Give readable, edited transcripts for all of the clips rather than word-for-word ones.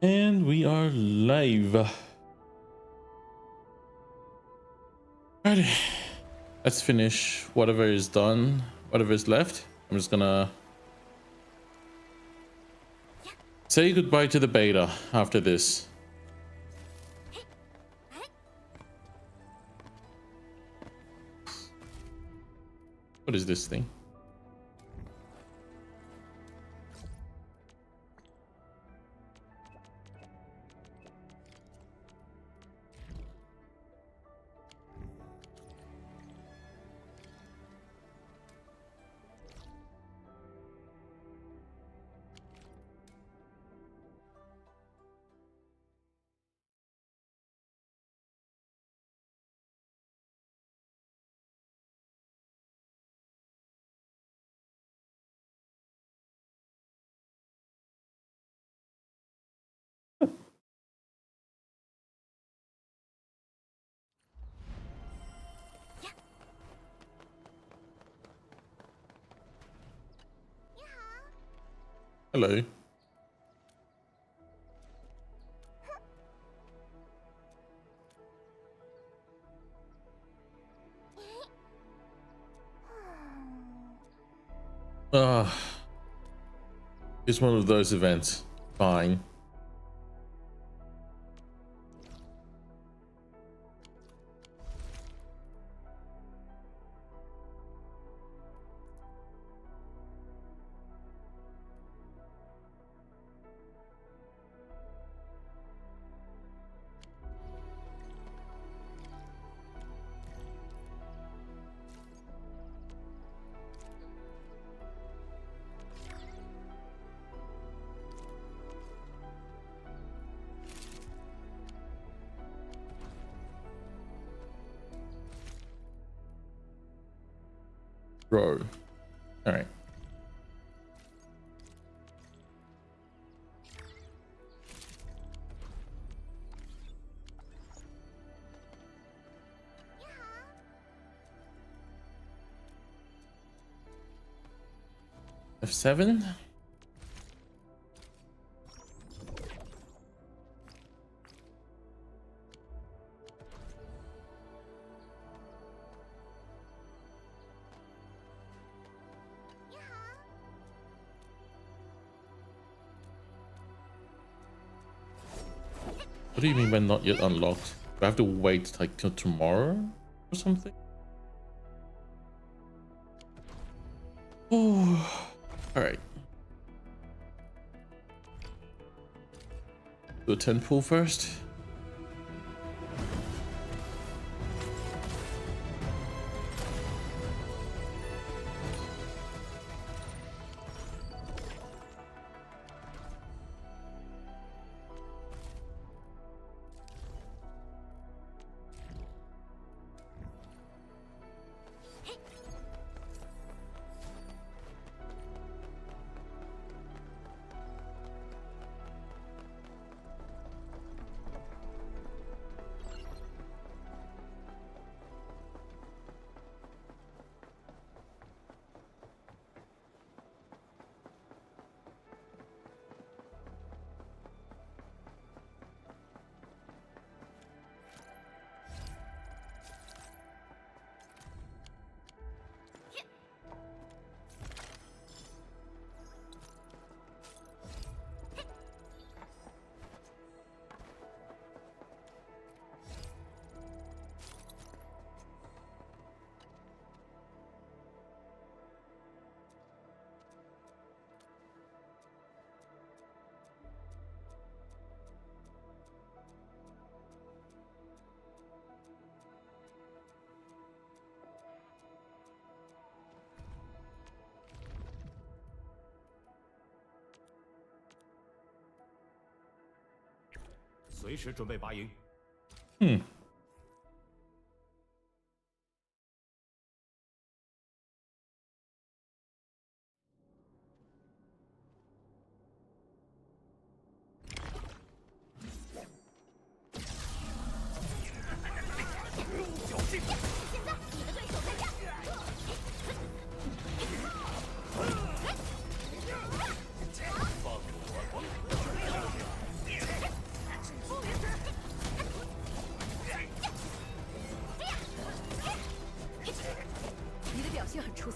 And we are live. Alrighty. Let's finish whatever is done, whatever is left. I'm just gonna say goodbye to the beta after this. What is this thing? Hello. It's one of those events. Fine. Bro. All right. F7. What do you mean by not yet unlocked? Do I have to wait like till tomorrow or something? Oh, all right. Do a 10 pull first. Hmm.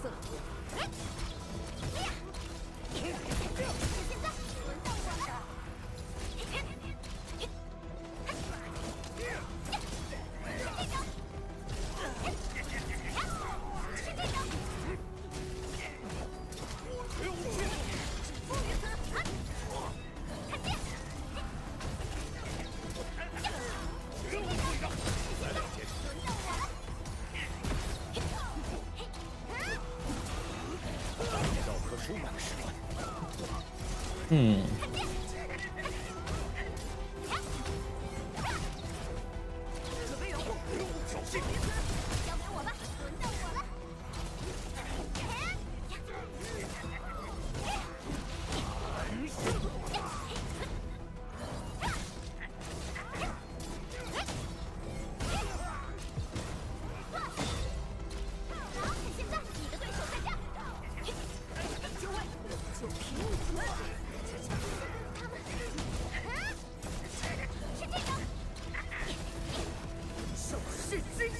色。嗯。准备掩护，小心！交给我吧，轮到我了。现在你的对手在这。就位，就凭你们！他们，是这个手势之焰。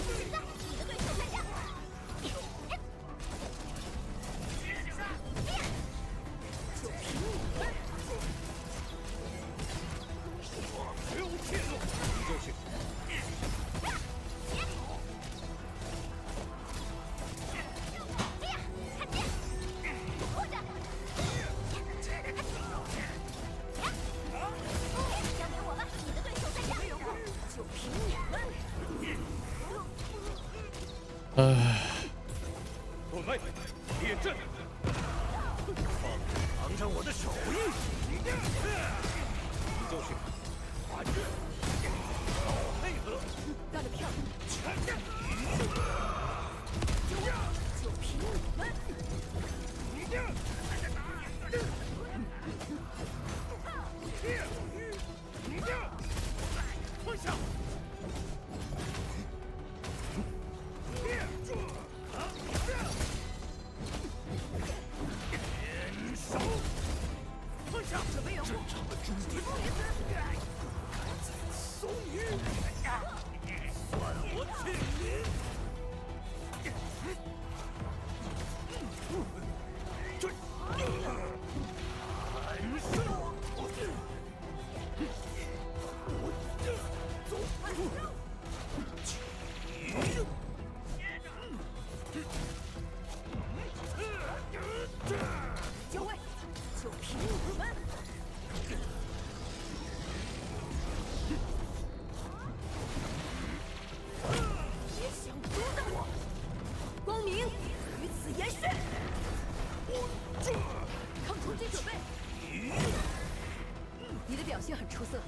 现在你的对手在这。就凭你们！不用怯懦，你就是。准备列阵，尝尝我的手艺。你就是反正好配合，干得漂亮！就凭你们！退下！联手！退下！准备掩护！止步于此！松鱼，算我庆您！这，反射！走！就位，就凭你们！别想阻挡我！光明于此延续！抗冲击准备！你的表现很出色。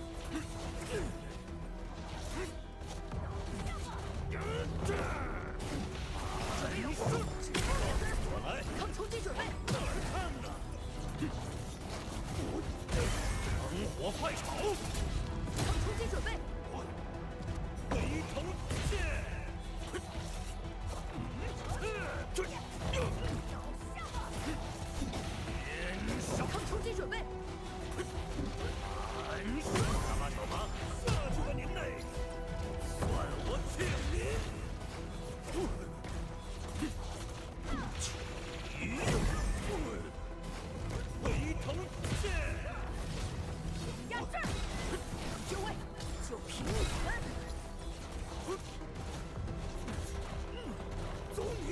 我来，抗冲击准备！哪儿看呢？猛火快炒！抗冲击准备！回头剑！抗冲击准备！大马小马，下去吧您嘞！算我庆您！回头剑！压这儿！就位，就凭你们！走你！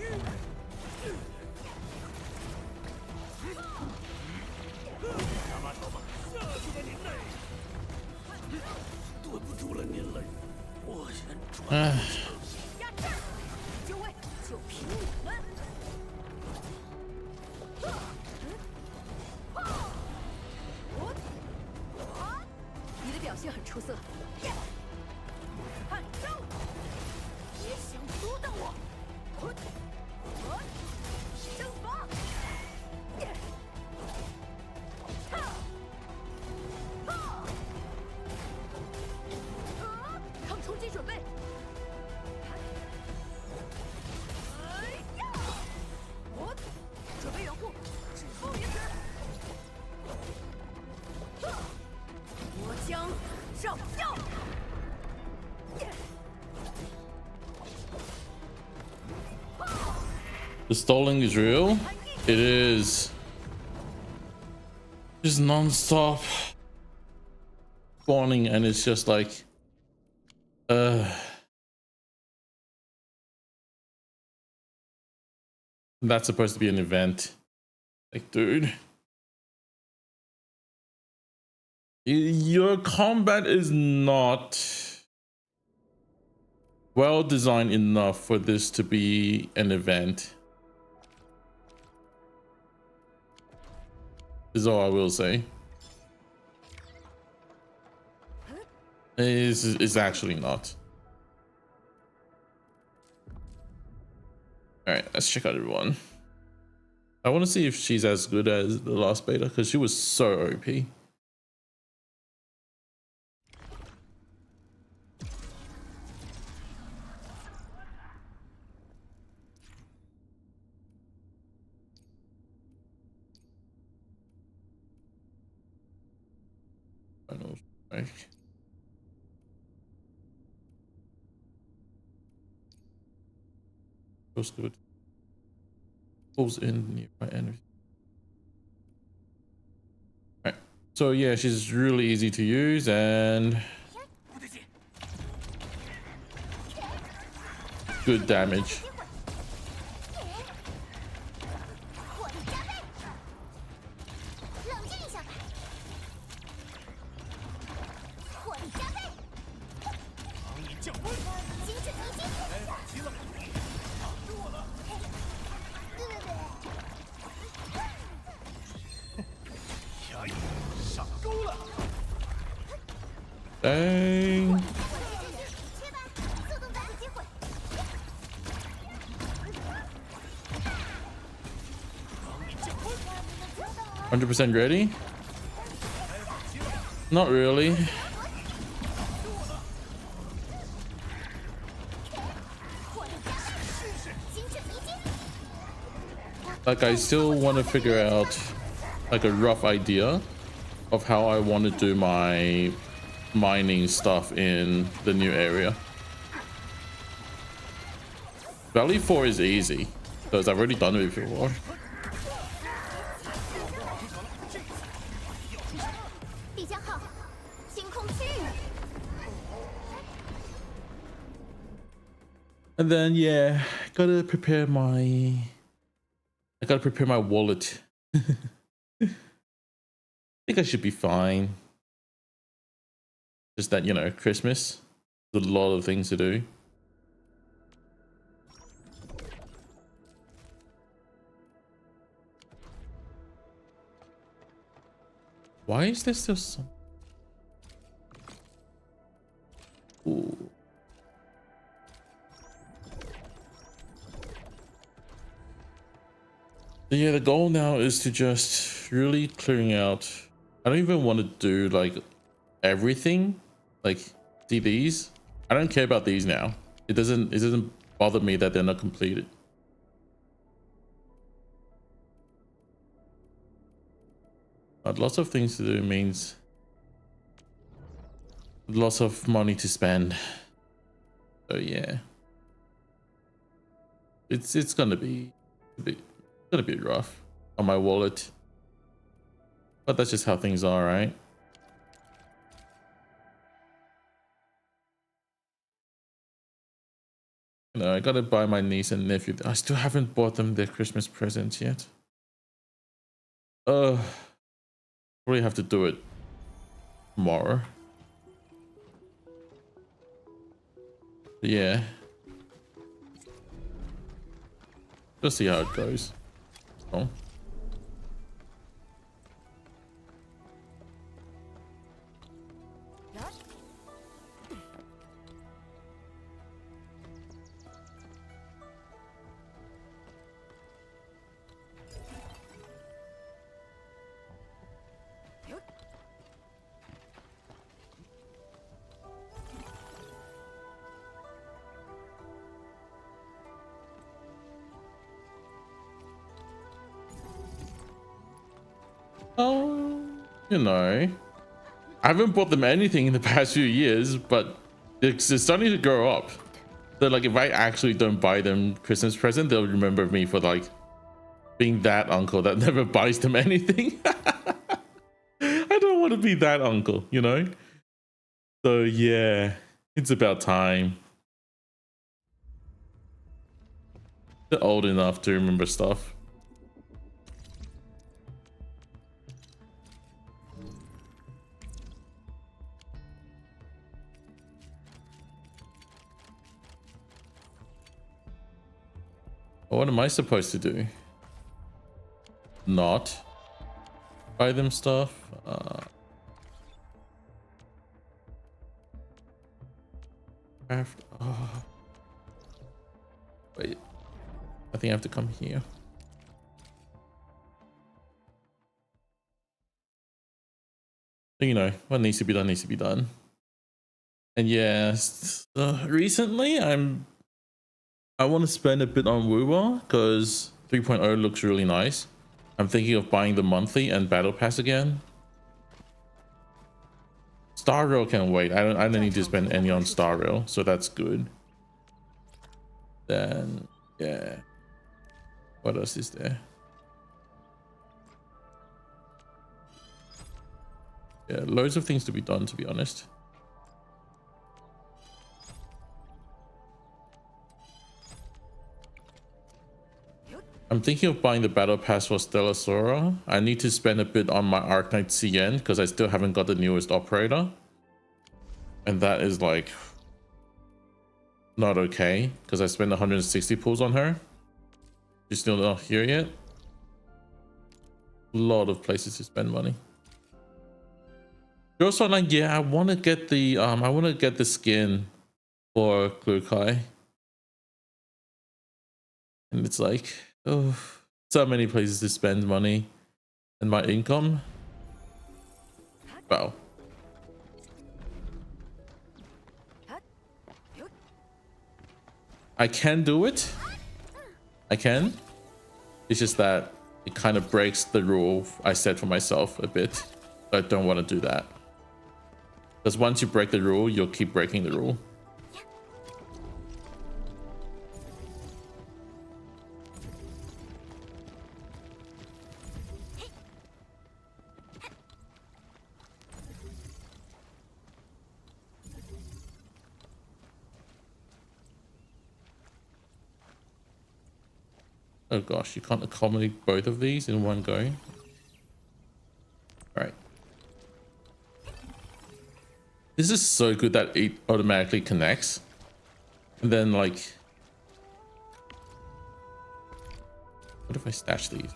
大马小马，下去吧您嘞！对不住了您嘞，我先转。压这儿！就位，就凭你们！你的表现很出色。看招！别想阻挡我！征伐！抗冲击准备！准备掩护，止步于此！我将上吊！ The stalling is real. It is. Just non-stop spawning, and it's just like, that's supposed to be an event. Like, dude, your combat is not well designed enough for this to be an event. Is all I will say. It's actually not. All right, let's check out everyone. I want to see if she's as good as the last beta, because she was so OP. Final strike. Goes good. Pulls in nearby energy. All right. So yeah, she's really easy to use and good damage. Dang. 100% ready? Not really. Like, I still want to figure out like a rough idea of how I want to do my mining stuff in the new area. Valley 4 is easy because I've already done it before. And then yeah, I gotta prepare my wallet. I think I should be fine. Just that, you know, Christmas, there's a lot of things to do. Why is there still some? Ooh. Yeah, the goal now is to just really clearing out. I don't even want to do like everything. Like, see these? I don't care about these now. It doesn't bother me that they're not completed. But lots of things to do means lots of money to spend. So yeah, it's gonna be rough on my wallet, but that's just how things are, right? You know, I gotta buy my niece and nephew. I still haven't bought them their Christmas presents yet. Probably have to do it tomorrow. But yeah, we'll see how it goes. Oh. Oh, you know, I haven't bought them anything in the past few years, but it's starting to grow up. So like if I actually don't buy them Christmas present, they'll remember me for like being that uncle that never buys them anything. I don't want to be that uncle, you know? So yeah, it's about time. They're old enough to remember stuff. What am I supposed to do? Not buy them stuff? Craft. Oh. Wait. I think I have to come here. You know, what needs to be done needs to be done. And yes, recently I want to spend a bit on Wuwa because 3.0 looks really nice. I'm thinking of buying the monthly and battle pass again. Star Rail can wait. I don't need to spend any on Star Rail, so that's good. Then yeah, what else is there? Yeah, loads of things to be done, to be honest. I'm thinking of buying the battle pass for Stellasora. I need to spend a bit on my Arknight CN because I still haven't got the newest operator. And that is like not okay because I spent 160 pulls on her. She's still not here yet. A lot of places to spend money. You're also like, yeah, I want to get the skin for Klukai. And it's like, oh, so many places to spend money and my income. Wow. I can do it. I can. It's just that it kind of breaks the rule I set for myself a bit. I don't want to do that. Because once you break the rule, you'll keep breaking the rule. Oh gosh, you can't accommodate both of these in one go. All right. This is so good that it automatically connects. And then like, what if I stash these?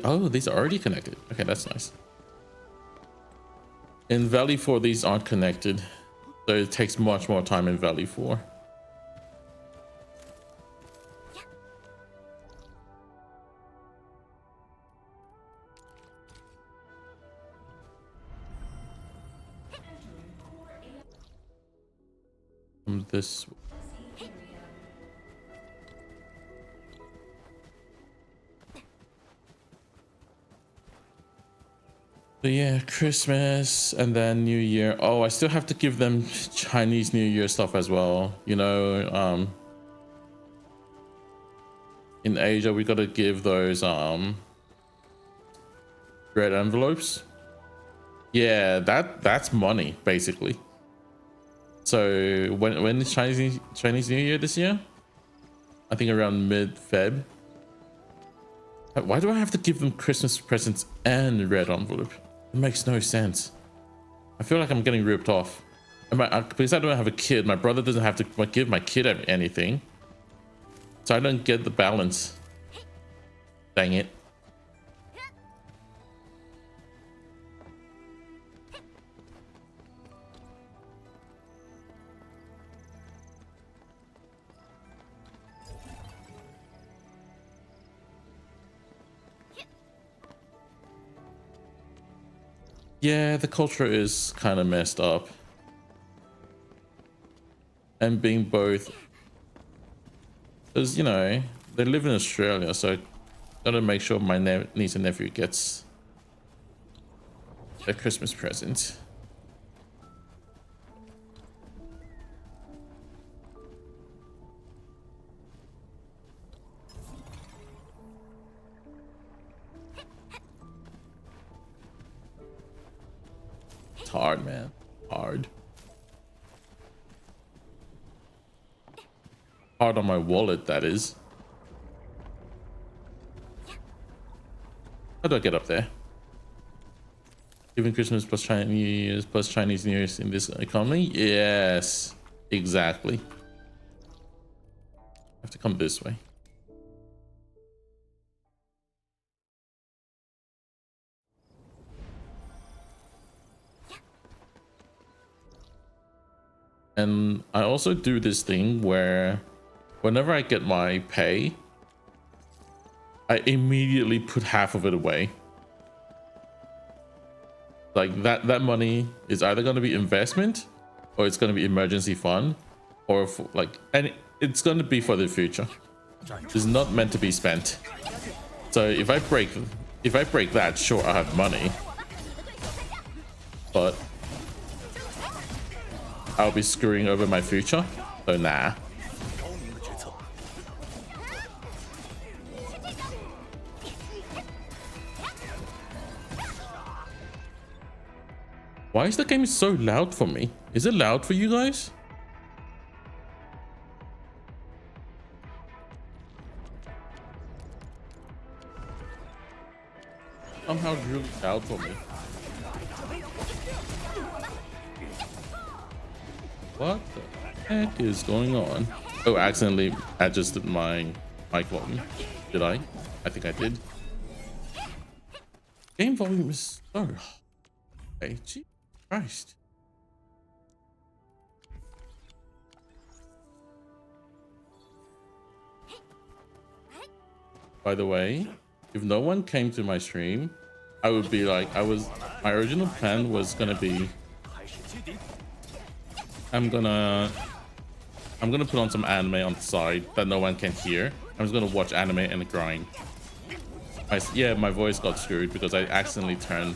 Oh, these are already connected. Okay, that's nice. In Valley 4, these aren't connected. So it takes much more time in Valley 4. This. So yeah, Christmas and then New Year. Oh, I still have to give them Chinese New Year stuff as well. You know, in Asia we gotta give those red envelopes. Yeah, that's money basically. So when is Chinese New Year this year? I think around mid-Feb. Why do I have to give them Christmas presents and red envelope? It makes no sense. I feel like I'm getting ripped off. Because I don't have a kid, my brother doesn't have to give my kid anything. So I don't get the balance. Dang it. Yeah, the culture is kind of messed up. And being both, because, you know, they live in Australia, so gotta make sure my niece and nephew gets a Christmas present. hard, man. Hard. Hard on my wallet, that is. How do I get up there? Given Christmas plus Chinese New Year's in this economy? Yes, exactly. I have to come this way. And I also do this thing where whenever I get my pay, I immediately put half of it away. Like that money is either going to be investment or it's going to be emergency fund or for, like, and it's going to be for the future. It's not meant to be spent. So if I break that, sure, I have money, but I'll be screwing over my future. So nah. Why is the game so loud for me? Is it loud for you guys? Somehow it's really loud for me. What the heck is going on? Oh, I accidentally adjusted my mic volume. Did I? I think I did. Game volume is so... Hey, gee. Christ. By the way, if no one came to my stream, I would be like, my original plan was gonna be, I'm gonna put on some anime on the side that no one can hear. I'm just gonna watch anime and grind. Yeah, my voice got screwed because I accidentally turned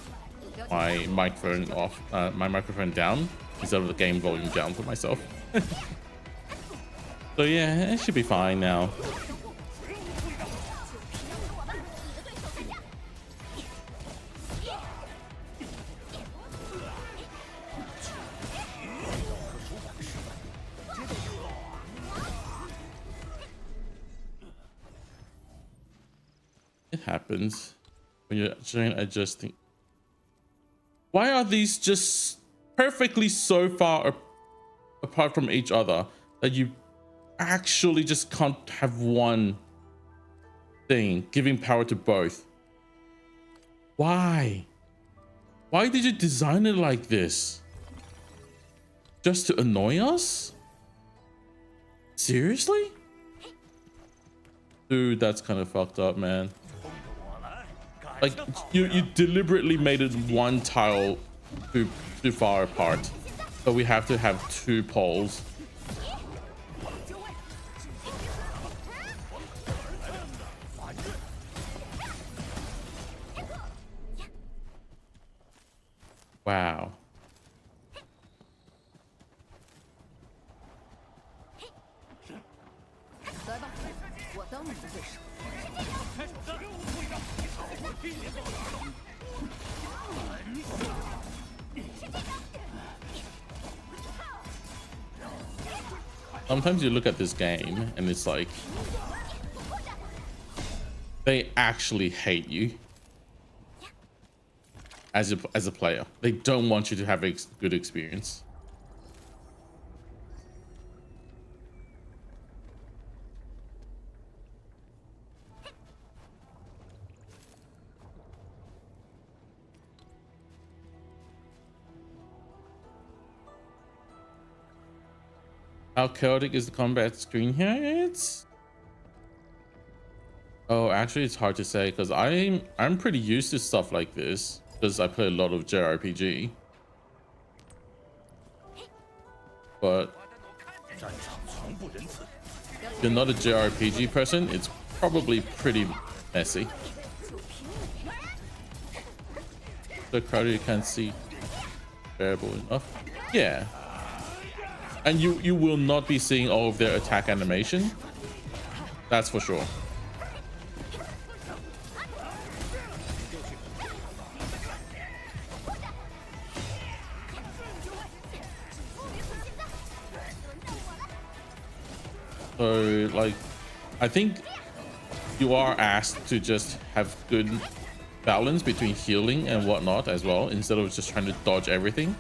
my microphone off, my microphone down instead of the game volume down for myself. So yeah, it should be fine now. It happens when you're trying adjusting. Why are these just perfectly so far apart from each other that you actually just can't have one thing giving power to both? Why? Why did you design it like this? Just to annoy us? Seriously? Dude, that's kind of fucked up, man. Like, you deliberately made it one tile too far apart, but we have to have two poles. Wow. Sometimes you look at this game and it's like they actually hate you as a player. They don't want you to have a good experience. How chaotic is the combat screen here? Oh, actually it's hard to say because I'm pretty used to stuff like this because I play a lot of JRPG. But if you're not a JRPG person, it's probably pretty messy. So crowded you can't see bearable enough. Yeah. And you will not be seeing all of their attack animation. That's for sure. So like, I think you are asked to just have good balance between healing and whatnot as well, instead of just trying to dodge everything.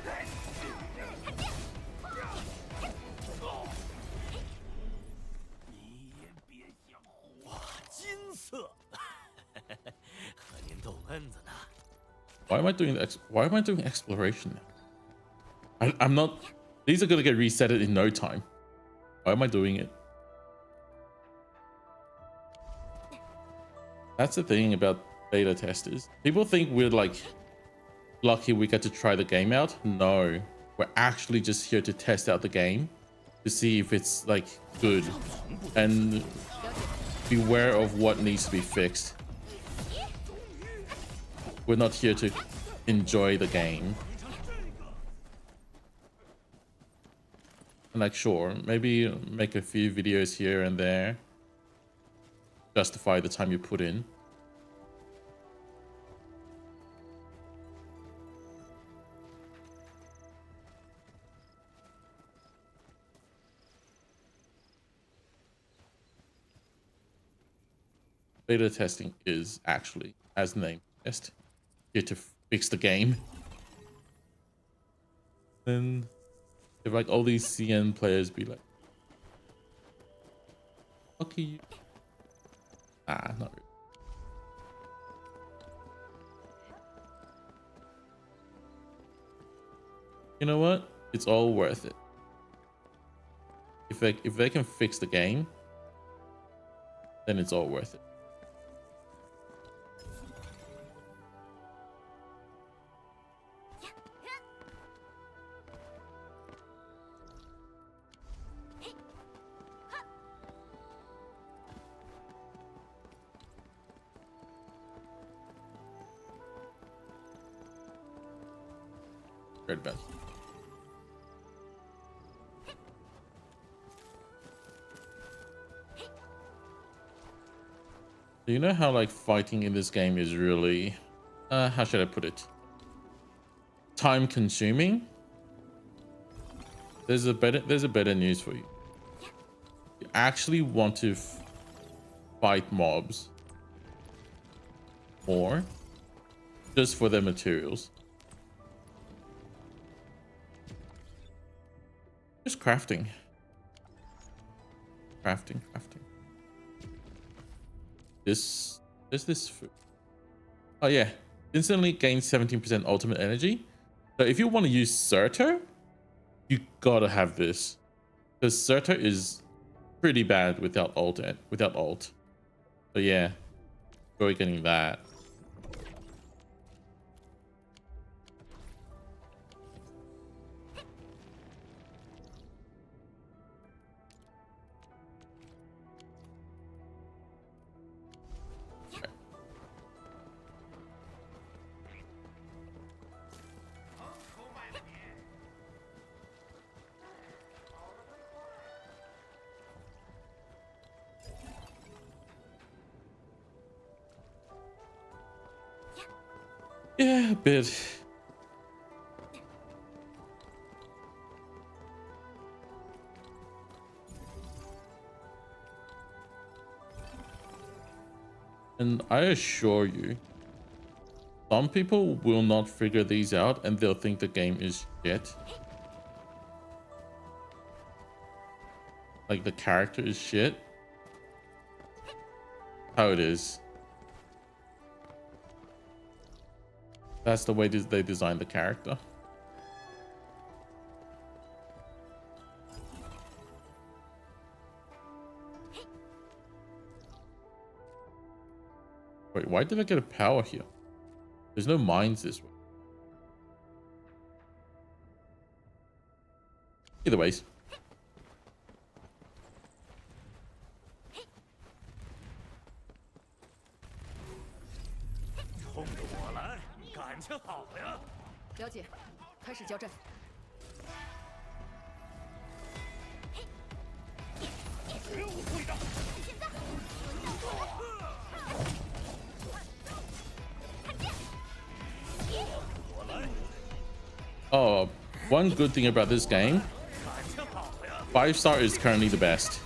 你也别想活。金色，和您逗闷子呢。Why am I doing Why am I doing exploration now? I'm not. These are gonna get resetted in no time. Why am I doing it? That's the thing about beta testers. People think we're like lucky we get to try the game out. No, we're actually just here to test out the game to see if it's like good and beware of what needs to be fixed. We're not here to enjoy the game. And like, sure, maybe make a few videos here and there, justify the time you put in. Beta testing is actually, as the name suggests, here to fix the game. Then if like all these CN players be like, okay, you. Ah, not really. You know what? It's all worth it. If they can fix the game, then it's all worth it. Red best. Do you know how like fighting in this game is really, how should I put it? Time consuming. There's a better news for you. You actually want to fight mobs more just for their materials. Just crafting. Crafting. This food. Oh yeah. Instantly gains 17% ultimate energy. So if you want to use Surtur, you gotta have this. Because Surtur is pretty bad without ult. So yeah. Enjoy getting that. Yeah, a bit. And I assure you, some people will not figure these out and they'll think the game is shit. Like the character is shit. How it is. That's the way they designed the character. Wait, why did I get a power here? There's no mines this way. Either ways. 冲着我来，感情好呀！了解，开始交战。绝无退让！现在，轮到我了。看剑！我来， Oh, one good thing about this game, 感情好呀！ 5-star is currently the best.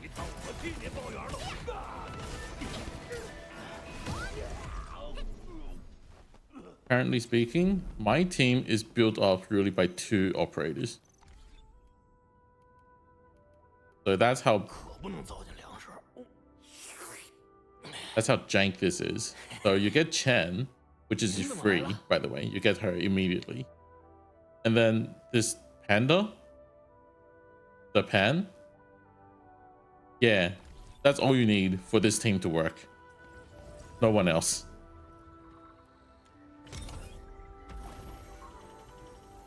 你当我替你报援了。Currently speaking, my team is built up really by 2 operators. So that's how 可不能糟践粮食。jank this is. So you get Chen, which is free, by the way. You get her immediately. And then this panda, the pan. Yeah, that's all you need for this team to work. No one else.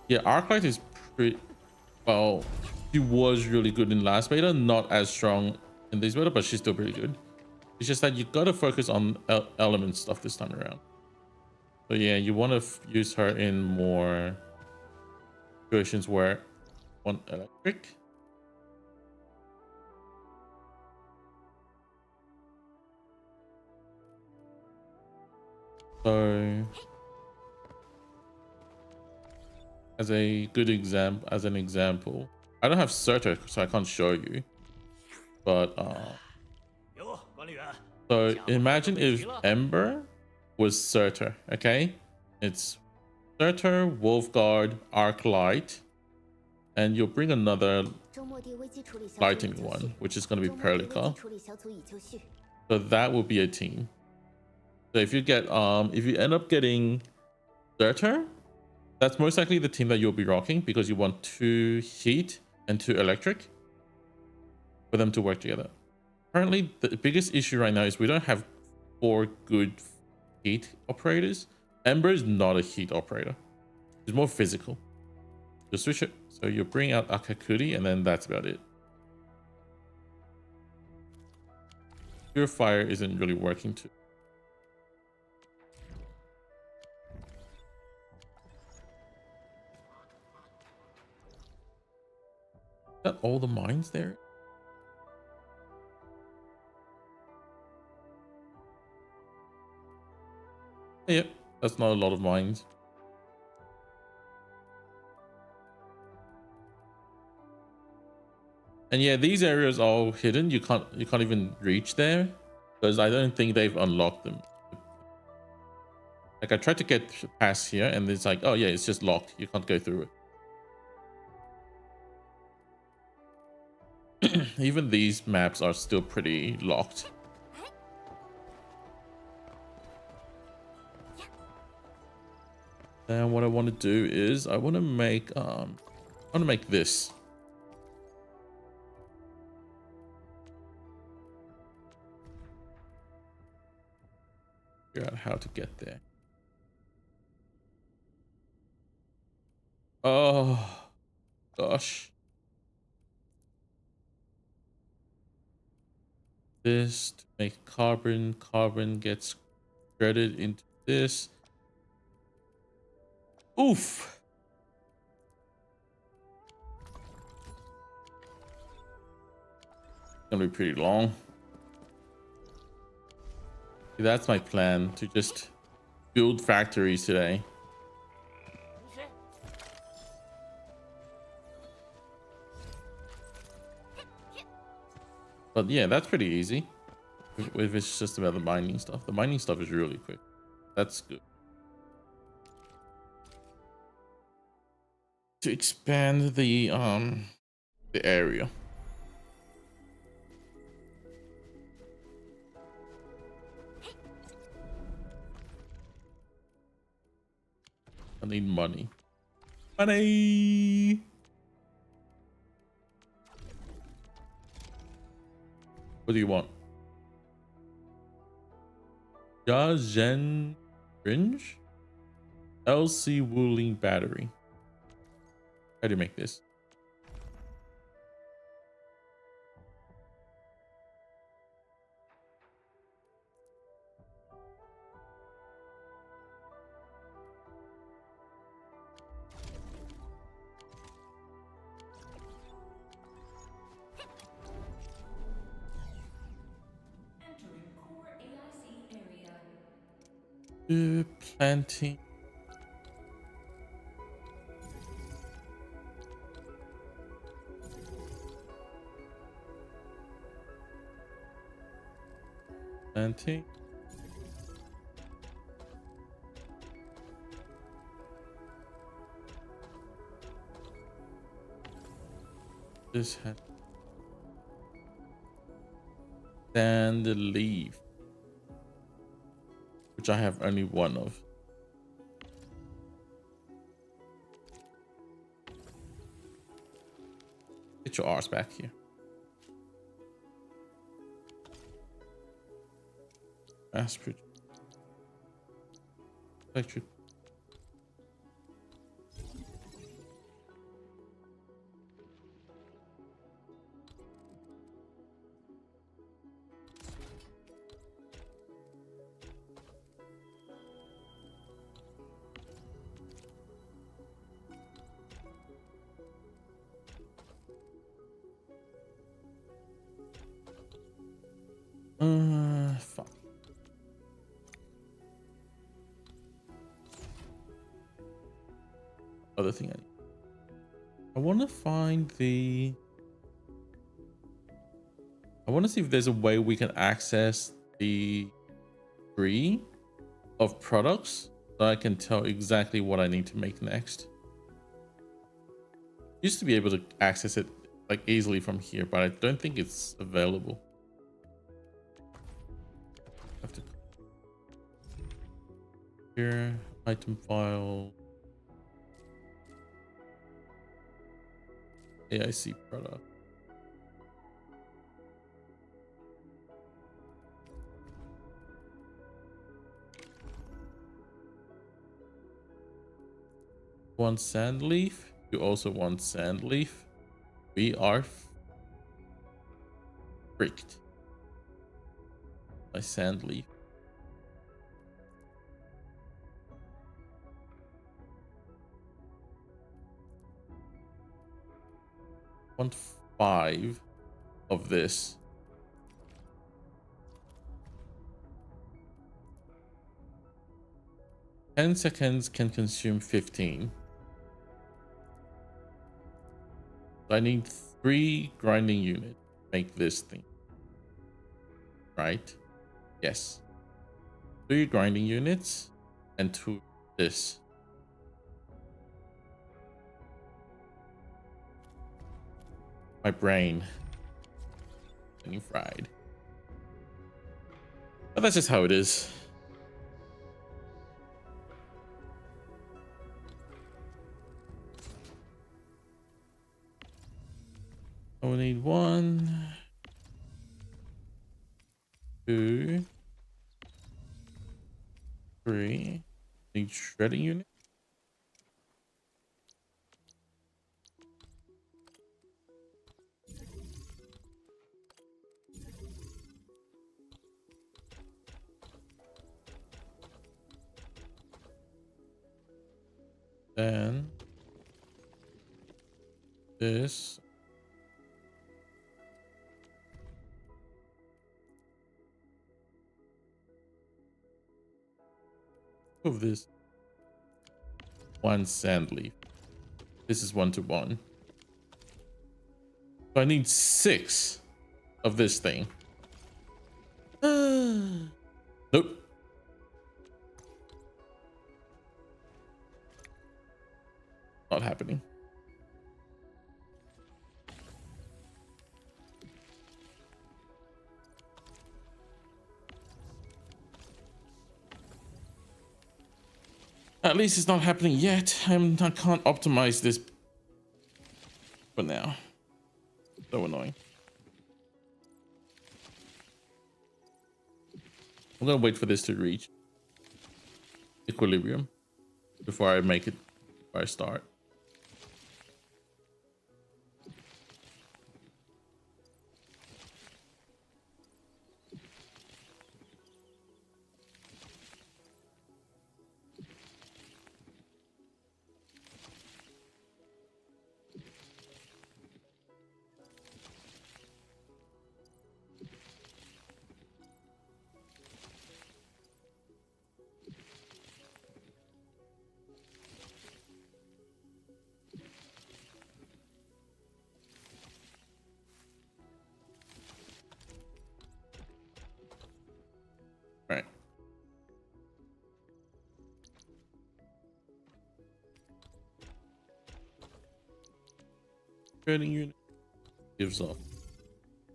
Yeah, Arclight is pretty well. She was really good in last beta, not as strong in this beta, but she's still pretty good. It's just that you gotta focus on element stuff this time around. So yeah, you want to use her in more situations where one electric. So as an example, I don't have Surtur, so I can't show you. But 哟，管理员。 so imagine if Ember was Surtur, okay? It's Surtur, Wolfguard, Arclight, and you'll bring another 周末地危机处理小组 lightning 已就 one, 绪 which is going to be 周末地危机 Perlica. 处理小组已就绪 So that will be a team. So if you get if you end up getting Surtur, that's most likely the team that you'll be rocking because you want 2 heat and 2 electric for them to work together. Currently, the biggest issue right now is we don't have 4 good heat operators. Ember is not a heat operator. She's more physical. You switch it. So you bring out Akakuri and then that's about it. Purifier isn't really working too. Is that all the mines there? Yep, that's not a lot of mines. And yeah, these areas are all hidden. You can't even reach there because I don't think they've unlocked them. Like I tried to get past here and it's like, oh yeah, it's just locked. You can't go through it. Even these maps are still pretty locked. And what I want to do is I want to make this. Figure out how to get there. Oh gosh. This to make carbon gets threaded into this. Oof. It's gonna be pretty long. That's my plan, to just build factories today. But yeah, that's pretty easy. If it's just about the mining stuff. The mining stuff is really quick. That's good. To expand the area. I need money. Money. What do you want? Jazen Fringe? LC Wooling Battery. How do you make this? Planting. 20. This has sand leaf, which I have only one of. Get your arse back here. Mass produce. Electric. Fuck. Other thing I want to find the. I want to see if there's a way we can access the tree of products so I can tell exactly what I need to make next. Used to be able to access it like easily from here, but I don't think it's available. Have to here, item file, AIC product. Want sand leaf? You also want sand leaf? We are freaked by sand leaf. Want 5 of this. "10 seconds can consume 15. I need 3 grinding units to make this thing. Right? Yes. 3 grinding units and 2 this. My brain getting fried. But that's just how it is. I will need 1, 2, 3. Need shredding unit. Then this. Of this. 1 sand leaf. This is 1-to-1. So I need 6 of this thing. Nope. Not happening. At least it's not happening yet. I can't optimize this for now. So annoying. I'm gonna wait for this to reach equilibrium before I make it, before I start. Trading unit gives off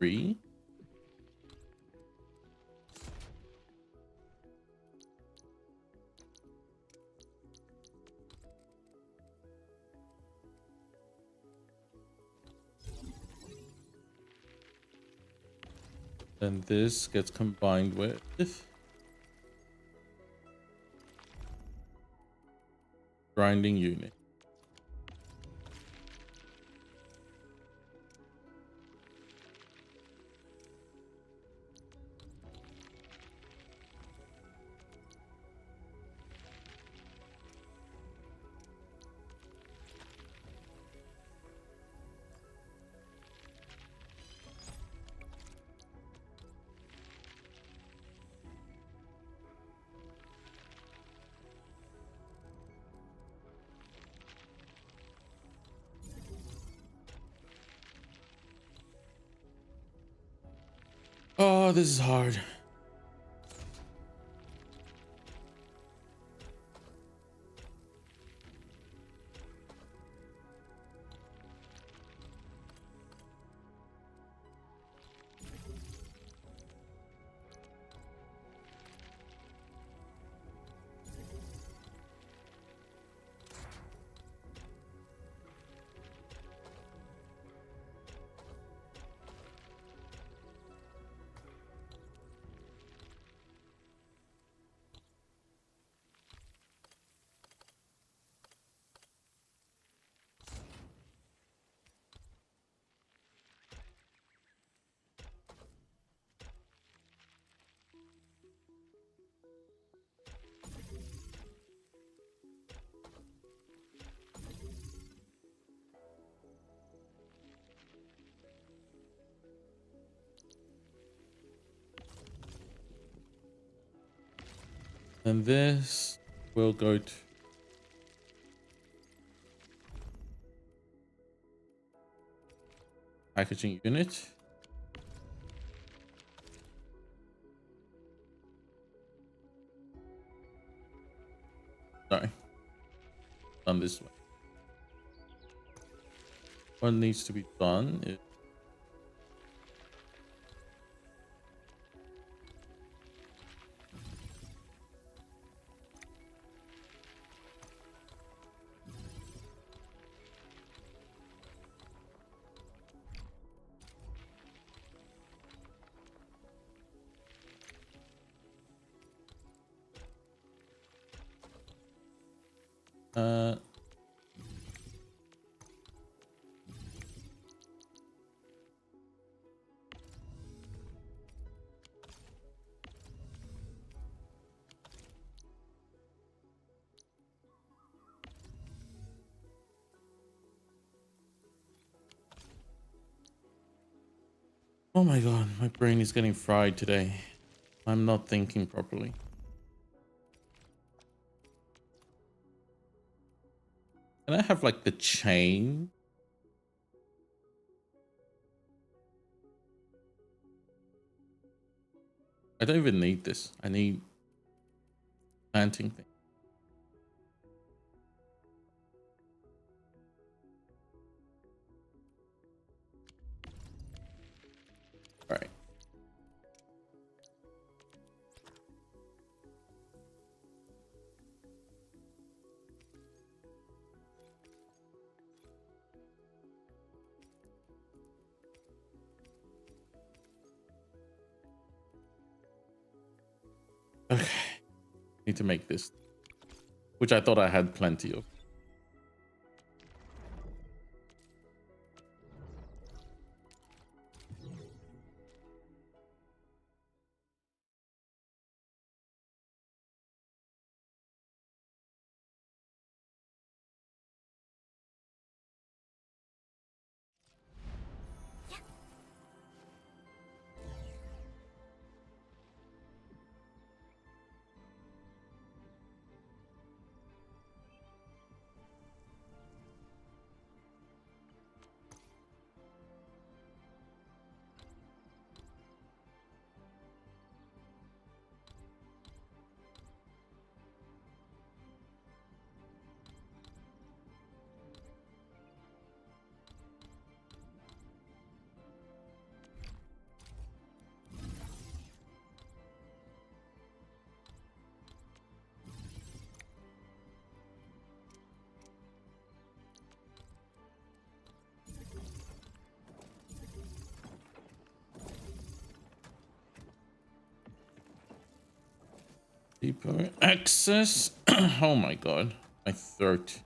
3. Then this gets combined with grinding unit. Oh, this is hard. And this will go to packaging unit. Sorry, done this way. What needs to be done is uh oh my god, my brain is getting fried today. I'm not thinking properly. Can I have like the chain? I don't even need this. I need planting thing. All right. Okay. Need to make this, which I thought I had plenty of. Deeper access. Oh my god, my throat.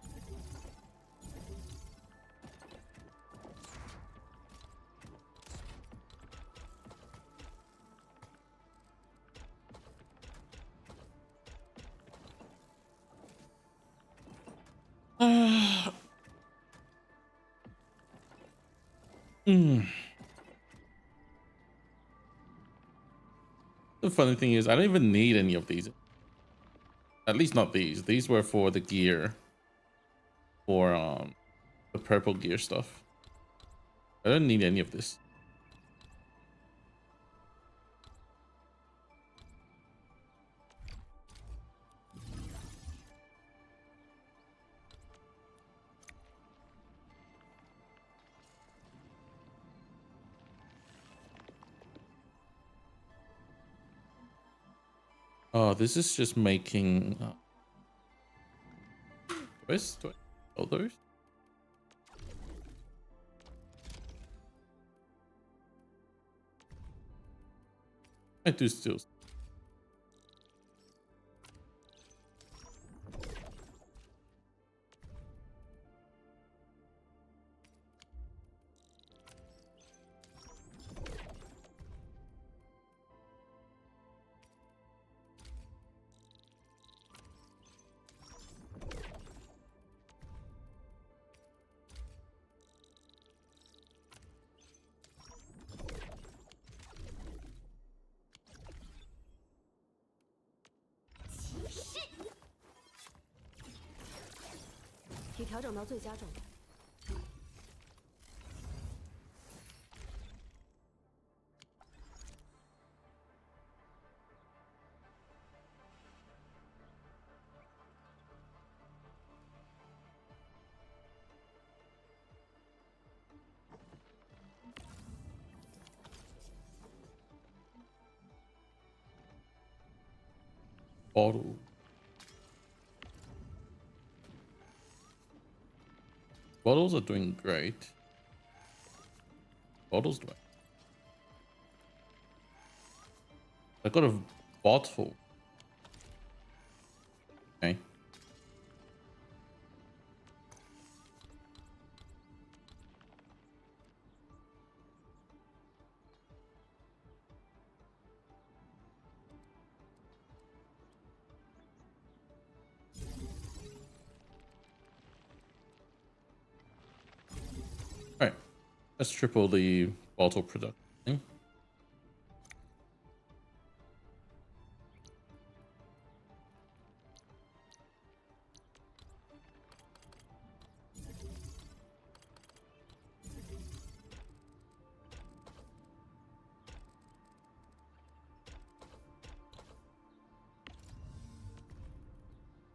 Mm. The funny thing is, I don't even need any of these. At least not these. These were for the gear, for the purple gear stuff. I don't need any of this. Oh, this is just making. Do I sell those? I do still.已调整到最佳状态。Bottle. Bottles are doing great. Bottles doing. I got a bottle. Okay. All right. Let's triple the bottle production.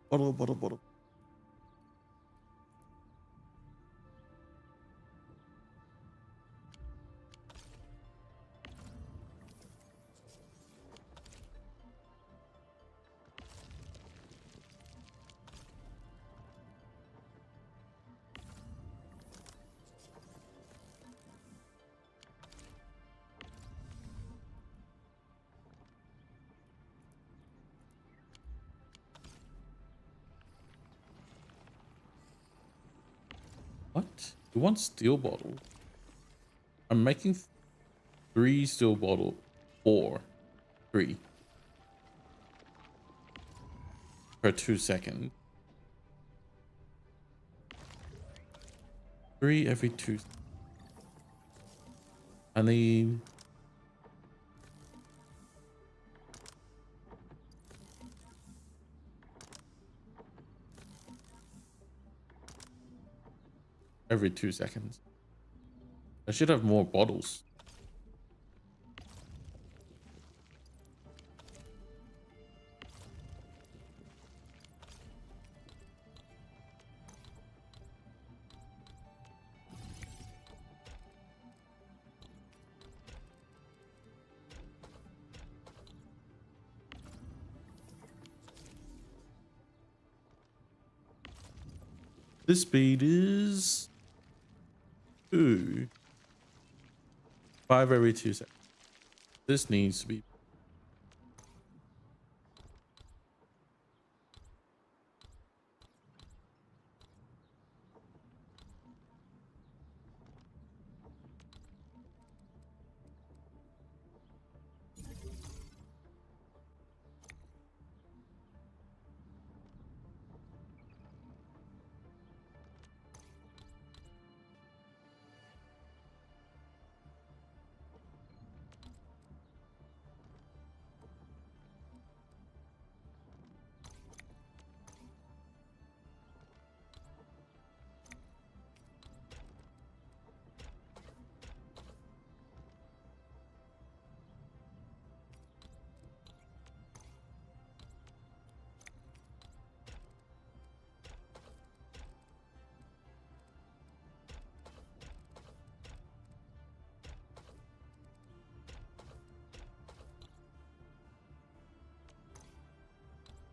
Bottle. What? You want steel bottle? I'm making 3 steel bottle. 4. 3. Per 2 seconds. 3 every 2. I need. Every 2 seconds. I should have more bottles. This speed is 2. 5 every 2 seconds. This needs to be.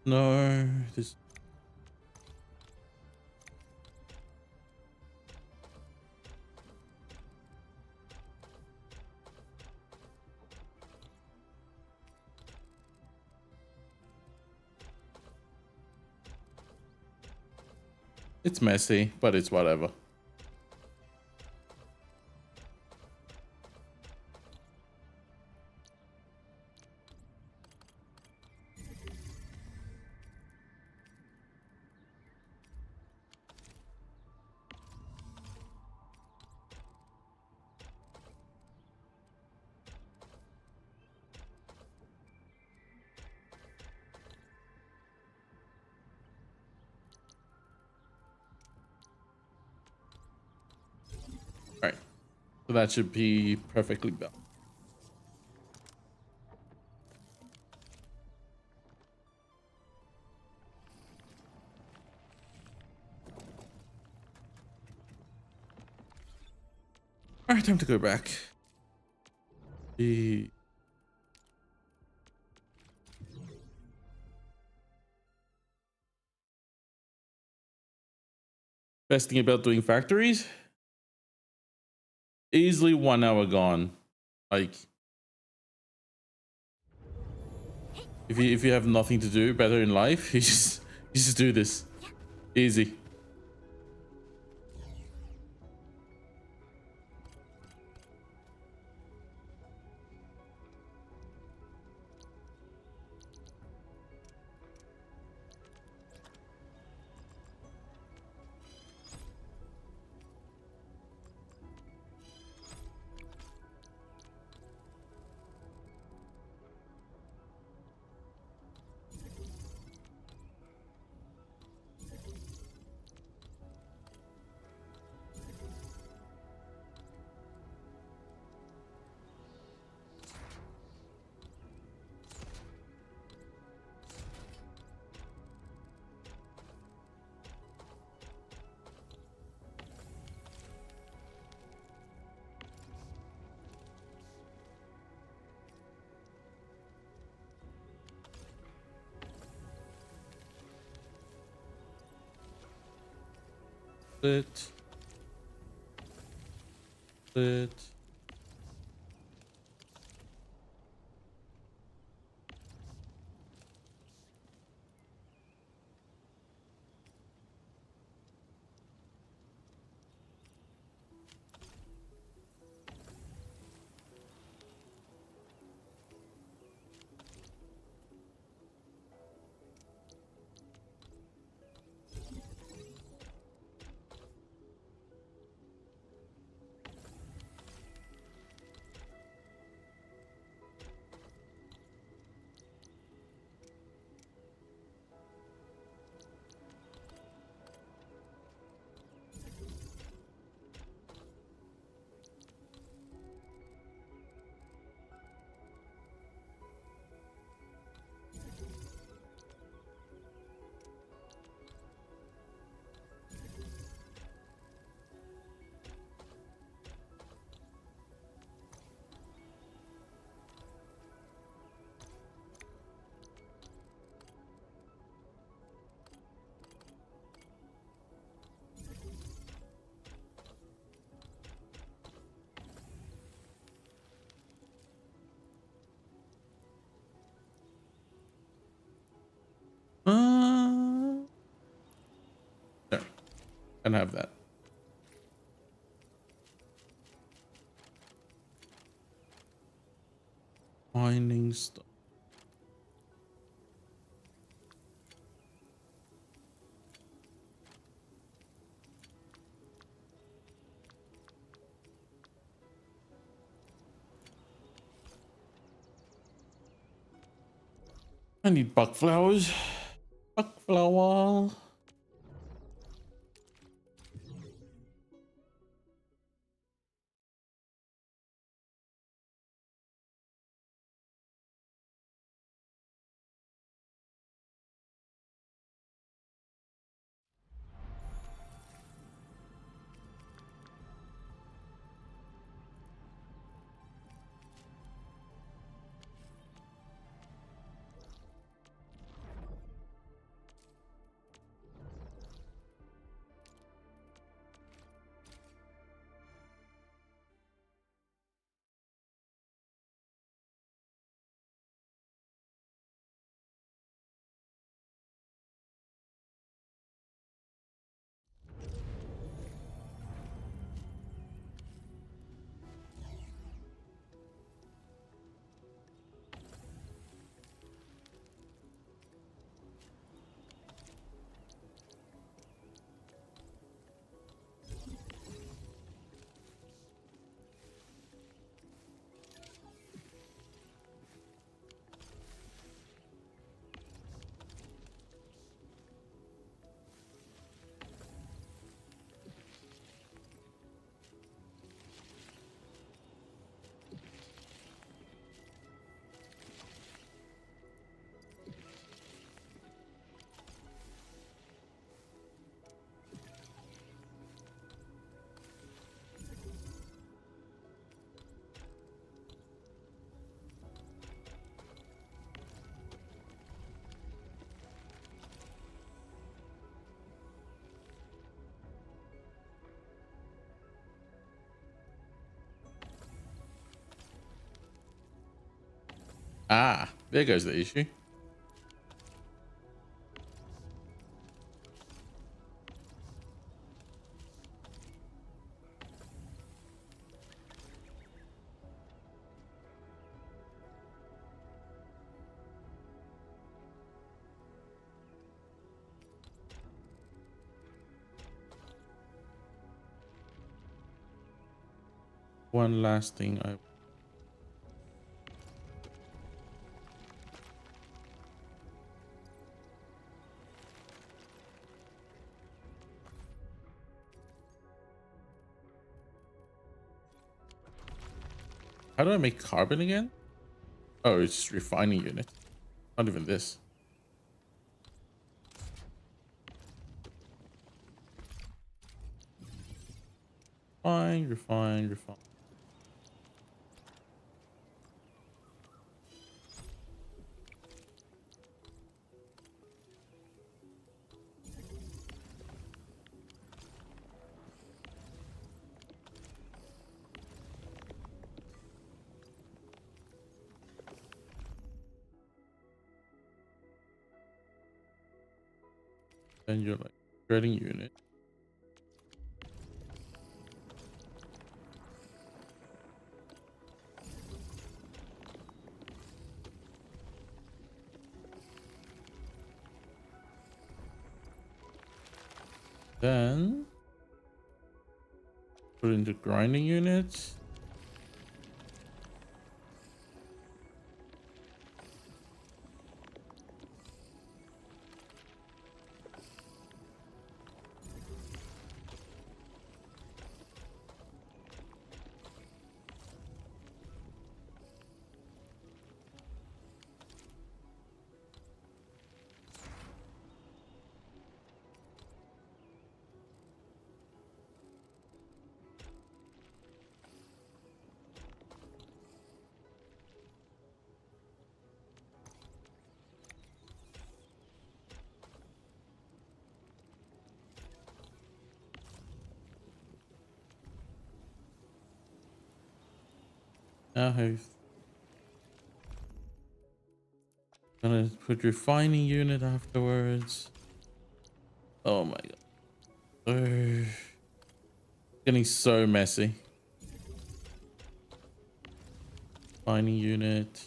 No, this. It's messy, but it's whatever. All right, so that should be perfectly balanced. All right, time to go back. The best thing about doing factories, easily 1 hour gone. Like if you have nothing to do better in life, you just do this. Easy. Split. Split. There, can have that. Mining stuff. I need buck flowers. Buck flower. Ah, there goes the issue. One last thing I how do I make carbon again? Oh, it's just refining unit. Not even this. Refine, refine, refine. Then you're like shredding unit. Then put into grinding unit. Now have gonna put refining unit afterwards. Oh my god. Getting so messy. Refining unit.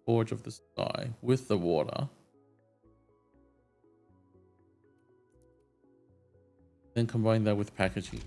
Forge of the Sky with the water. Then combine that with packaging.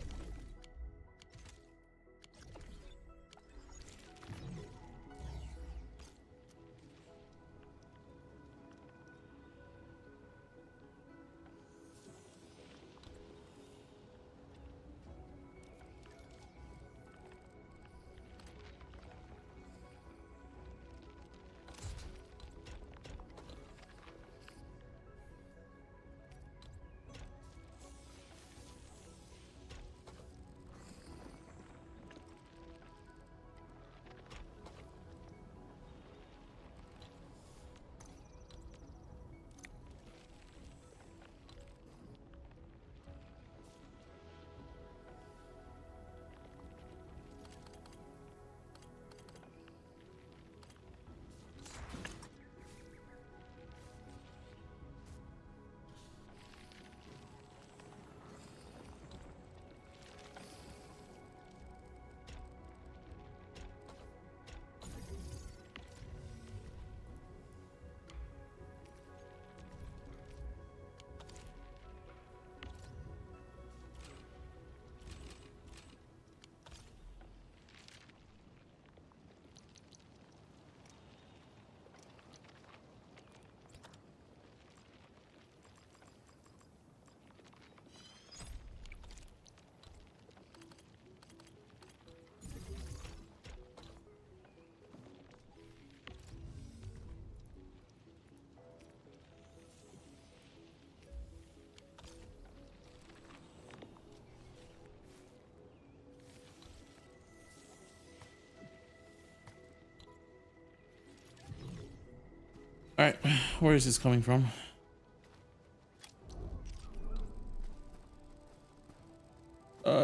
All right, where is this coming from?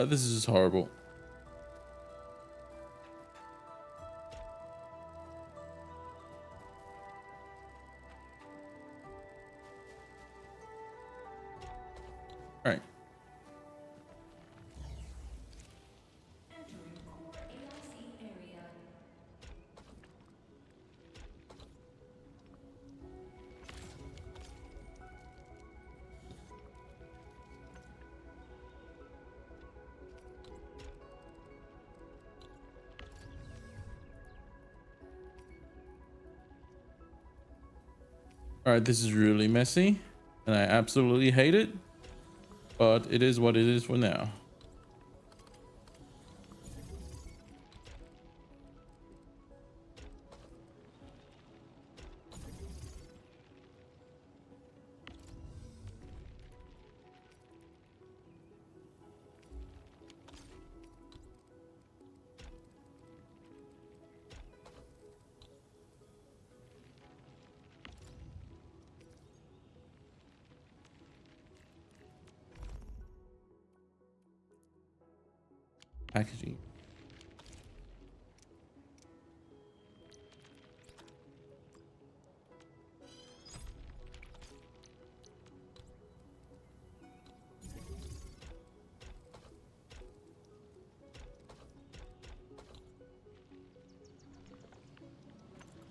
This is just horrible. All right. All right, this is really messy, and I absolutely hate it, but it is what it is for now. Packaging.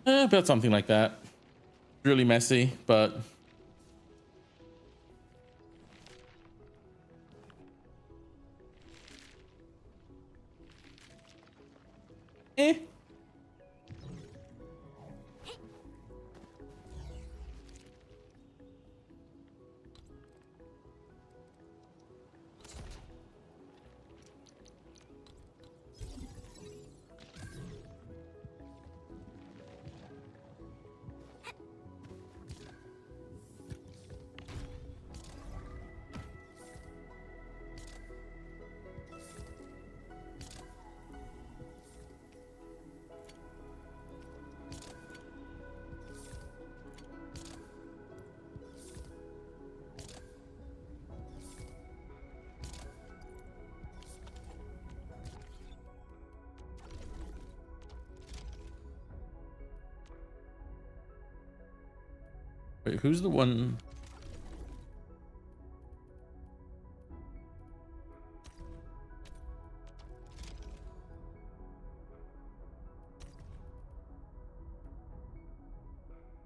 About something like that. Really messy, but eh. Wait, who's the one?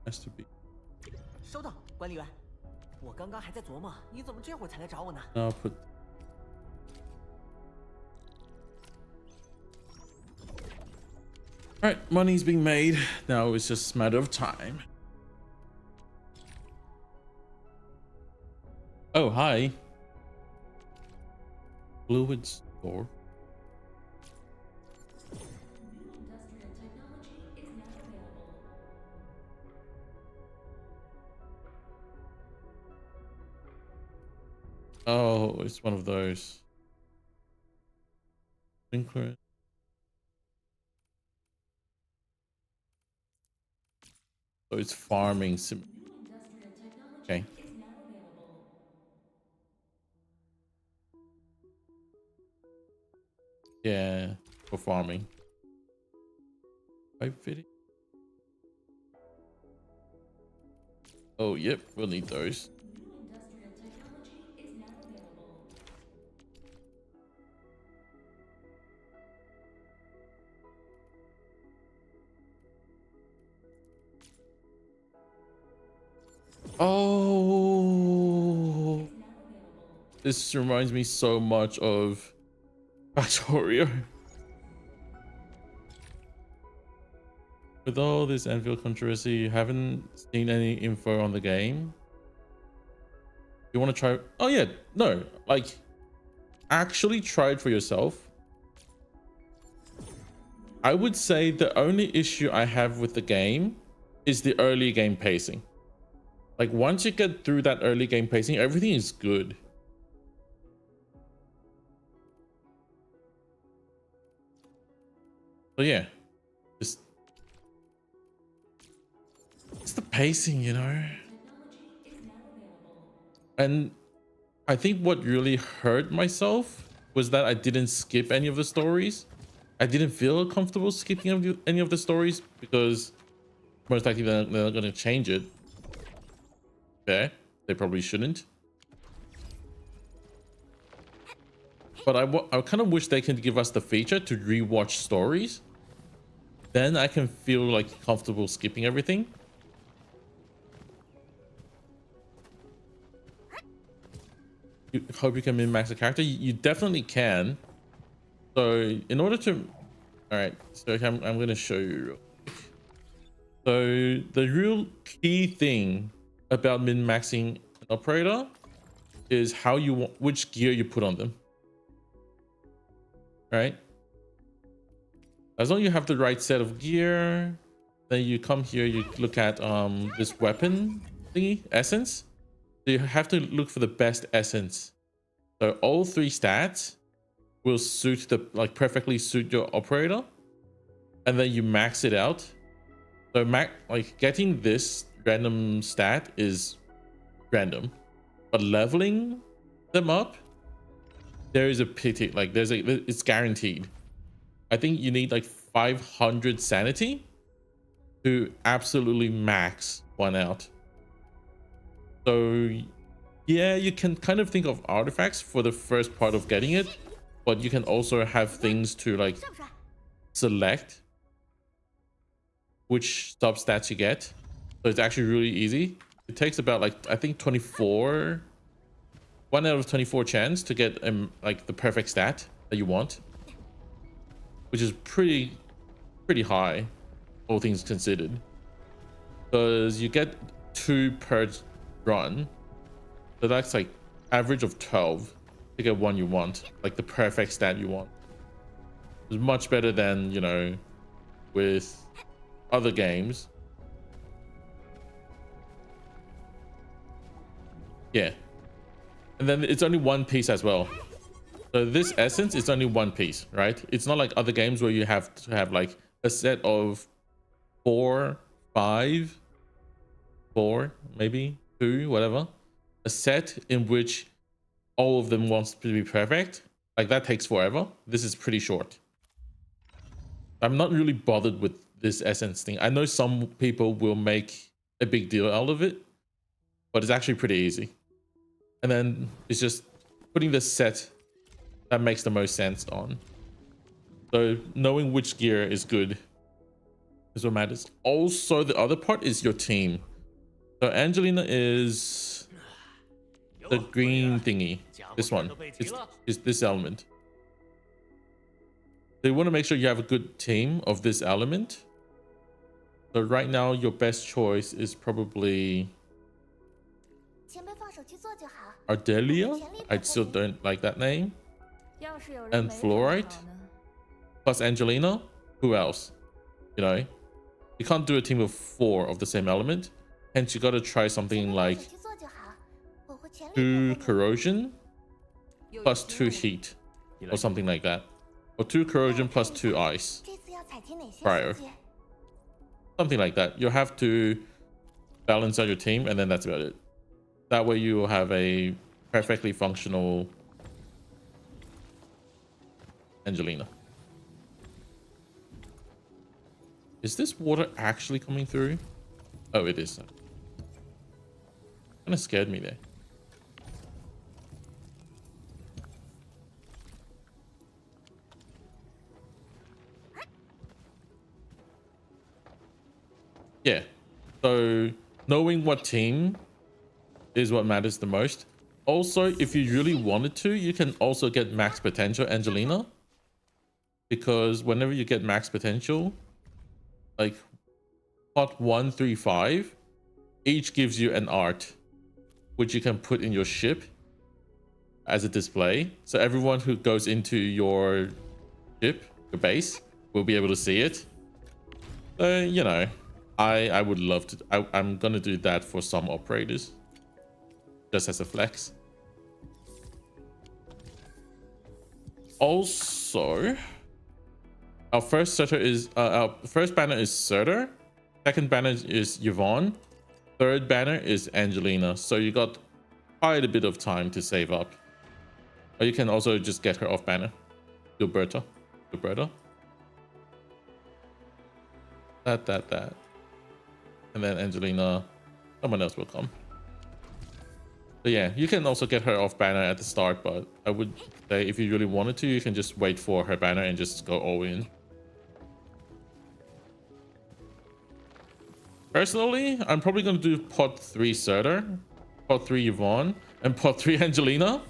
Has to be. 收到，管理员。我刚刚还在琢磨，你怎么这会儿才来找我呢？ I'll put. All right, money's being made. Now it's just a matter of time. Oh, hi. Fluid store. Oh, it's one of those. Sprinkler. So it's farming sim. Okay. Yeah, for farming. Pipe fitting. Oh, yep, we'll need those. Oh, this reminds me so much of Factorio. With all this Endfield controversy, you haven't seen any info on the game. You want to try? Oh yeah, no, like actually try it for yourself. I would say the only issue I have with the game is the early game pacing. Like once you get through that early game pacing, everything is good. So yeah, just it's the pacing, you know. And I think what really hurt myself was that I didn't skip any of the stories. I didn't feel comfortable skipping any of the stories because most likely they're not going to change it. Okay, they probably shouldn't. But I kind of wish they can give us the feature to rewatch stories. Then I can feel like comfortable skipping everything. You hope you can min-max a character. You definitely can. So in order to, all right. So I'm going to show you. So the real key thing about min-maxing an operator is how you want, which gear you put on them. Right? As long as you have the right set of gear, then you come here, you look at this weapon thingy, essence. So you have to look for the best essence. So all 3 stats will suit perfectly suit your operator, and then you max it out. So getting this random stat is random, but leveling them up, there is a pity, it's guaranteed. I think you need like 500 sanity to absolutely max one out. So yeah, you can kind of think of artifacts for the first part of getting it, but you can also have things to like select which substats you get. So it's actually really easy. It takes about I think 1 out of 24 chance to get like the perfect stat that you want, which is pretty high, all things considered, because you get 2 per run. So that's like average of 12 to get one you want, like the perfect stat you want. It's much better than, you know, with other games. Yeah. And then it's only 1 piece as well. So this essence is only 1 piece, right? It's not like other games where you have to have like a set of 4, 5, 4, maybe 2, whatever. A set in which all of them wants to be perfect. Like that takes forever. This is pretty short. I'm not really bothered with this essence thing. I know some people will make a big deal out of it, but it's actually pretty easy. And then it's just putting the set that makes the most sense on. So knowing which gear is good is what matters. Also, the other part is your team. So Angelina is the green thingy. This one. It's this element. So you want to make sure you have a good team of this element. So right now, your best choice is probably Ardelia. I still don't like that name. And Fluorite. Plus Angelina. Who else? You know, you can't do a team of 4 of the same element. Hence, you got to try something like 2 corrosion plus 2 heat or something like that. Or 2 corrosion plus 2 ice. Prior. Something like that. You'll have to balance out your team, and then that's about it. That way you will have a perfectly functional Angelina. Is this water actually coming through? Oh, it is. Kind of scared me there. Yeah. So knowing what team is what matters the most. Also, if you really wanted to, you can also get max potential Angelina, because whenever you get max potential, like pot 1, 3, 5, each gives you an art which you can put in your ship as a display. So everyone who goes into your ship, your base, will be able to see it. So, you know, I would love to. I'm gonna do that for some operators, just as a flex. Also, our first setter is our first banner is Surtur. Second banner is Yvonne. third banner is Angelina, so you got quite a bit of time to save up. Or you can also just get her off banner. Gilberta. That. And then Angelina, someone else will come. So yeah, you can also get her off banner at the start, but I would say if you really wanted to, you can just wait for her banner and just go all in. Personally, I'm probably going to do pot 3 Surtur, pot 3 Yvonne, and pot 3 Angelina.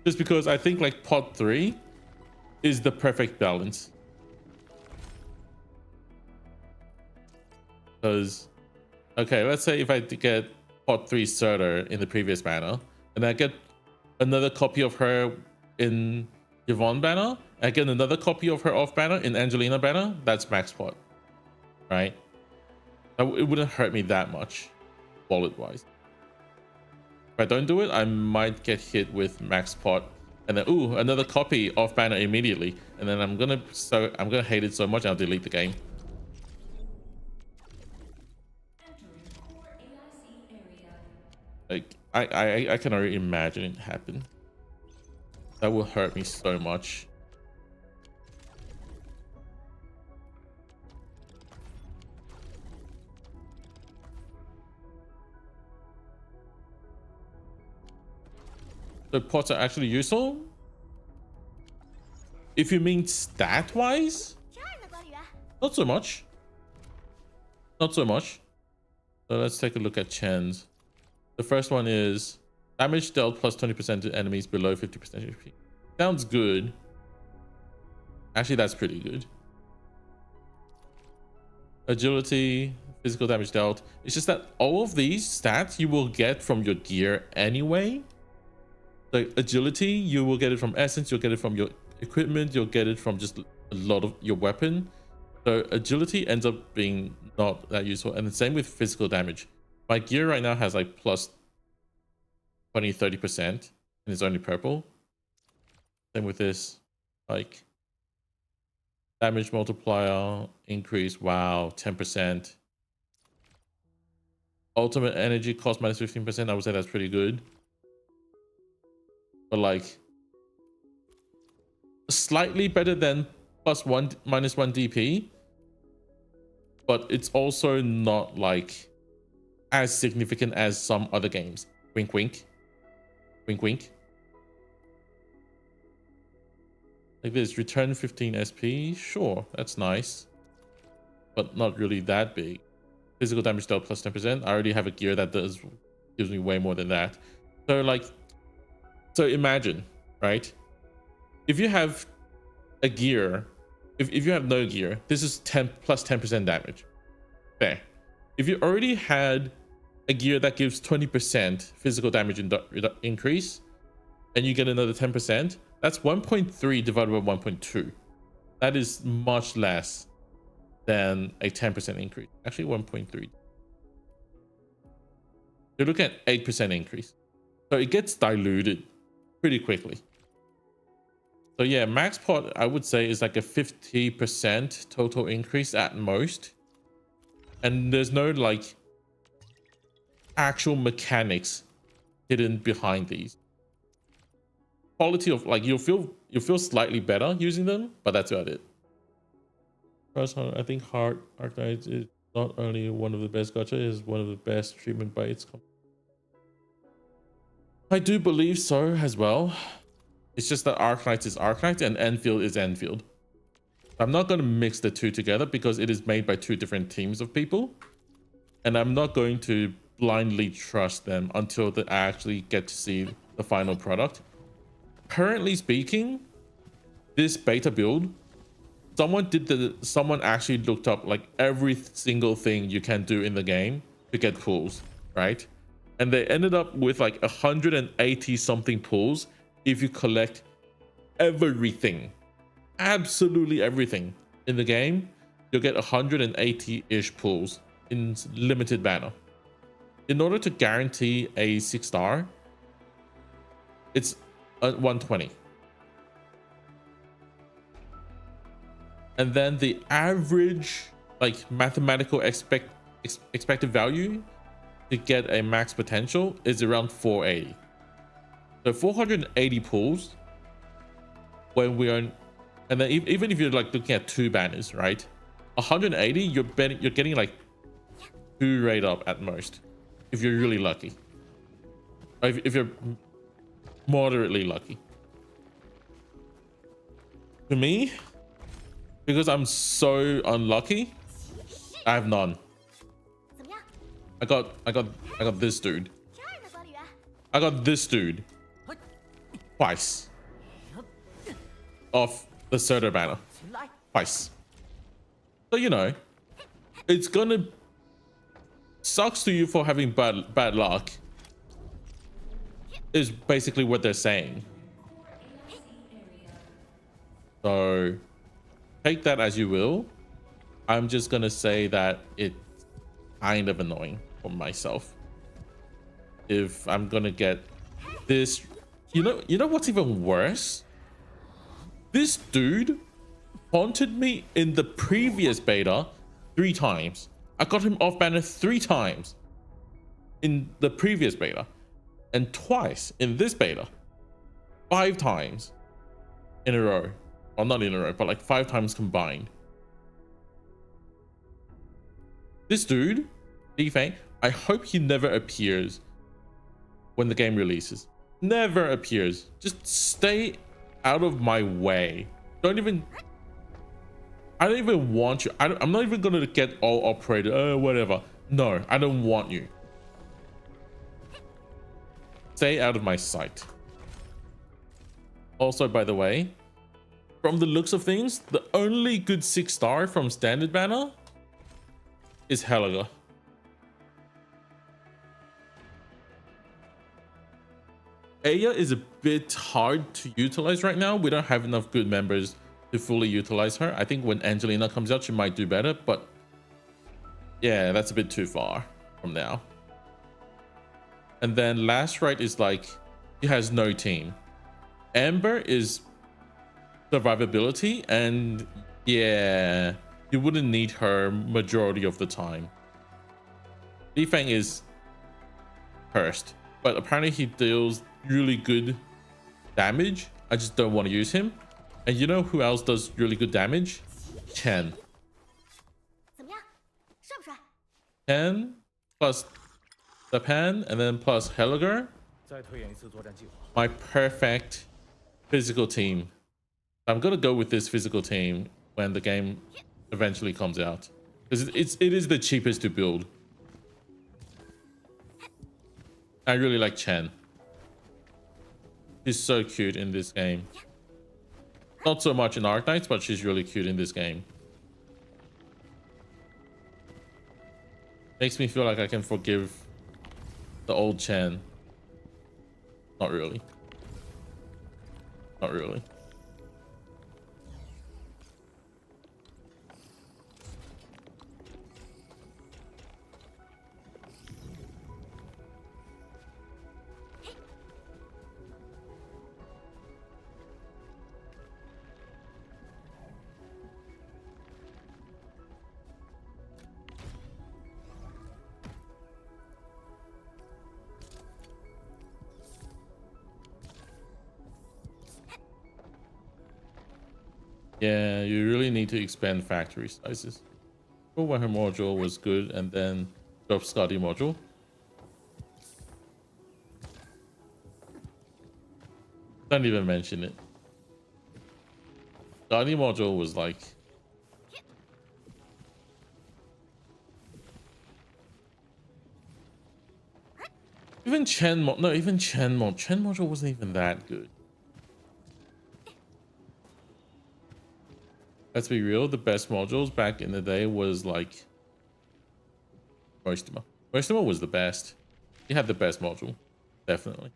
Just because I think like pot 3 is the perfect balance. Because, okay, let's say if I get pot 3 Surtur in the previous banner, and I get another copy of her in Yvonne banner, I get another copy of her off banner in Angelina banner, that's max pot, right? It wouldn't hurt me that much, wallet wise. If I don't do it, I might get hit with max pot, and then ooh, another copy off banner immediately, and then I'm gonna hate it so much I'll delete the game. Like I can already imagine it happen. That will hurt me so much. So pots are actually useful? If you mean stat-wise? 这儿呢，管理员。 Not so much. Not so much. So let's take a look at Chen's. The first one is damage dealt plus 20% to enemies below 50% HP. Sounds good. Actually, that's pretty good. Agility, physical damage dealt. It's just that all of these stats you will get from your gear anyway. Like agility, you will get it from essence, you'll get it from your equipment, you'll get it from just a lot of your weapon. So agility ends up being not that useful. And the same with physical damage. My gear right now has like plus 20-30% and it's only purple. Same with this, like damage multiplier increase, wow, 10%. Ultimate energy cost minus 15%, I would say that's pretty good. But like slightly better than +1 -1 DP, but it's also not like as significant as some other games. Wink wink, wink wink. Like this, return 15 SP, sure, that's nice, but not really that big. Physical damage dealt plus 10%. I already have a gear that gives me way more than that. So like, so imagine, right? If you have a gear, if you have no gear, this is 10 plus 10% damage. There. If you already had a gear that gives 20% physical damage increase, and you get another 10%, that's 1.3 divided by 1.2. That is much less than a 10% increase. Actually, 1.3. You're looking at 8% increase. So it gets diluted pretty quickly. So yeah, max pot, I would say, is like a 50% total increase at most. And there's no like actual mechanics hidden behind these. Quality of like you'll feel slightly better using them, but that's about it. I think Arknight is not only one of the best gacha, it is one of the best treatment by its company. I do believe so as well. It's just that Arknight is Arknight and Endfield is Endfield. I'm not going to mix the two together because it is made by two different teams of people. And I'm not going to blindly trust them until I actually get to see the final product. Currently speaking, this beta build, someone actually looked up like every single thing you can do in the game to get pulls, right? And they ended up with like 180 something pulls if you collect everything, absolutely everything in the game. You'll get 180-ish pulls in limited banner. In order to guarantee a 6-star, it's 120. And then the average like mathematical expected value to get a max potential is around 480. So 480 pulls when we are, and then even if you're like looking at 2 banners, right? 180, you're getting like 2 rate up at most, if you're really lucky. Or if you're moderately lucky. To me, because I'm so unlucky, I have none. 怎么样？ I got this dude. 这儿呢，管理员。 I got this dude twice off the Surtur banner. 起来， Twice. So you know, it's gonna sucks to you for having bad luck. Is basically what they're saying. So take that as you will. I'm just gonna say that it's kind of annoying for myself. If I'm gonna get this, you know what's even worse? This dude haunted me in the previous beta 3 times. I got him off banner 3 times in the previous beta, and twice in this beta. 5 times in a row. Well, not in a row, but like 5 times combined. This dude, Defang, I hope he never appears when the game releases. Never appears. Just stay out of my way. I don't even want you. I'm not even gonna get all operated. Whatever. No, I don't want you. Stay out of my sight. Also, by the way, from the looks of things, the only good 6-star from standard banner is Helga. Aya is a bit hard to utilize right now. We don't have enough good members to fully utilize her. I think when Angelina comes out, she might do better, but yeah, that's a bit too far from now. And then Last Right is like, she has no team. Amber is survivability, and yeah, you wouldn't need her majority of the time. Defang is cursed, but apparently he deals really good damage. I just don't want to use him. And you know who else does really good damage? Chen. 怎么样？帅不帅？ Chen plus the Pan, and then plus Helga. 再推演一次作战计划。 My perfect physical team. I'm gonna go with this physical team when the game eventually comes out, because it is the cheapest to build. I really like Chen. She's so cute in this game. Not so much in Arknights, but she's really cute in this game. Makes me feel like I can forgive the old Chen. Not really. Not really. Yeah, you really need to expand factory sizes. When her module was good, and then drop Scotty module. Don't even mention it. Scotty module was like, even Chen module wasn't even that good. Let's be real, the best modules back in the day was like Mostima. Mostima was the best. He had the best module, definitely.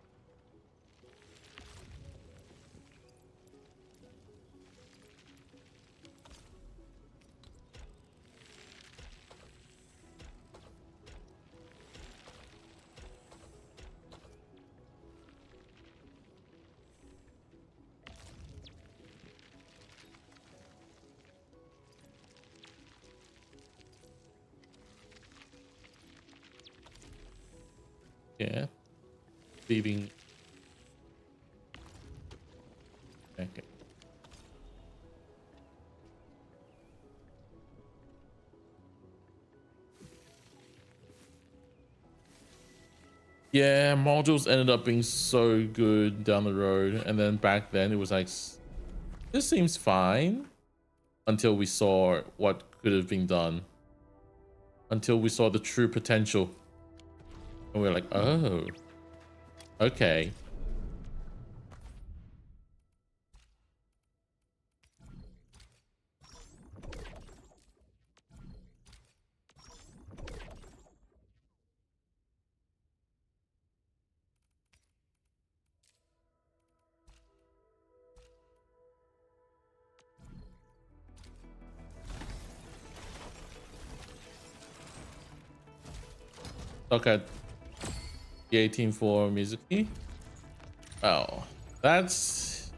Yeah. Leaving. Okay. Yeah, modules ended up being so good down the road, and then back then it was like, this seems fine, until we saw what could have been done, until we saw the true potential, and we were like, oh, okay. Look at the 18 for Mizuki. Oh, that's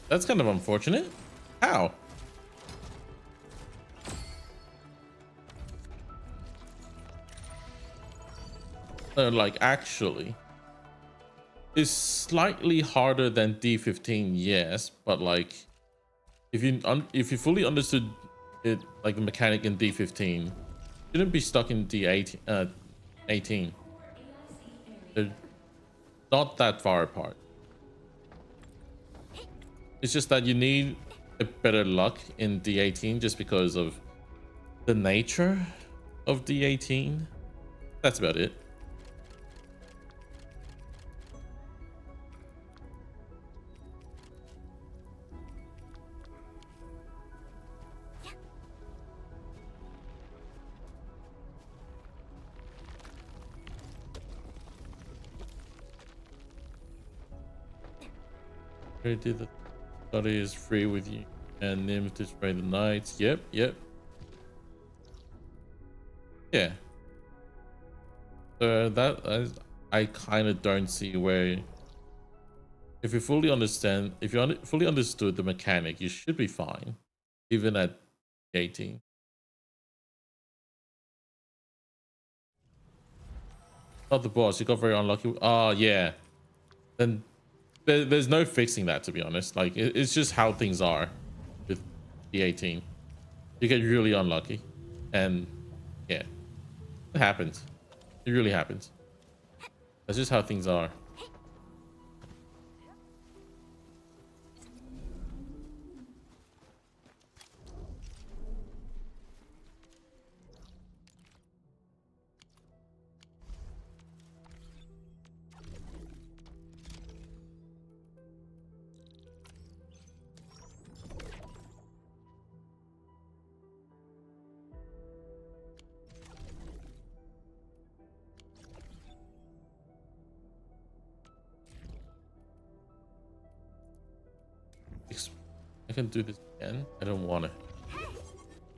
kind of unfortunate. How? Like, actually, it's slightly harder than D15, yes, but like, if you fully understood it, like the mechanic in D15, you shouldn't be stuck in D18. 18. They're not that far apart. It's just that you need a better luck in D18 just because of the nature of D18. That's about it. Did the study is free with you and Nim to spray the knights. Yep. Yeah. So that I kind of don't see where, if you fully understand, if you fully understood the mechanic, you should be fine, even at 18. Not the boss. You got very unlucky. Oh yeah. Then there's no fixing that, to be honest. Like, it's just how things are with the 18. You get really unlucky, and yeah, it happens. It really happens. That's just how things are. I can do this again. I don't want to.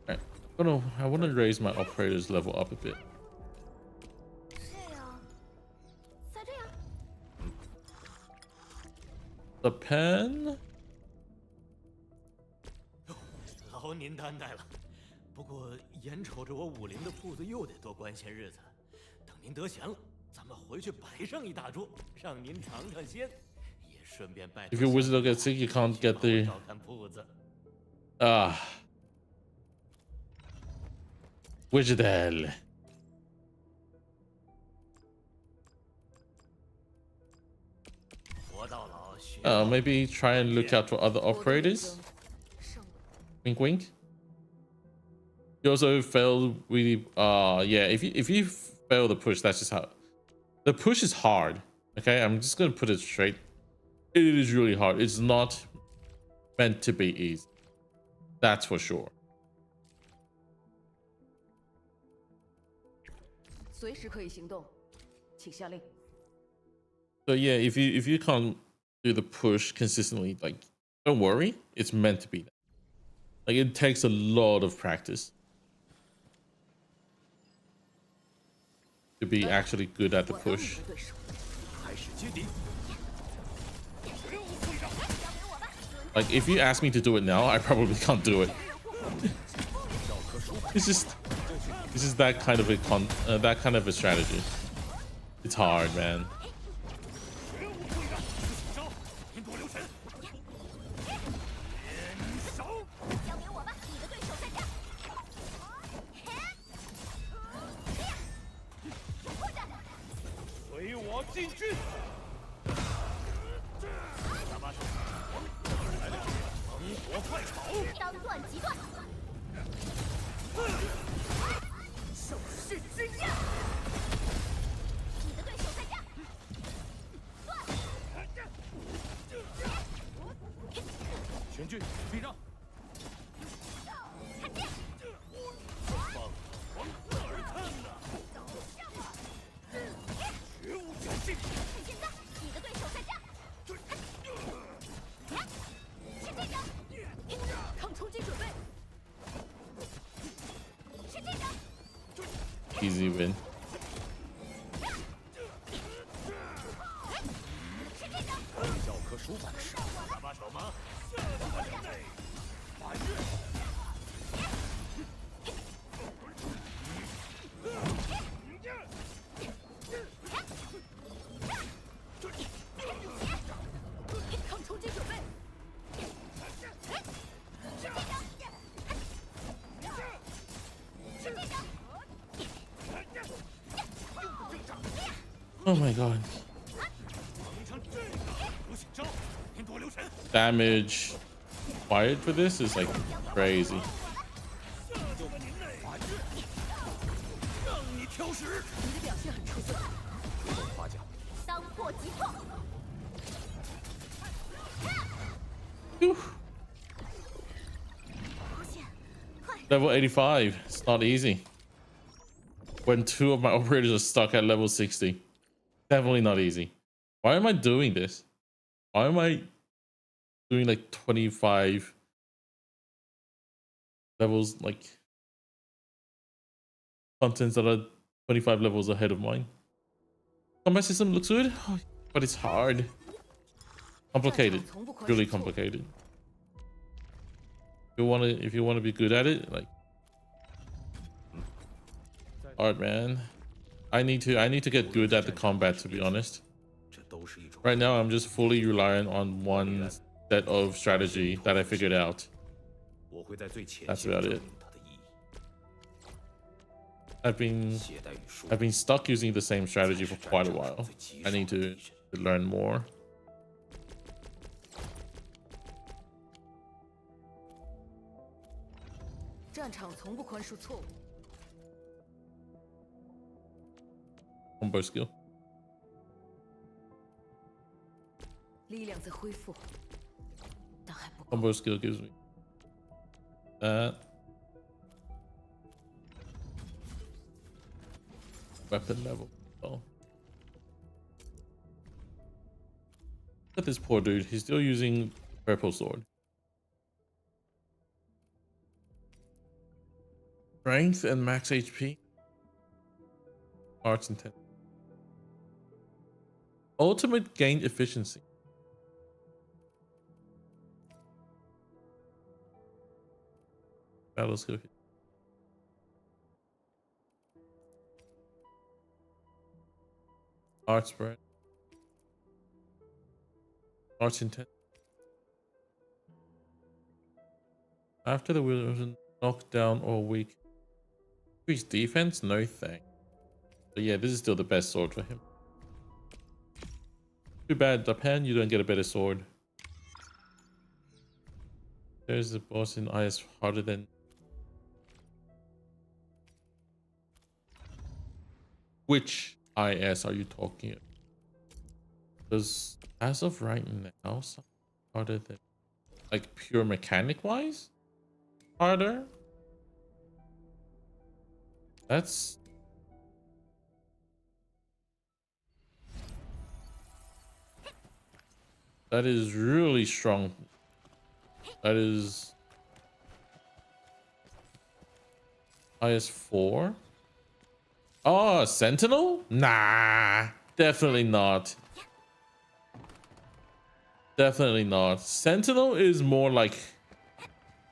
Right. I want to raise my operator's level up a bit. 这样，再这样。 The pen. 劳您担待了。不过眼瞅着我武林的铺子又得多关些日子，等您得闲了，咱们回去摆上一大桌，让您尝尝鲜，也顺便拜。If your wizard gets sick, you can't get the 照看铺子。 Wizardel. Maybe try and look out for other operators. Wink, wink. You also failed really. Yeah. If you fail the push, that's just how. The push is hard. Okay, I'm just gonna put it straight. It is really hard. It's not meant to be easy. That's for sure. 随时可以行动，请下令。 So yeah, if you can't do the push consistently, like, don't worry, it's meant to be that. Like, it takes a lot of practice to be actually good at the 我让你 push. 的对手 开始接敌。 Like, if you ask me to do it now, I probably can't do it. It's just This is that kind of a strategy. It's hard, man. 绝无退让，招，引多留神。连手，交给我吧，你的对手在这儿。或者随我进军。搭把手，来了，猛火快炒。当断即断，手势之刃。你的对手在这儿。全军避让。看剑，放黄色而看呐，绝无止境。现在你的对手在这儿。是这张，抗冲击准备。是这张， Easy win. 是这张。教科书般的事，搭把手吗？法约。抗冲击准备。是这张，是这张。 Oh my god. 蒙成这个，不信招，引多留神。 Damage required for this is like crazy. 就您那法约，让你挑食。你的表现很出色。夸奖。当破即破。 Whew. 弧线，快！ Level 85. It's not easy. When 2 of my operators are stuck at level 60. Definitely not easy. Why am I doing this? Why am I doing like 25 levels, like contents that are 25 levels ahead of mine? Combat system looks good, but it's hard. Complicated. Really complicated. If you wanna be good at it, like hard, man. I need to get good at the combat, to be honest. 这都是一种 Right now, I'm just fully relying on one set of strategy that I figured out. 我会在最前 That's 线 about 证 it. 明它的意义。 I've 携带语书， been stuck using the same strategy for quite a while. I need to learn more. 战场从不宽恕错误。 Combo skill. 力量在恢复，但还不够。 Combo skill gives me that. Weapon level. Oh. Look at this poor dude. He's still using purple sword. Strength and max HP. Arts intent. Ultimate gain efficiency. Battle skill hit. Art spread. Arts intent. After the wheel was knocked down or weak. Increase defense? No thanks. But yeah, this is still the best sword for him. Too bad, Japan, you don't get a better sword. There's the boss in IS harder than... Which IS are you talking about? Because as of right now, something harder than... Like pure mechanic wise? Harder? That's... That is really strong. That is IS4. Oh, Sentinel? Nah, definitely not. Definitely not. Sentinel is more like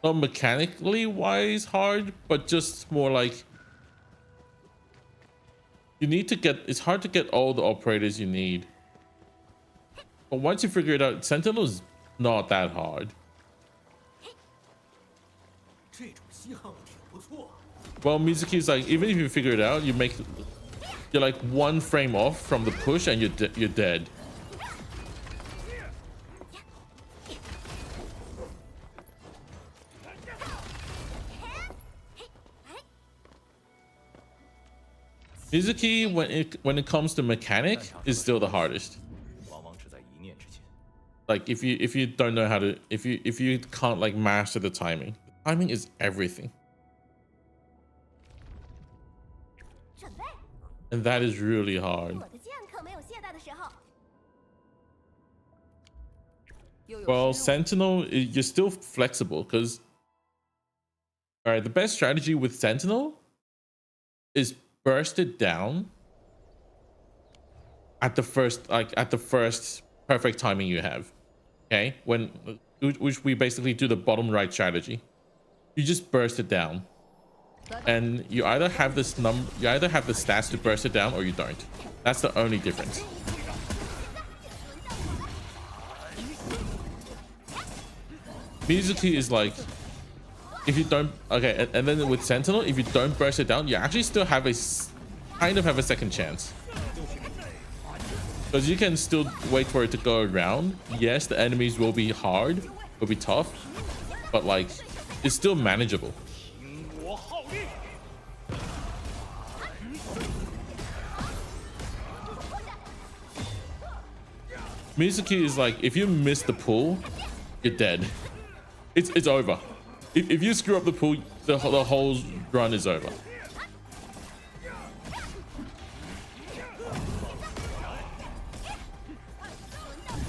not mechanically wise hard, but just more like You need to get, it's hard to get all the operators you need. But once you figure it out, Sentinel is not that hard. 这种信号挺不错。 Well, Mizuki is like, even if you figure it out, you're like 1 frame off from the push and you're dead. Mizuki, when it comes to mechanic, is still the hardest. 往往只在一念之间。 Like if you don't know how to, if you can't like master the timing is everything. 准备， And that is really hard. 我的剑可没有懈怠的时候。 Well, Sentinel, you're still flexible because, all right, the best strategy with Sentinel is burst it down at the first perfect timing you have. Okay, which we basically do the bottom right strategy. You just burst it down, and you either have the stats to burst it down or you don't. That's the only difference. Mizuki is like, if you don't, okay, and then with Sentinel, if you don't burst it down, you actually still have kind of have a second chance. Because you can still wait for it to go around. Yes, the enemies will be hard, will be tough, but like, it's still manageable. Mizuki is like, if you miss the pull, you're dead. It's over. If you screw up the pull, the whole run is over.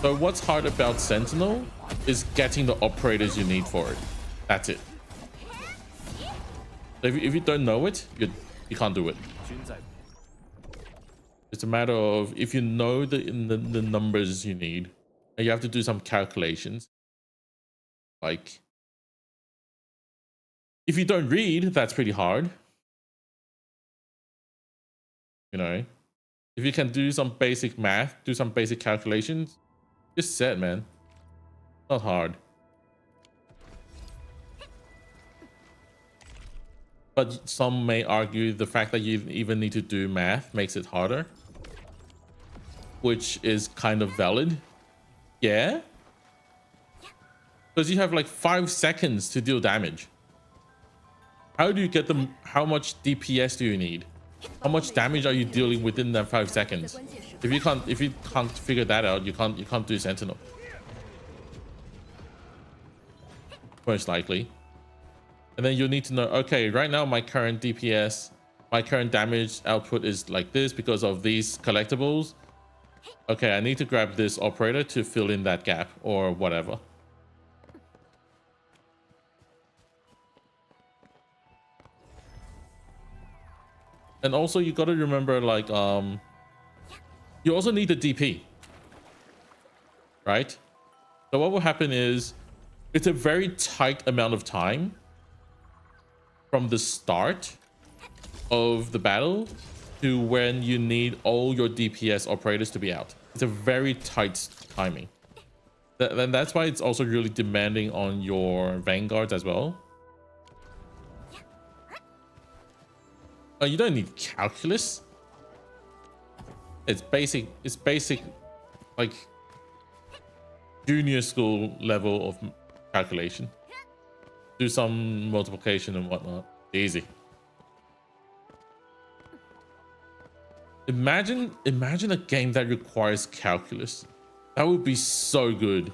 So what's hard about Sentinel is getting the operators you need for it. That's it. So if you don't know it, you can't do it. 均在 It's a matter of if you know the numbers you need, and you have to do some calculations. Like, if you don't read, that's pretty hard. You know, if you can do some basic math, do some basic calculations, just set, man. Not hard. But some may argue the fact that you even need to do math makes it harder, which is kind of valid. Yeah. Because you have like 5 seconds to deal damage. How do you get them? How much DPS do you need? How much damage are you dealing within that 5 seconds? If you can't figure that out, you can't do Sentinel. Most likely. And then you'll need to know, okay, right now my current DPS, my current damage output is like this because of these collectibles. Okay, I need to grab this operator to fill in that gap or whatever. And also you got to remember, like, you also need the DP, right? So what will happen is it's a very tight amount of time from the start of the battle to when you need all your DPS operators to be out. It's a very tight timing. And that's why it's also really demanding on your vanguards as well. You don't need calculus. It's basic, like junior school level of calculation. Do some multiplication and whatnot. Easy. Imagine a game that requires calculus. That would be so good.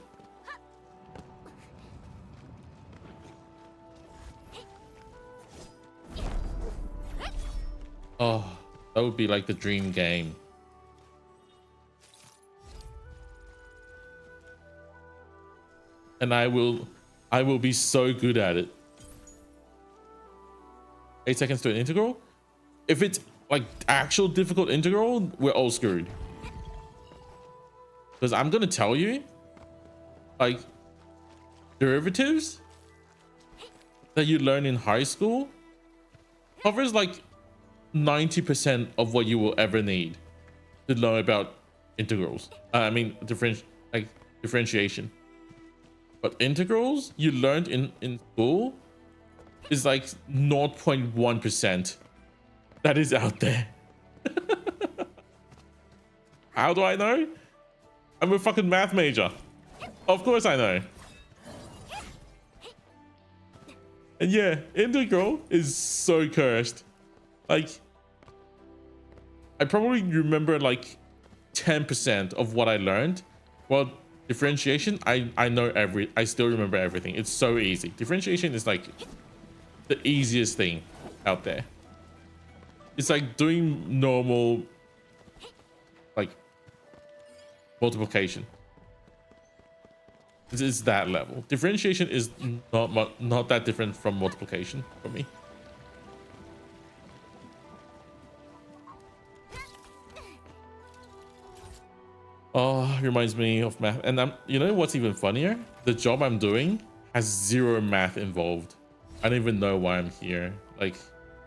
Oh, that would be like the dream game. And I will be so good at it. 8 seconds to an integral. If it's like actual difficult integral, we're all screwed. Because I'm gonna tell you, like, derivatives that you learn in high school covers like 90% of what you will ever need to learn about integrals. I mean, differentiation. But integrals you learned in school is like 0.1% that is out there. How do I know? I'm a fucking math major. Of course I know. And yeah, integral is so cursed. Like, I probably remember like 10% of what I learned. Well, differentiation, I still remember everything. It's so easy. Differentiation is like the easiest thing out there. It's like doing normal, like, multiplication. It's that level. Differentiation is not that different from multiplication for me. Oh, reminds me of math. And you know what's even funnier? The job I'm doing has zero math involved. I don't even know why I'm here. Like,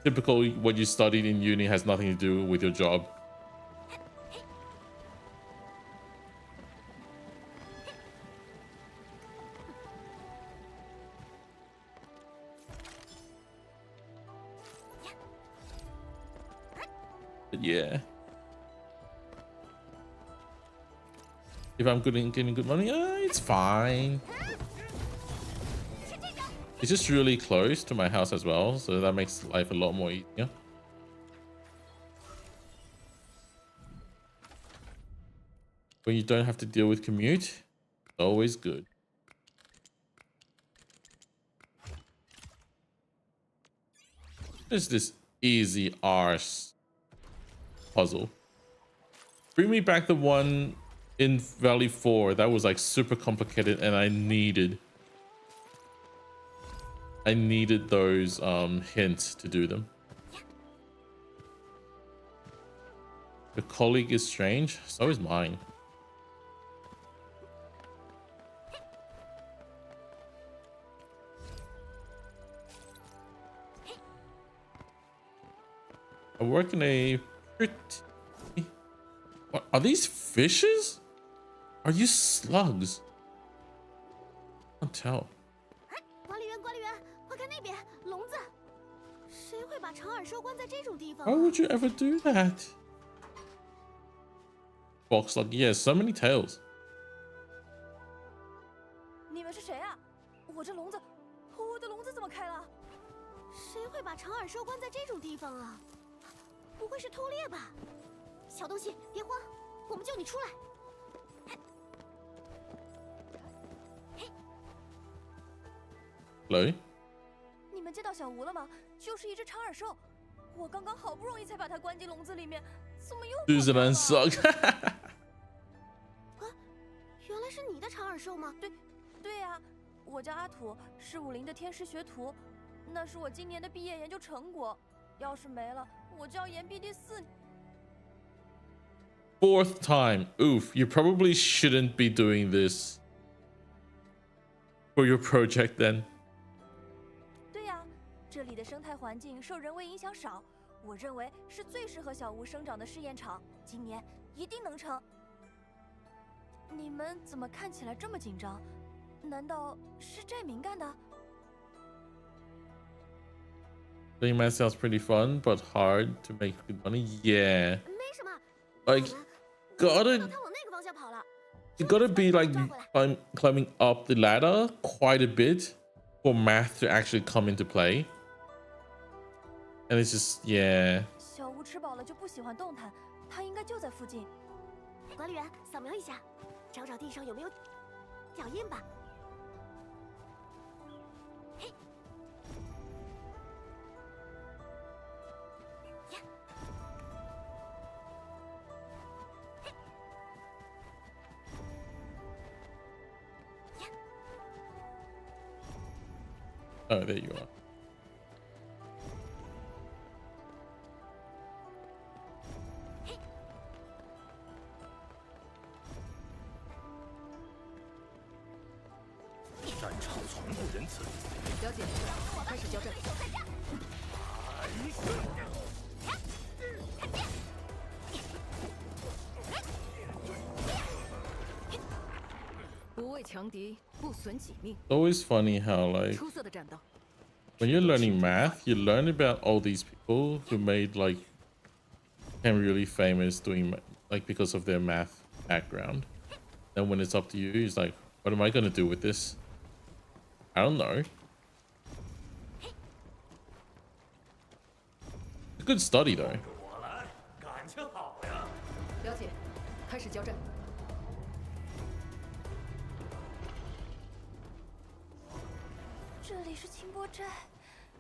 typical what you studied in uni has nothing to do with your job. But yeah. If I'm getting good money, it's fine. It's just really close to my house as well, so that makes life a lot more easier. When you don't have to deal with commute, it's always good. There's this easy arse puzzle. Bring me back the one in Valley 4 that was like super complicated, and I needed those hints to do them. The colleague is strange, so is mine. I work in a pretty... What, are these fishes? Are you slugs? I can't tell. 管理员，管理员，快看那边，笼子！谁会把长耳兽关在这种地方 Why would you ever do that? Box slug, yeah, so many tails. 你们是谁啊？我的笼子怎么开了？谁会把长耳兽关在这种地方啊？不会是偷猎吧？小东西，别慌，我们救你出来。 Hello? 你们见到小吴了吗？就是一只长耳兽，我刚刚好不容易才把它关进笼子里面，怎么又跑出来了？ suck. 原来是你的长耳兽吗？对呀，我叫阿土，是武林的天师学徒，那是我今年的毕业研究成果，要是没了，我就要延毕第4年。 4th time. Oof, you probably shouldn't be doing this for your project then. 对呀，这里的生态环境受人为影响少，我认为是最适合小吴生长的试验场，今年一定能成。你们怎么看起来这么紧张？难道是寨民干的？ Playing math sounds pretty fun, but hard to make good money. Yeah. 没什么。 Like, gotta 它往那个方向跑了。 you gotta be like climbing up the ladder quite a bit for math to actually come into play. And it's just, yeah. 小吴吃饱了就不喜欢动弹，它应该就在附近。管理员，扫描一下，找找地上有没有脚印吧。嘿，呀，嘿，呀， Oh, there you are. 战场从不仁慈。了解，开始交战。强敌不损己命， It's always funny how like 出色的战斗。 when you're learning math, you learn about all these people who made like became really famous doing like because of their math background. Then when it's up to you, it's like, what am I gonna do with this? I don't know. It's a good study though. 我来，感情好呀。了解，开始交战。这里是清波斋，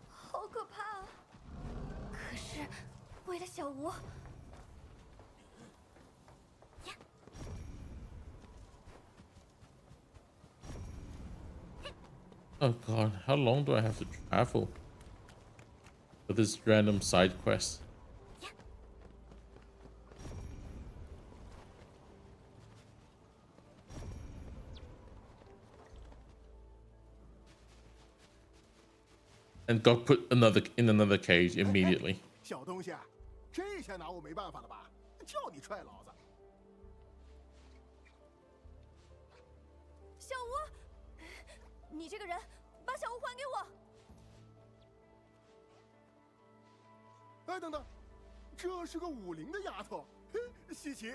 好可怕啊！可是，为了小吴， Oh god, how long do I have to travel for this random side quest? And got put in another cage immediately. 小东西，这下拿我没办法了吧？叫你踹老子！小吴，你这个人，把小吴还给我！哎，等等，这是个50的丫头，嘿，稀奇。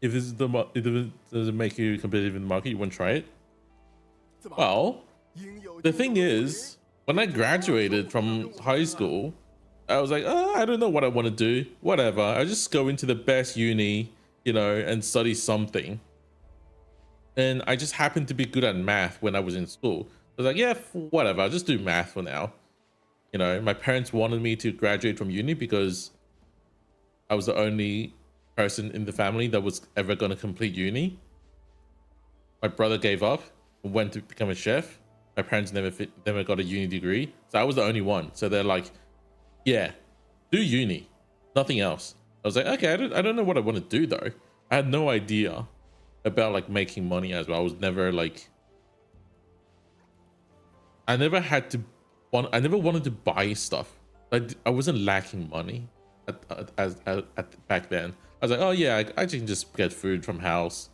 If this is does it make you competitive in the market, you want to try it? 怎么？ Well, 应有 the 尽 thing 有 is, when I graduated from high school, I was like, oh, I don't know what I want to do. Whatever. I just go into the best uni, you know, and study something. And I just happened to be good at math when I was in school. I was like, yeah, whatever. I'll just do math for now. You know, my parents wanted me to graduate from uni because I was the only person in the family that was ever going to complete uni. My brother gave up and went to become a chef. My parents never got a uni degree, so I was the only one. So they're like, yeah, do uni, nothing else. I was like, okay, I don't know what I want to do though. I had no idea about like making money as well. I was never like, I never wanted to buy stuff. I wasn't lacking money at back then. I was like, oh yeah, I can just get food from house.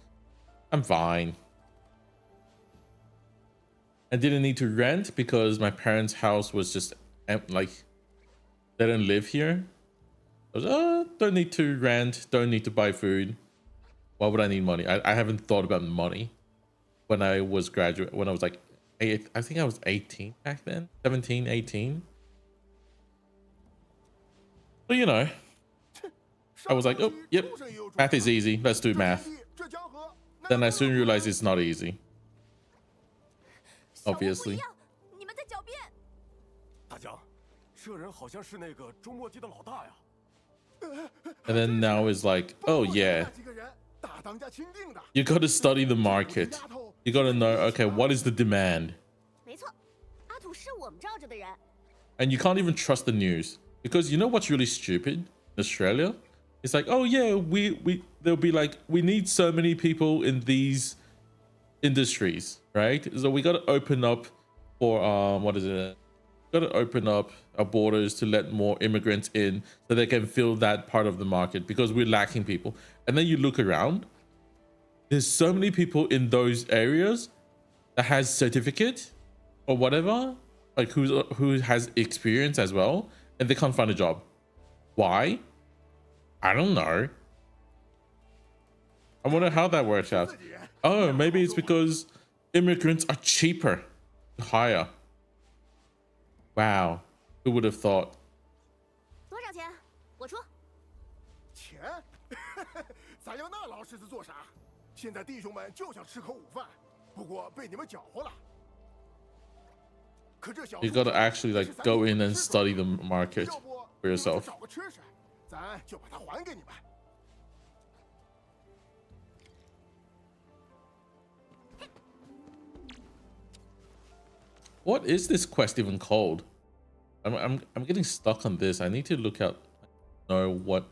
I'm fine. I didn't need to rent because my parents' house was just like, they don't live here. I was, oh, don't need to rent, don't need to buy food. Why would I need money? I haven't thought about money when I was like, I think I was 18 back then, 17, 18. But you know, I was like, oh, yep, math is easy. Let's do math. Then I soon realized it's not easy. 小吴不一 Obviously. 样，你们在狡辩。大江，这人好像是那个周末季的老大呀。 And then now it's like, oh yeah, 几个人大当家钦定的。 you got to study the market. You got to know, okay, what is the demand? 没错，阿土是我们罩着的人。 And you can't even trust the news because you know what's really stupid in Australia? It's like, oh yeah, they'll be like, we need so many people in these industries, right? So we got to open up for what is it? Got to open up our borders to let more immigrants in so they can fill that part of the market because we're lacking people. And then you look around, there's so many people in those areas that has certificate or whatever, like who has experience as well, and they can't find a job. Why? I don't know. I wonder how that works out. Oh, maybe it's because immigrants are cheaper to hire. Wow, who would have thought? 多少钱？我出。钱？咱要那老狮子做啥？现在弟兄们就想吃口午饭，不过被你们搅和了。可这小 You gotta actually like go in and study the market 要不 for 你们 yourself. 找个吃食，咱就把它还给你们。 What is this quest even called? I'm getting stuck on this. I need to look out, know what.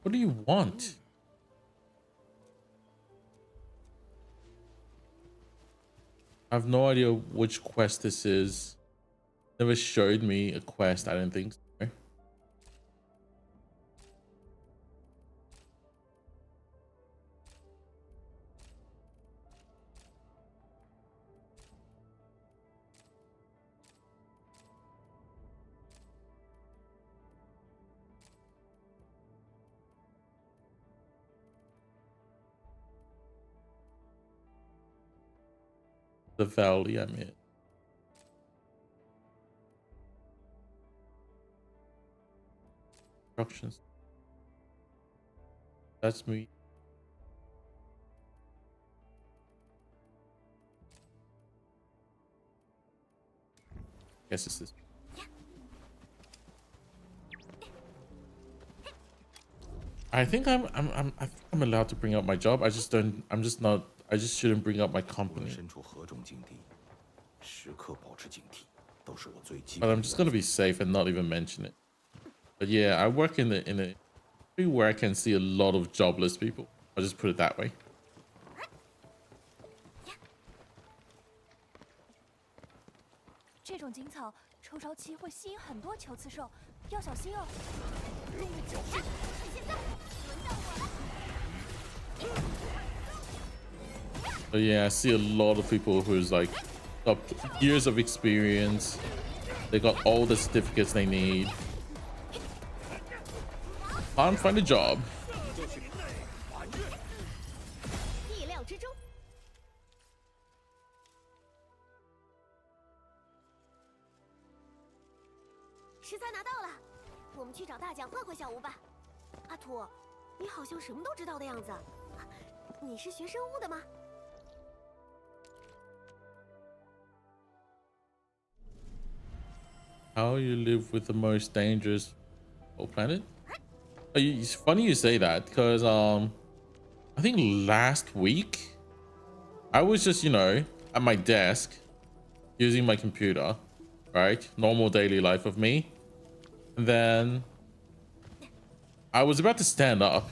What do you want? I have no idea which quest this is. Never showed me a quest, I don't think so. The valley I'm in. Instructions. That's me. Guess it's this. I think I'm allowed to bring up my job. I just don't. I'm just not. I just shouldn't bring up my company. 身处何种境地，时刻保持警惕，都是我最基 But 本 I'm 的 just 原 gonna 则。 be safe and not even mention it. But yeah, I work in a where I can see a lot of jobless people. I'll just put it that way. 这种锦草抽潮期会吸引很多球刺兽，要小心哦。现在轮到我了。 But yeah, I see a lot of people who's like got years of experience. They got all the certificates they need. Can't find a job. 意料之中。食材拿到了，我们去找大奖换换小屋吧。阿土，你好像什么都知道的样子。你是学生物的吗？ How you live with the most dangerous whole planet? It's funny you say that because I think last week I was just, you know, at my desk using my computer, right? Normal daily life of me. And then I was about to stand up.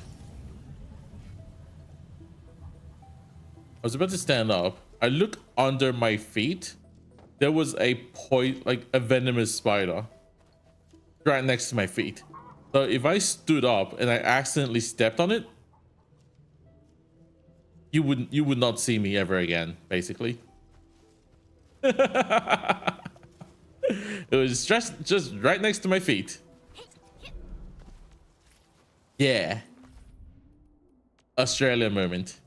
I look under my feet. There was a a venomous spider right next to my feet. So if I stood up and I accidentally stepped on it, you would not see me ever again, basically. It was just right next to my feet. Yeah. Australia moment.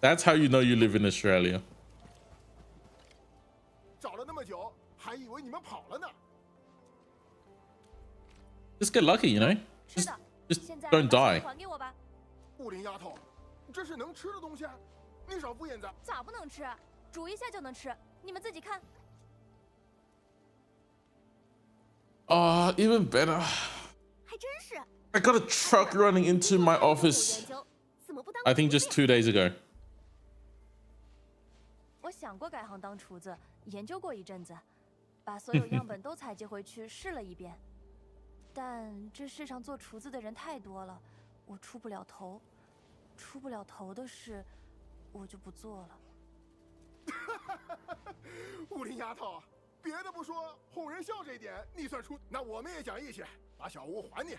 That's how you know you live in Australia. 找了那么久，还以为你们跑了呢。 Just get lucky, you know? 吃的， Just 现在 don't 把 die. 还给我吧。雾林丫头，这是能吃的东西，你少敷衍咱。咋不能吃？煮一下就能吃，你们自己看。 Even better. 还真是。 I got a truck running into my office. 怎么不当 I think just 2 days ago. 我想过改行当厨子，研究过一阵子，把所有样本都采集回去试了一遍。但这世上做厨子的人太多了，我出不了头。出不了头的事，我就不做了。雾林丫头，别的不说，哄人笑这一点你算出，那我们也讲义气，把小屋还你。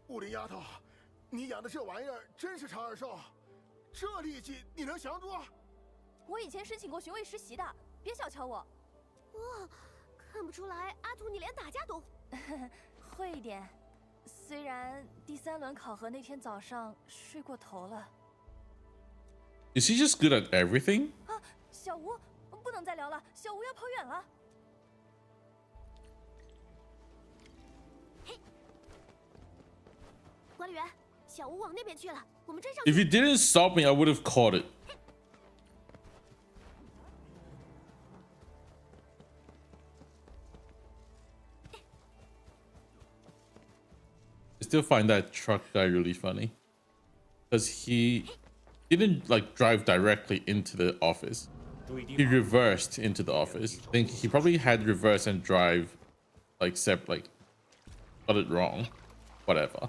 雾林丫头，你养的这玩意儿真是长耳兽，这力气你能降住？我以前申请过巡卫实习的，别小瞧我。哇，看不出来，阿土你连打架都会一点，虽然第3轮考核那天早上睡过头了。 Is he just good at everything? 啊，小吴，不能再聊了，小吴要跑远了。管理员，小吴往那边去了，我们追上 If 去。 you didn't stop me, I would have caught it. I still find that truck guy really funny. Because he didn't like drive directly into the office. He reversed into the office. I think he probably had reverse and drive like got it wrong. Whatever.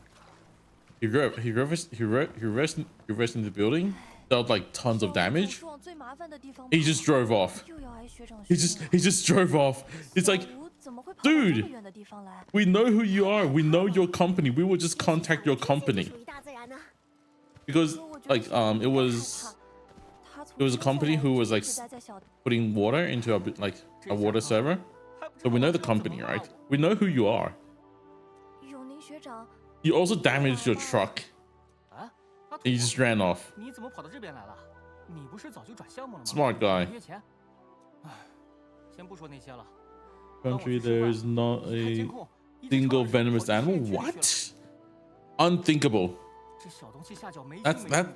He reversed into the building, dealt like tons of damage. He just drove off. He just drove off. It's like, dude, we know who you are. We know your company. We will just contact your company. Because like it was a company who was like putting water into a water server. So we know the company, right? We know who you are. You also damaged your truck. And you just ran off. Smart guy. Country, there is not a single venomous animal. What? Unthinkable. That.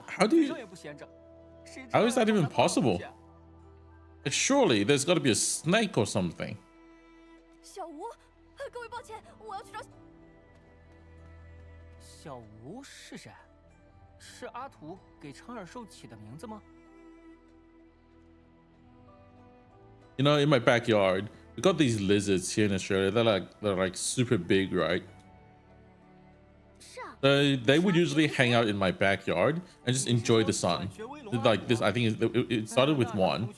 How is that even possible? Like, surely there's got to be a snake or something. 小吴，各位抱歉，我要去找。小吴是谁？是阿图给长耳兽起的名字吗？ You know, in my backyard, we got these lizards here in Australia. They're like super big, right? So they would usually hang out in my backyard and just enjoy the sun. Like this, I think it started with one,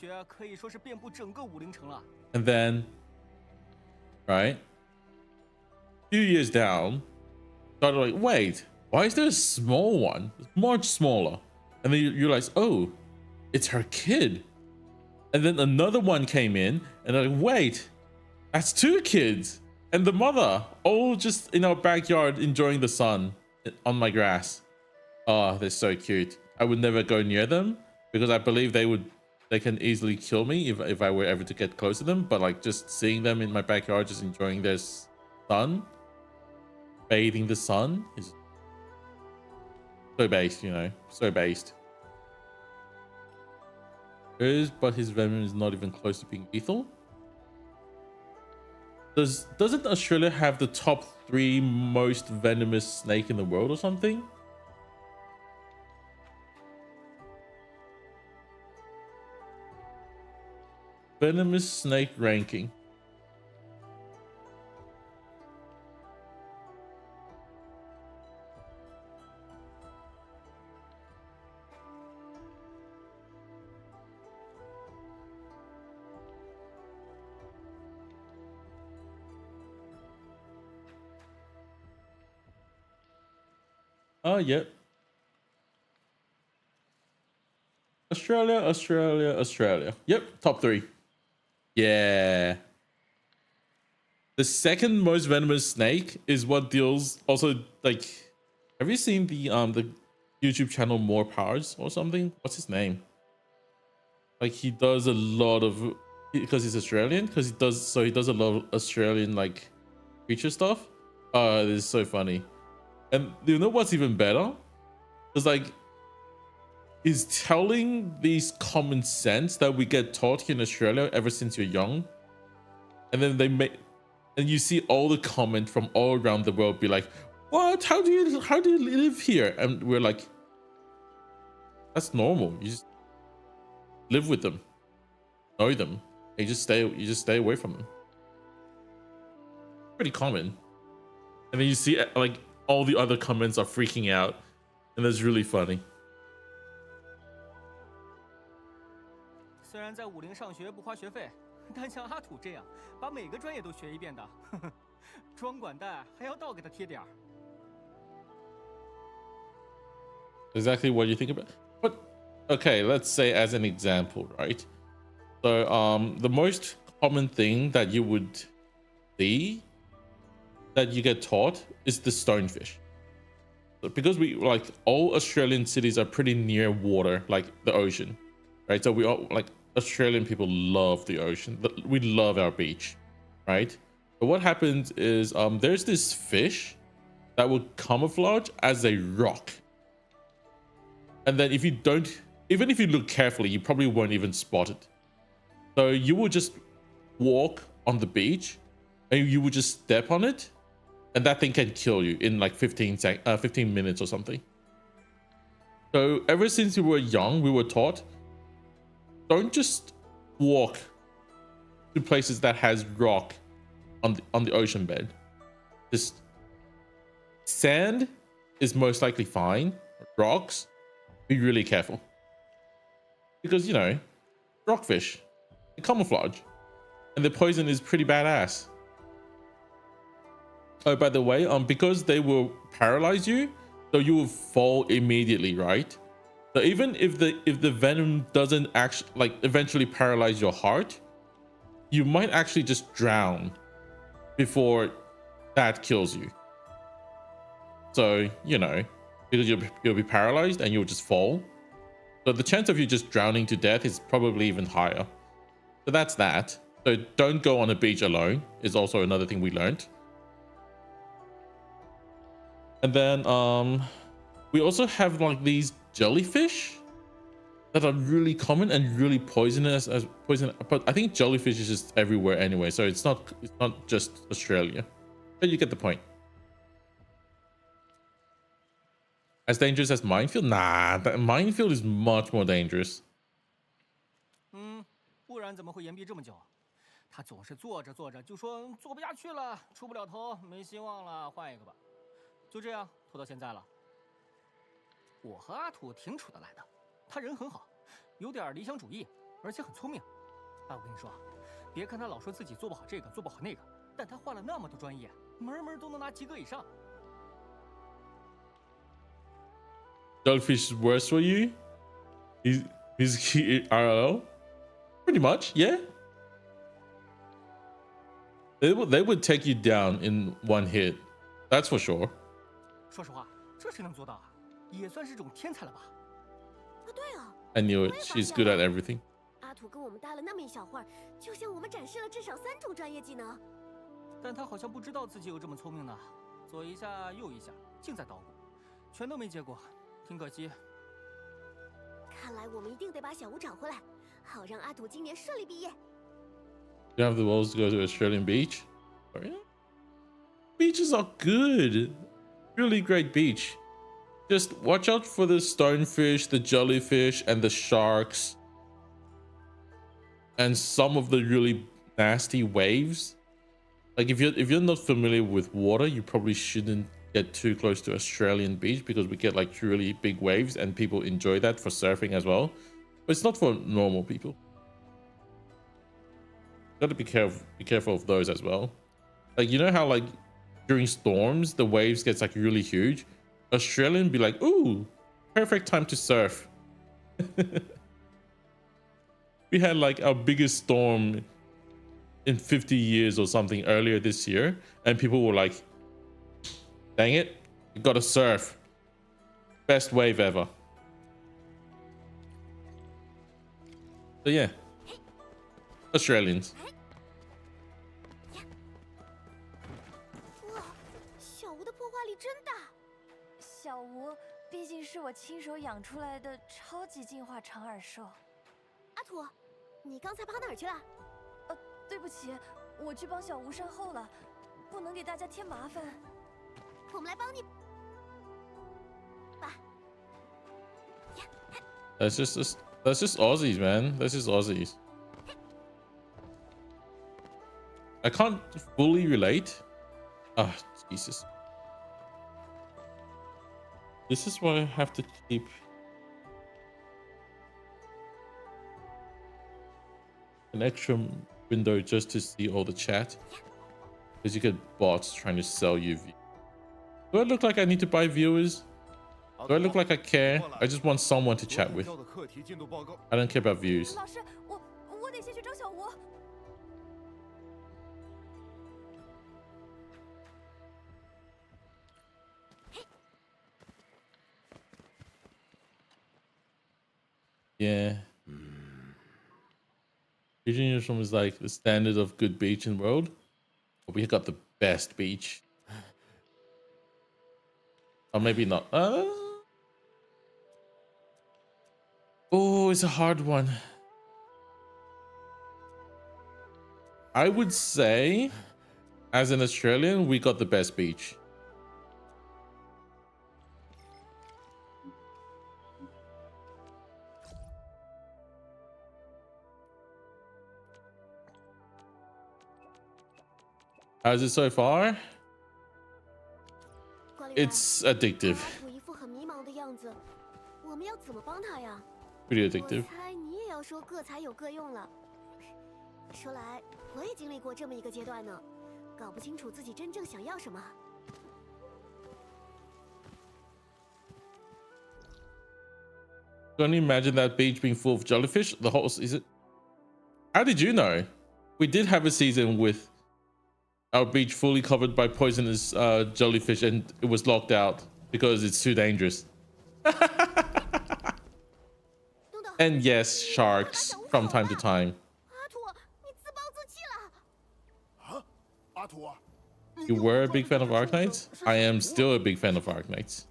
and then, right, a few years down, started like, wait, why is there a small one? It's much smaller, and then you realize, oh, it's her kid. And then another one came in, and they're like, wait, that's two kids and the mother, all just in our backyard enjoying the sun on my grass. Oh, they're so cute. I would never go near them because I believe they can easily kill me if I were ever to get close to them. But like just seeing them in my backyard, just enjoying their sun, bathing the sun is so based, you know, so based. But his venom is not even close to being lethal. Doesn't Australia have the top 3 most venomous snake in the world or something? Venomous snake ranking. Oh, yep. Australia. Yep, top 3. Yeah. The second most venomous snake is what deals also like. Have you seen the YouTube channel More Powers or something? What's his name? Like he does a lot of, because he's Australian, he does a lot of Australian like creature stuff. Oh, it is so funny. And you know what's even better? It's like he's telling these common sense that we get taught here in Australia ever since you're young. And then and you see all the comment from all around the world be like, what? How do you live here? And we're like, that's normal. You just live with them, know them. You just stay away from them. Pretty common. And then you see like all the other comments are freaking out, and that's really funny. 虽然在50上学不花学费，但像阿土这样把每个专业都学一遍的，呵呵，装管带还要倒给他贴点儿。Exactly what you think about. But okay, let's say as an example, right? So the most common thing that you would see that you get taught is the stonefish. So because we like all Australian cities are pretty near water, like the ocean, right? So we all like Australian people love the ocean. We love our beach, right? But what happens is there's this fish that will camouflage as a rock. And then even if you look carefully, you probably won't even spot it. So you will just walk on the beach and you will just step on it, and that thing can kill you in like 15 minutes or something. So ever since we were young, we were taught, don't just walk to places that has rock on the ocean bed. Just sand is most likely fine. Rocks, be really careful. Because, you know, rockfish, they camouflage. And the poison is pretty badass. Oh, by the way, because they will paralyze you, so you will fall immediately, right? So even if the venom doesn't actually like eventually paralyze your heart, you might actually just drown before that kills you. So, you know, because you'll be paralyzed and you'll just fall. So the chance of you just drowning to death is probably even higher. So that's that. So don't go on a beach alone is also another thing we learned. And then we also have like these jellyfish that are really common and really poisonous as poison. But I think jellyfish is just everywhere anyway, so it's not just Australia. But you get the point. As dangerous as minefield? Nah, that minefield is much more dangerous. 不然怎么会延毕这么久？他总是做着做着就说做不下去了，出不了头，没希望了，换一个吧。就这样拖到现在了。我和阿土挺处得来的，他人很好，有点理想主义，而且很聪明。哎，我跟你说，别看他老说自己做不好这个，做不好那个，但他换了那么多专业，门门都能拿及格以上。Jellyfish is worse for you? Is he RLL? Pretty much, yeah. They would take you down in one hit. That's for sure. 说实话，这谁能做到啊？也算是种天才了吧？啊，对啊， I knew it. She's good at everything. 阿土跟我们待了那么一小会儿，就向我们展示了至少3种专业技能。但他好像不知道自己有这么聪明呢，左一下右一下，净在捣鼓，全都没结果，挺可惜。看来我们一定得把小吴找回来，好让阿土今年顺利毕业。You have the walls to go to Australian beach? Oh, yeah. Beaches are good. Really great beach. Just watch out for the stonefish, the jellyfish, and the sharks. And some of the really nasty waves. Like if you're not familiar with water, you probably shouldn't get too close to Australian beach because we get like really big waves and people enjoy that for surfing as well. But it's not for normal people. Gotta be careful of those as well. Like, you know how like during storms the waves gets like really huge? Australian be like, ooh, perfect time to surf. We had like our biggest storm in 50 years or something earlier this year, and people were like, dang it, you gotta surf. Best wave ever. So yeah, Australians. 哇，小吴的破坏力真大。小吴毕竟是我亲手养出来的超级进化长耳兽。阿土，你刚才跑哪儿去了？对不起，我去帮小吴善后了，不能给大家添麻烦。我们来帮你吧。That's just Aussies, man. That's just Aussies. I can't fully relate. Ah, Jesus. This is why I have to keep an extra window just to see all the chat. Because you get bots trying to sell you views. Do I look like I need to buy viewers? Do I look like I care? I just want someone to chat with. I don't care about views. 老师，我得先去找小吴。Yeah. Beach uniform is like the standard of good beach in the world. But we got the best beach. Or maybe not. Oh, it's a hard one. I would say, as an Australian, we got the best beach. How's it so far? 管理员， It's addictive. 阿土一副很迷茫的样子，我们要怎么帮他呀？ Pretty 我 addictive. 猜你也要说各采有各用了。说来，我也经历过这么一个阶段呢，搞不清楚自己真正想要什么。 Can you imagine that beach being full of jellyfish the whole season? How did you know? We did have a season with our beach fully covered by poisonous jellyfish, and it was locked out because it's too dangerous. And yes, sharks from time to time. 阿土，你自暴自弃了。啊，阿土，你 You 又 were a 装 big 的 fan of 这么 Arknights? 出手，是 I am 小吴 still a big fan of Arknights.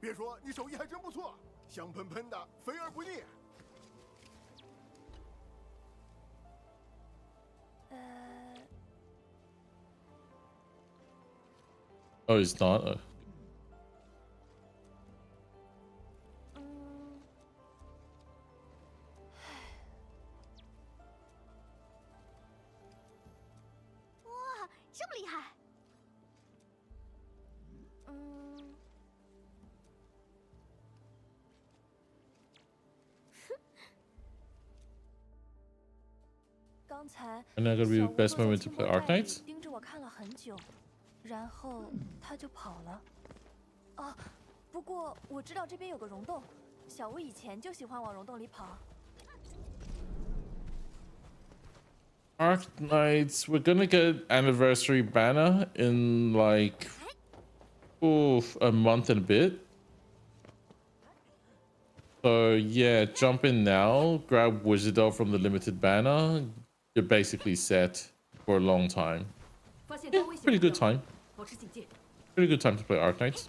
别说，你手艺还真不错，香喷喷的，肥而不腻。 Oh, it's not. 哇，这么厉害！嗯，刚才 And now gonna be the 小吴 best 坐在 moment to 青 play 光带里 Arknights? 盯着我看了很久，然后他就跑了。啊，不过我知道这边有个溶洞，小吴以前就喜欢往溶洞里跑。 Arknights, we're gonna get anniversary banner in like a month and a bit. So yeah, jump in now, grab Wizardo from the limited banner. You're basically set for a long time. 发现 Yeah, 高危险 pretty 目 good 标， time. 保持警戒。 Pretty good time to play Arknights.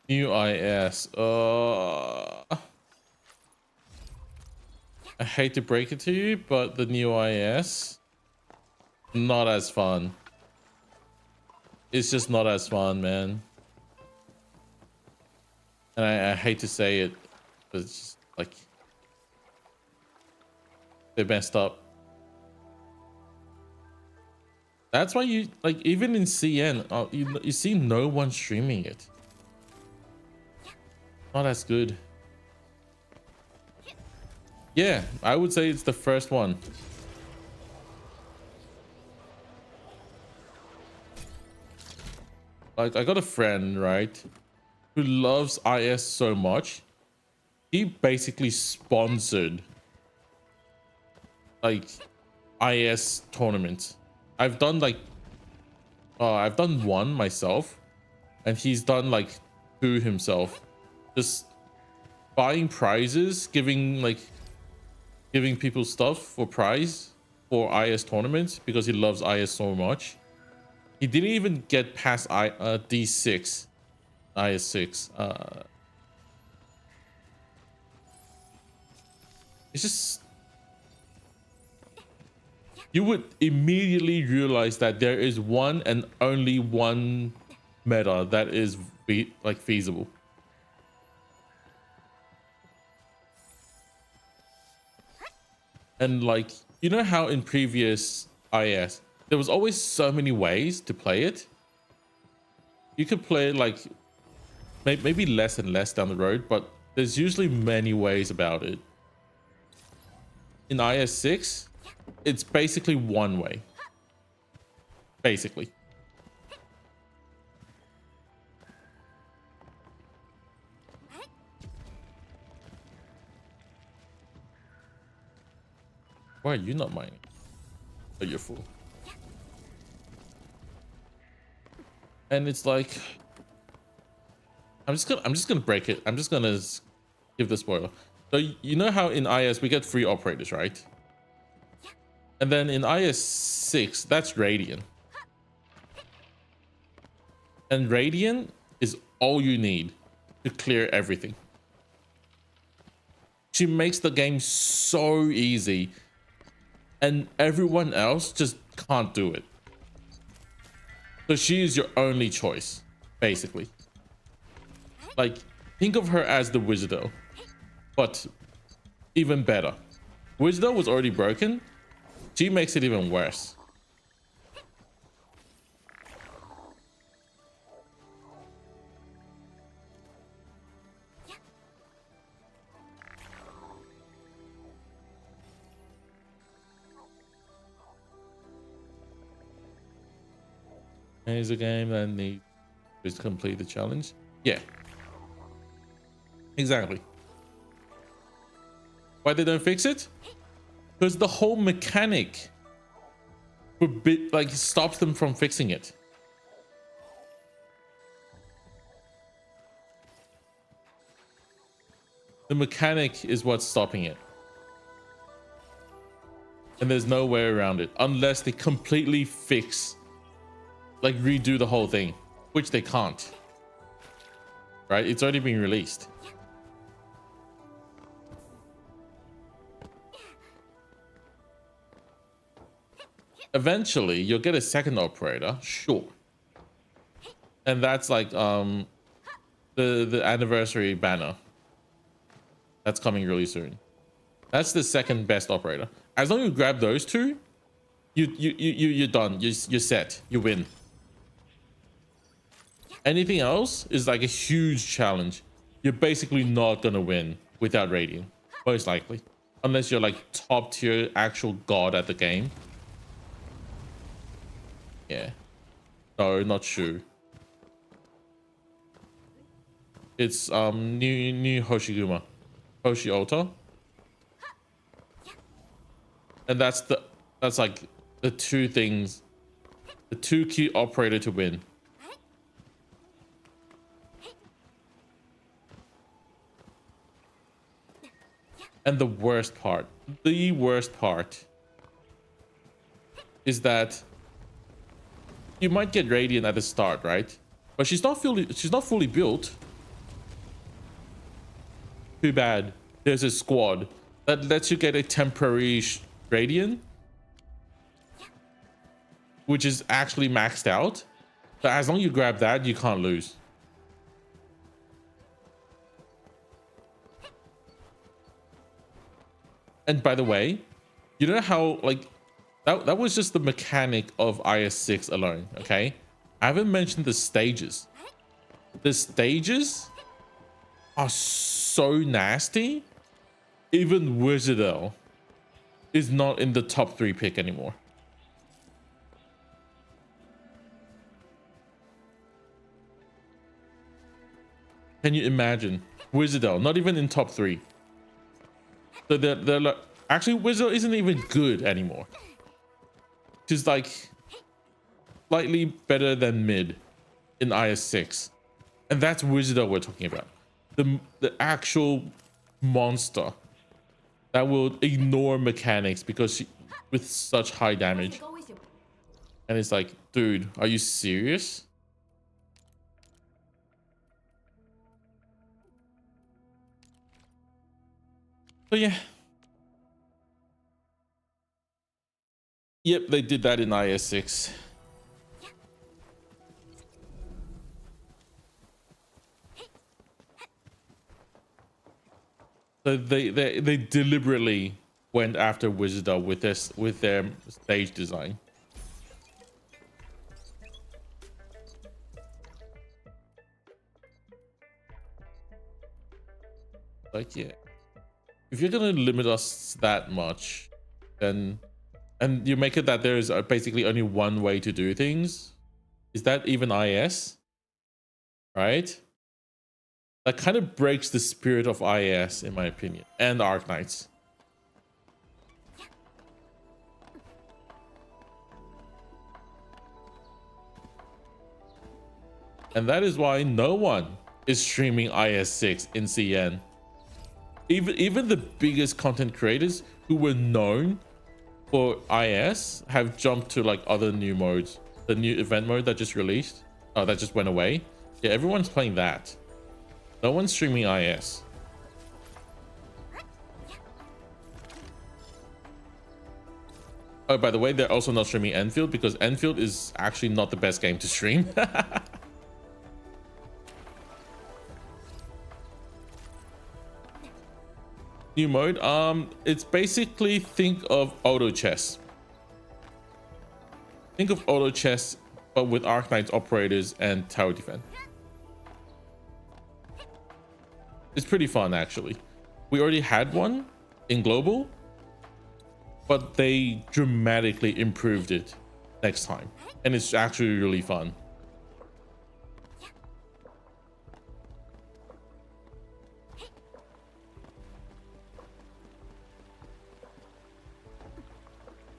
New IS. I hate to break it to you, but the new IS not as fun. It's just not as fun, man. And I hate to say it, but it's just like they messed up. That's why you like even in CN, you see no one streaming it. Not as good. Yeah, I would say it's the first one. Like, I got a friend, right, who loves IS so much. He basically sponsored like IS tournaments. I've done one myself, and he's done like two himself. Just buying prizes, giving people stuff for prize for IS tournaments because he loves IS so much. He didn't even get past D6, IS6. It's just you would immediately realize that there is one and only one meta that is feasible. And like, you know how in previous IS, there was always so many ways to play it. You could play it like maybe less and less down the road, but there's usually many ways about it. In IS6, it's basically one way. Basically. Why are you not mining? Oh, you're full. And it's like, I'm just gonna break it. I'm just gonna give the spoiler. So you know how in IS we get free operators, right? And then in IS6, that's Radiant. And Radiant is all you need to clear everything. She makes the game so easy, and everyone else just can't do it. So she is your only choice, basically. Like, think of her as the Wizardo, but even better. Wizardo was already broken. She makes it even worse. Here's a game that needs to complete the challenge. Yeah. Exactly. Why they don't fix it? Because the whole mechanic stops them from fixing it. The mechanic is what's stopping it. And there's no way around it unless they completely fix, like redo the whole thing, which they can't. Right? It's already been released. Eventually, you'll get a second operator, sure. And that's like the anniversary banner. That's coming really soon. That's the second best operator. As long as you grab those two, you're done. You're set. You win. Anything else is like a huge challenge. You're basically not gonna win without Radiant, most likely, unless you're like top tier actual god at the game. Yeah. No, not true. It's new Hoshiguma. Hoshi Ota. And that's like the two things, the two key operator to win. And the worst part is that you might get Radiant at the start, right? But she's not fully built. Too bad. There's a squad that lets you get a temporary Radiant, which is actually maxed out. So as long as you grab that, you can't lose. And by the way, you know how like that was just the mechanic of IS6 alone, okay? I haven't mentioned the stages. The stages are so nasty. Even Wizardo is not in the top 3 pick anymore. Can you imagine? Wizardo, not even in top 3. So they're like, actually Wizardo isn't even good anymore. She's like slightly better than mid in IS6. And that's Wizardo we're talking about. The actual monster that will ignore mechanics because she with such high damage. And it's like, dude, are you serious? So yeah. Yep, they did that in IS6. So they deliberately went after Wizardo with their stage design. Like, yeah, if you're gonna limit us that much, then and you make it that there is basically only one way to do things, is that even IS? Right? That kind of breaks the spirit of IS, in my opinion, and Arknights. And that is why no one is streaming IS6 in CN. Even the biggest content creators who were known for IS have jumped to like other new modes. The new event mode that just released, that just went away. Yeah, everyone's playing that. No one's streaming IS. Oh, by the way, they're also not streaming Endfield because Endfield is actually not the best game to stream. New mode, it's basically think of auto chess. Think of auto chess, but with Arknights, operators, and tower defense. It's pretty fun, actually. We already had one in global, but they dramatically improved it next time, and it's actually really fun.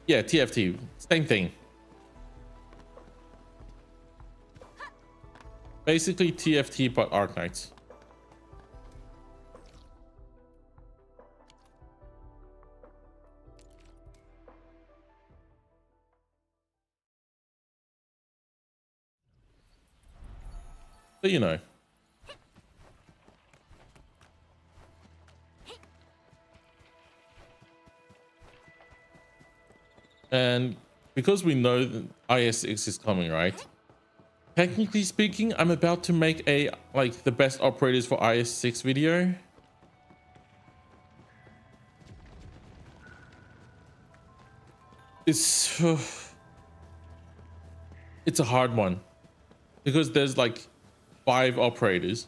Yeah, TFT, same thing. Basically TFT, but Arknights. So, you know. And because we know that IS6 is coming, right? Technically speaking, I'm about to make a like the best operators for IS6 video. It's it's a hard one because there's like 5 operators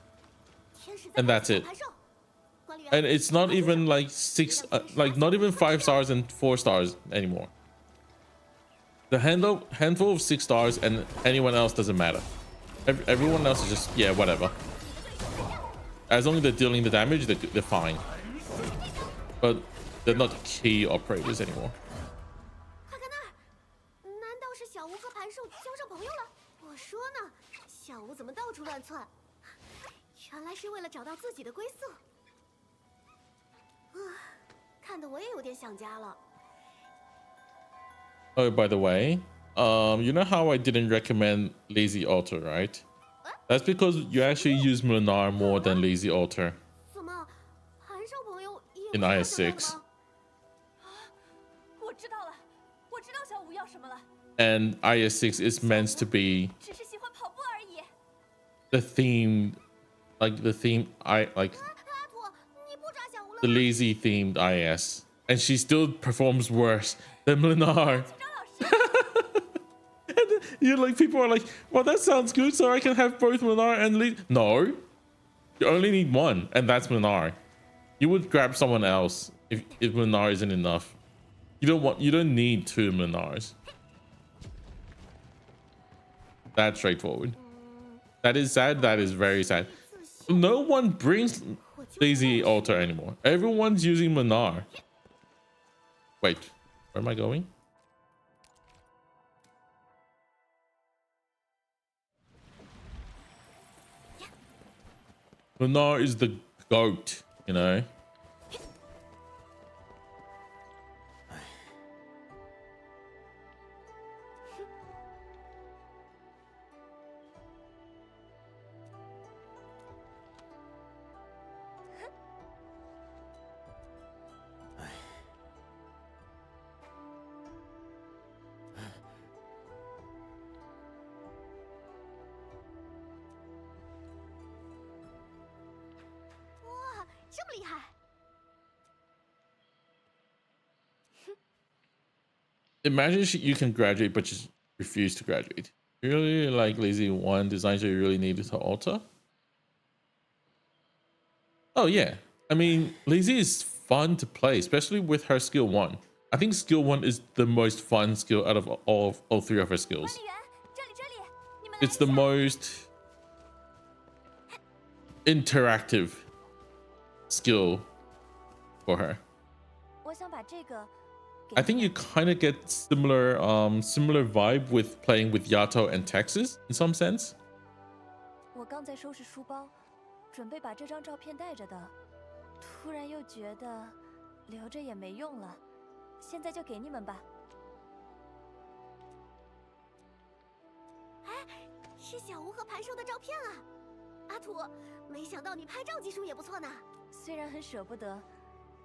and that's it. And it's not even like 6 like not even 5 stars and 4 stars anymore. The handful of 6 stars and anyone else doesn't matter. Everyone else is just, yeah, whatever. As long as they're dealing the damage, they're fine. But they're not key operators anymore. Oh, by the way, you know how I didn't recommend Lazy Alter, right? That's because you actually use Mlinar more than Lazy Alter in IS6. And IS6 is meant to be the theme, like the theme, the lazy themed IS. And she still performs worse than Mlinar. You're like, people are like, well, that sounds good, so I can have both Mlinar and Lee. No, you only need one, and that's Mlinar. You would grab someone else if Mlinar isn't enough. You don't need 2 Mlinars. That's straightforward. That is sad. That is very sad. No one brings Lazy Alter anymore. Everyone's using Mlinar. Wait, where am I going? Mlinar is the GOAT, you know? Imagine you can graduate, but just refuse to graduate. You really like Lazy 1 designs that you really needed to alter? Oh, yeah. I mean, Lazy is fun to play, especially with her skill 1. I think skill 1 is the most fun skill out of all 3 of her skills. It's the most interactive skill for her. I think you kind of get similar vibe with playing with Yato and Texas in some sense. 我刚在收拾书包，准备把这张照片带着的，突然又觉得留着也没用了，现在就给你们吧。是小吴和盘寿的照片啊！阿土，没想到你拍照技术也不错呢。虽然很舍不得，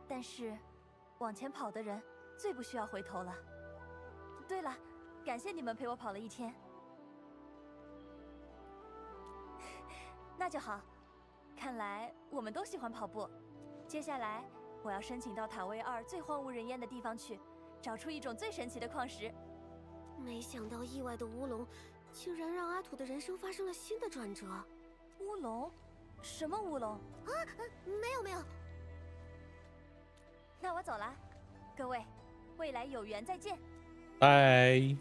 但是往前跑的人最不需要回头了。对了，感谢你们陪我跑了一天。那就好，看来我们都喜欢跑步。接下来我要申请到塔位2最荒无人烟的地方去，找出一种最神奇的矿石。没想到意外的乌龙，竟然让阿土的人生发生了新的转折。乌龙？什么乌龙？没有没有。那我走了，各位，未来有缘再见。Bye.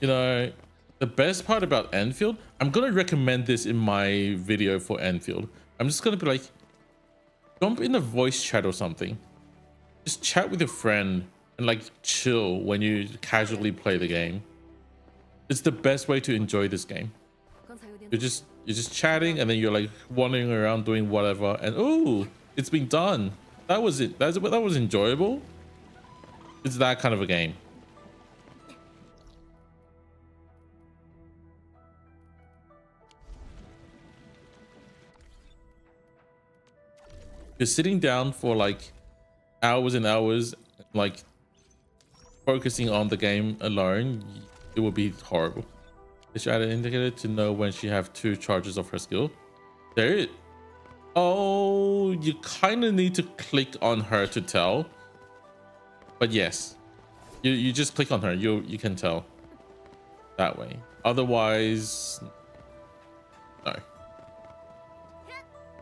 You know, the best part about Endfield, I'm gonna recommend this in my video for Endfield. I'm just gonna be like, jump in a voice chat or something. Just chat with your friend and like chill when you casually play the game. It's the best way to enjoy this game. You're just chatting and then you're like wandering around doing whatever and oh, it's been done. That was it. That was enjoyable. It's that kind of a game. You're sitting down for like hours and hours, like focusing on the game alone, it would be horrible. They should add an indicator to know when she have 2 charges of her skill. There it. Oh, you kind of need to click on her to tell. But yes, you just click on her. You can tell that way. Otherwise, no.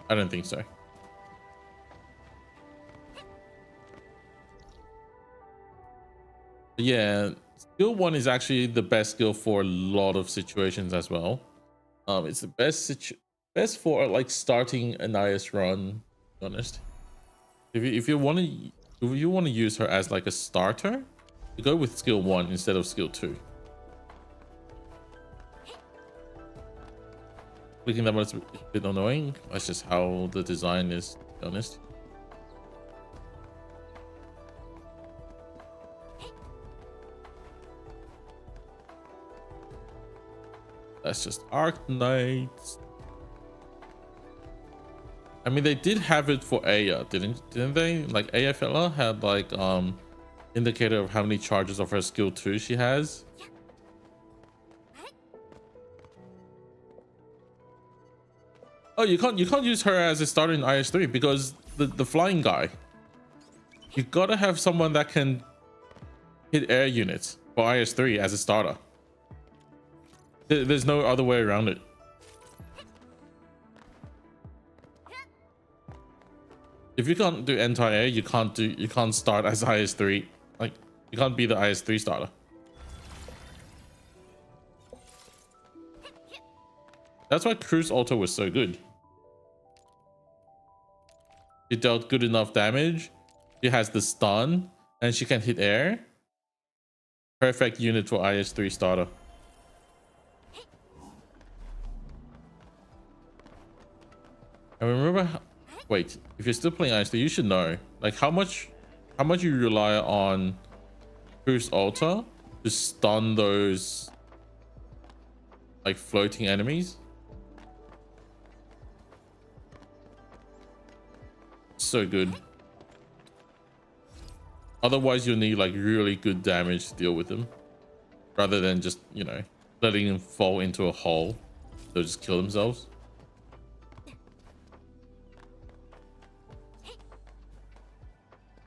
I don't think so. Yeah, skill 1 is actually the best skill for a lot of situations as well. It's the best for like starting an IS run, to be honest. If you want to use her as like a starter, you go with skill 1 instead of skill 2. Clicking that was a bit annoying. That's just how the design is, to be honest. That's just Arc Knights. I mean, they did have it for Aya, didn't they? Like Ayafella had like indicator of how many charges of her skill 2 she has. Oh, you can't use her as a starter in IS3 because the flying guy. You gotta have someone that can hit air units for IS3 as a starter. There's no other way around it. If you can't do anti-air, you can't start as IS3. Like you can't be the IS3 starter. That's why Cruise Alto was so good. She dealt good enough damage. She has the stun and she can hit air. Perfect unit for IS3 starter. I remember wait, if you're still playing IS3, you should know like how much you rely on Cruise Alta to stun those like floating enemies. So good. Otherwise you'll need like really good damage to deal with them rather than just, you know, letting them fall into a hole. They'll just kill themselves.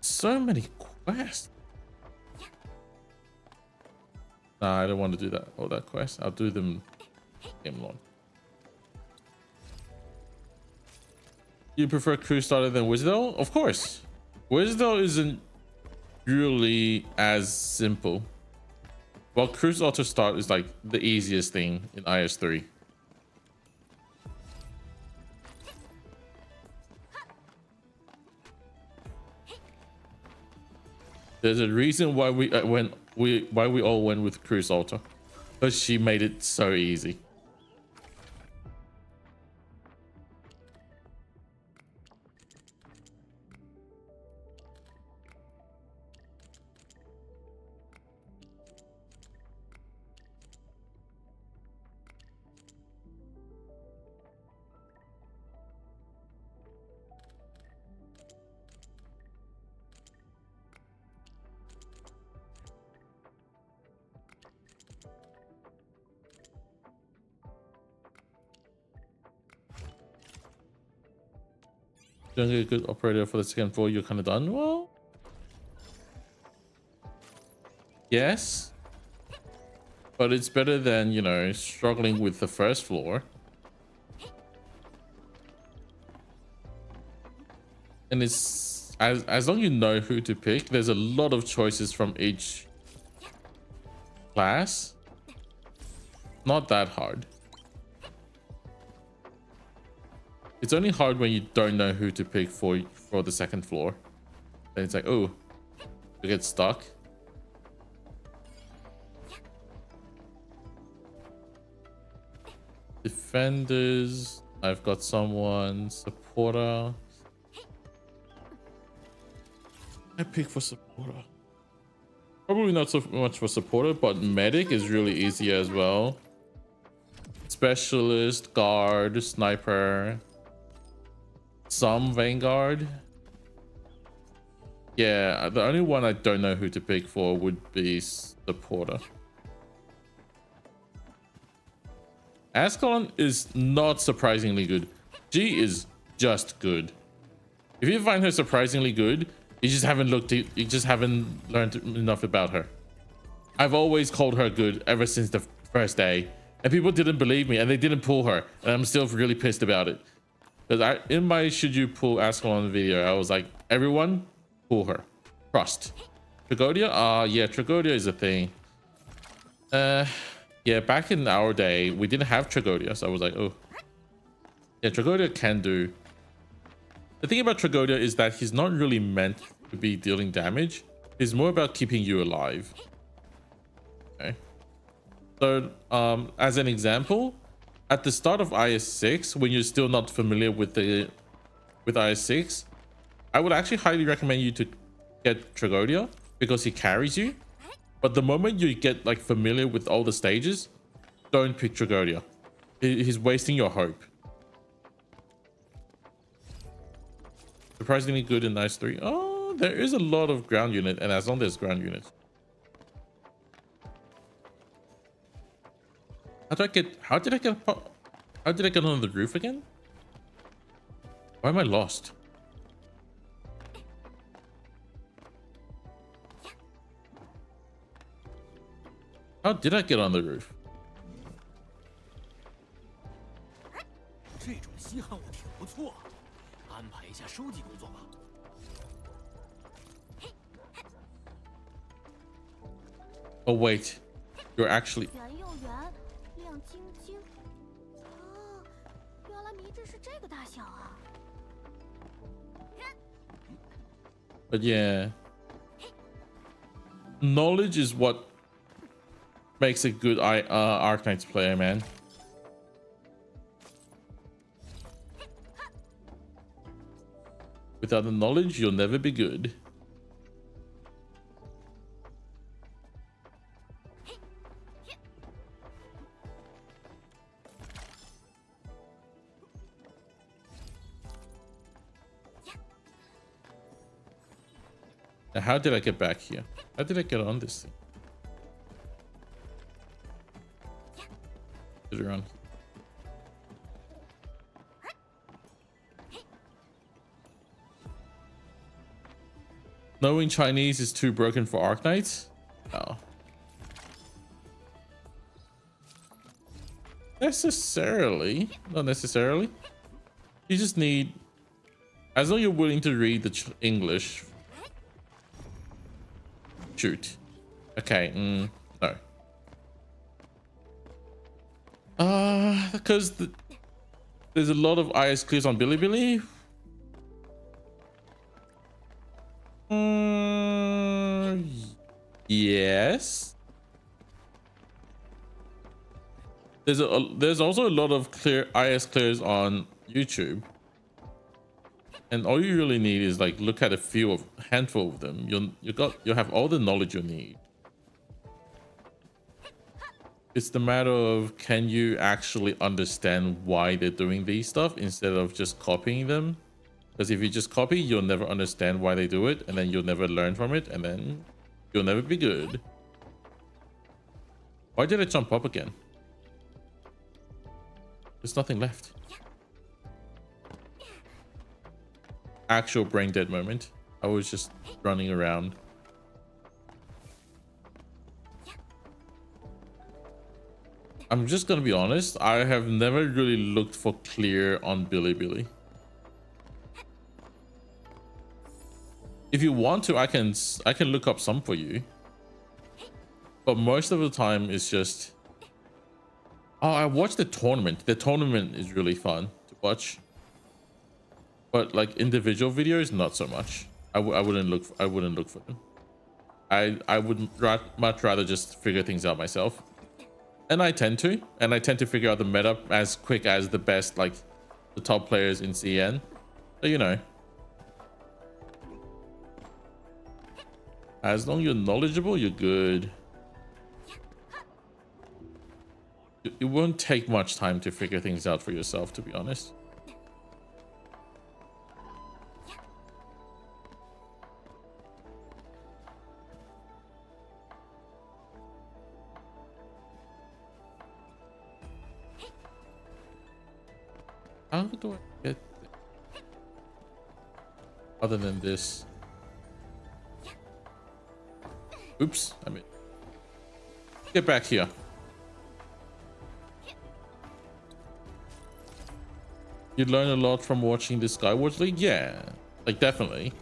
So many quests. Nah, I don't want to do that. All that quest. I'll do them game long. You prefer Crew Starter than Wisdom? Of course. Wisdom isn't really as simple. Well, Cruise Auto Start is like the easiest thing in IS3. There's a reason why we all went with Cruise Auto, because she made it so easy. Doing a good operator for the second floor, you're kind of done. Well, yes, but it's better than, you know, struggling with the first floor. And it's as long as you know who to pick, there's a lot of choices from each class. Not that hard. It's only hard when you don't know who to pick for the second floor. Then it's like, oh, you get stuck. Defenders. I've got someone. Supporter. I pick for supporter. Probably not so much for supporter, but medic is really easy as well. Specialist, guard, sniper, some vanguard. Yeah, the only one I don't know who to pick for would be supporter. Ascalon is not surprisingly good. She is just good. If you find her surprisingly good, you just haven't learned enough about her. I've always called her good ever since the first day, and people didn't believe me and they didn't pull her, and I'm still really pissed about it. Because in my should you pull Ascalon video, I was like, everyone pull her. Trust. Tragodia? Yeah, Tragodia is a thing. Yeah, back in our day, we didn't have Tragodia, so I was like, oh. Yeah, Tragodia can do. The thing about Tragodia is that he's not really meant to be dealing damage. He's more about keeping you alive. Okay. So, as an example, at the start of IS6, when you're still not familiar with IS6, I would actually highly recommend you to get Tragodia because he carries you. But the moment you get like familiar with all the stages, don't pick Tragodia. He's wasting your hope. Surprisingly good in Nice 3. Oh, there is a lot of ground unit, and as long as there's ground units. How did I get on the roof again? Why am I lost? How did I get on the roof? 这种稀罕物挺不错，安排一下收集工作吧。Oh wait, you're actually. 圆又圆，亮晶晶。哦，原来迷阵是这个大小啊！ But yeah, knowledge is what makes a good Arknights player, man. Without the knowledge, you'll never be good. Now, how did I get back here? How did I get on this thing? Is it around here? Knowing Chinese is too broken for Arknights? No. Necessarily. Not necessarily. You just need... As long as you're willing to read the English. Shoot. Okay, no. Because there's a lot of IS clears on Bilibili. Yes. There's also a lot of IS clears on YouTube, and all you really need is like look at a handful of them. You'll have all the knowledge you need. It's the matter of, can you actually understand why they're doing these stuff instead of just copying them? Because if you just copy, you'll never understand why they do it, and then you'll never learn from it, and then you'll never be good. Why did I jump up again? There's nothing left. actual brain dead moment. I was just running around. I'm just gonna be honest, I have never really looked for clear on Bilibili. If you want to, I can look up some for you. But most of the time it's just, oh, I watched the tournament. The tournament is really fun to watch. But like individual videos, not so much. I wouldn't look for them. I would much rather just figure things out myself. And I tend to figure out the meta as quick as the best, like the top players in CN. So, you know, as long as you're knowledgeable, you're good. It won't take much time to figure things out for yourself, to be honest. How do I get there? Other than this? Oops, I mean, get back here. You learn a lot from watching the Skywars League? Yeah, like definitely.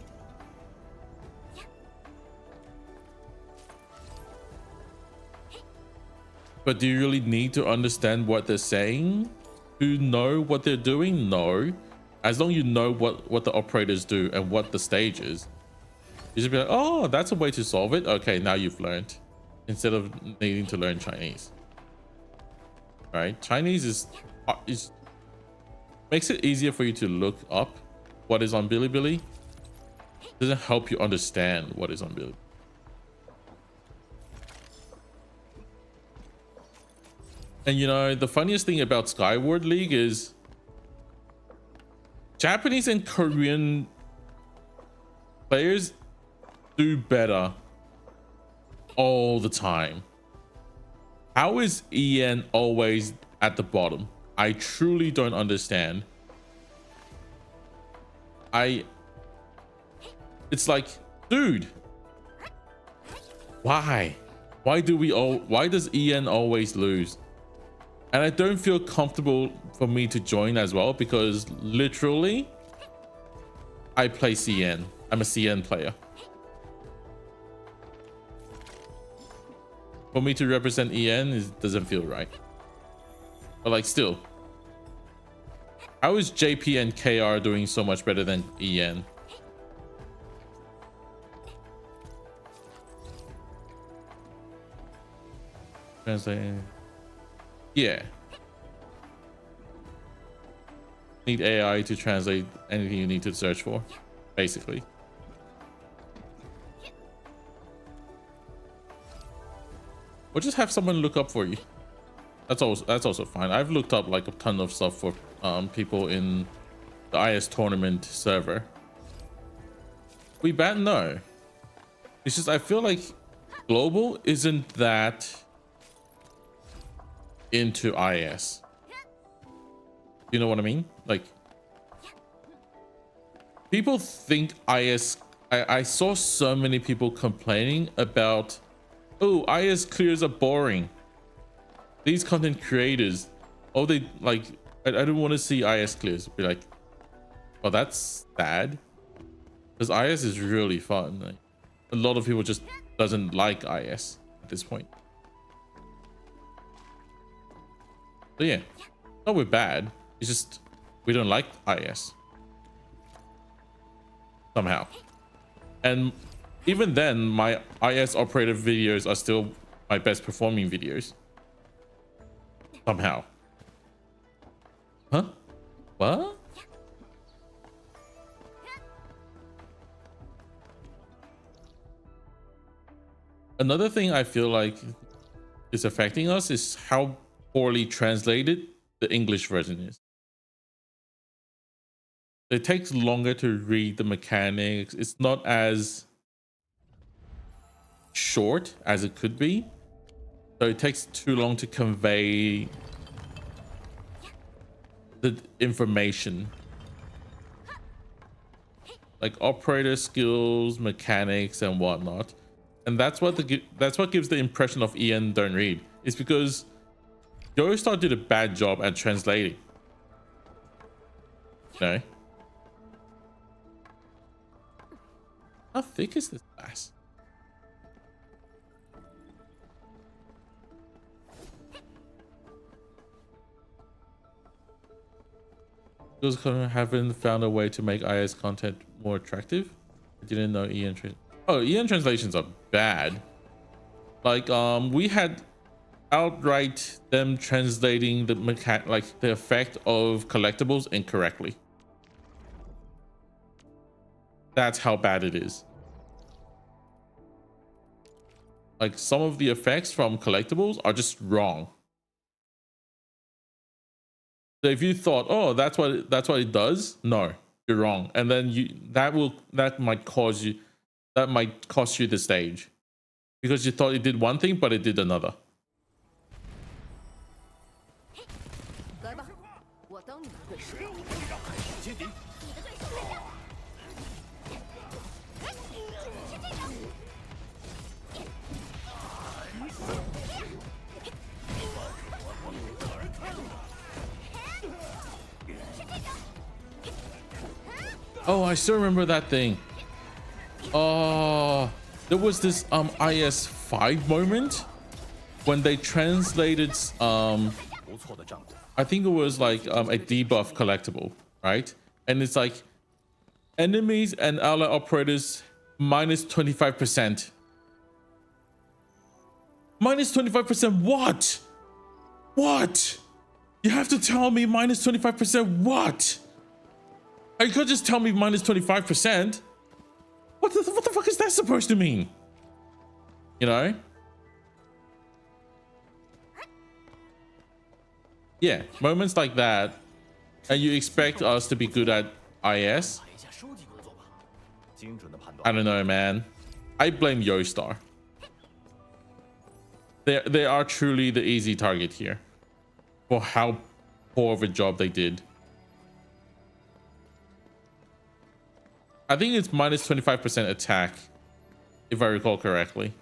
But do you really need to understand what they're saying to know what they're doing? No. As long as you know what the operators do and what the stage is, you just be like, oh, that's a way to solve it. Okay, now you've learned, instead of needing to learn Chinese. Right? Chinese is makes it easier for you to look up what is on Bilibili. Doesn't help you understand what is on Bilibili. And you know, the funniest thing about Skyward League is Japanese and Korean players do better all the time. How is EN always at the bottom? I truly don't understand. It's like, dude, why does EN always lose? And I don't feel comfortable for me to join as well, because literally I play CN. I'm a CN player. For me to represent EN doesn't feel right. But like, still, how is JP and KR doing so much better than EN? Translating. Yeah. Need AI to translate anything you need to search for, basically. Or just have someone look up for you. That's also fine. I've looked up like a ton of stuff for people in the IS tournament server. We banned? No. It's just I feel like global isn't that into IS. You know what I mean? Like, people think IS. I saw so many people complaining about, oh, IS clears are boring. These content creators, oh, they like, I don't want to see IS clears. Be like, oh, that's sad, because IS is really fun. Like, a lot of people just doesn't like IS at this point. So yeah, not we're bad. It's just we don't like IS somehow. And even then, my IS operator videos are still my best performing videos. Somehow. Huh? What? Another thing I feel like is affecting us is how poorly translated the English version is. It takes longer to read the mechanics. It's not as short as it could be. So it takes too long to convey the information. like operator skills, mechanics, and whatnot. And that's what gives the impression of Ian don't read. It's because Joestar did a bad job at translating. No. How thick is this glass? Those haven't found a way to make IS content more attractive. I didn't know EN translations are bad. Like we had outright them translating the the effect of collectibles incorrectly. That's how bad it is. Like some of the effects from collectibles are just wrong. So if you thought, oh, that's what it does, no, you're wrong. And then that might cost you the stage because you thought it did one thing, but it did another. 来吧，我当你的对手。接敌。 Oh, I still remember that thing. Oh, there was this IS5 moment when they translated I think it was like a debuff collectible, right? And it's like enemies and ally operators minus 25%. Minus 25%. What? What? You have to tell me minus 25%. What? You could just tell me minus 25%. What the fuck is that supposed to mean? You know? Yeah, moments like that, and you expect us to be good at IS? I don't know, man. I blame Joestar. They are truly the easy target here for how poor of a job they did. I think it's minus 25% attack, if I recall correctly.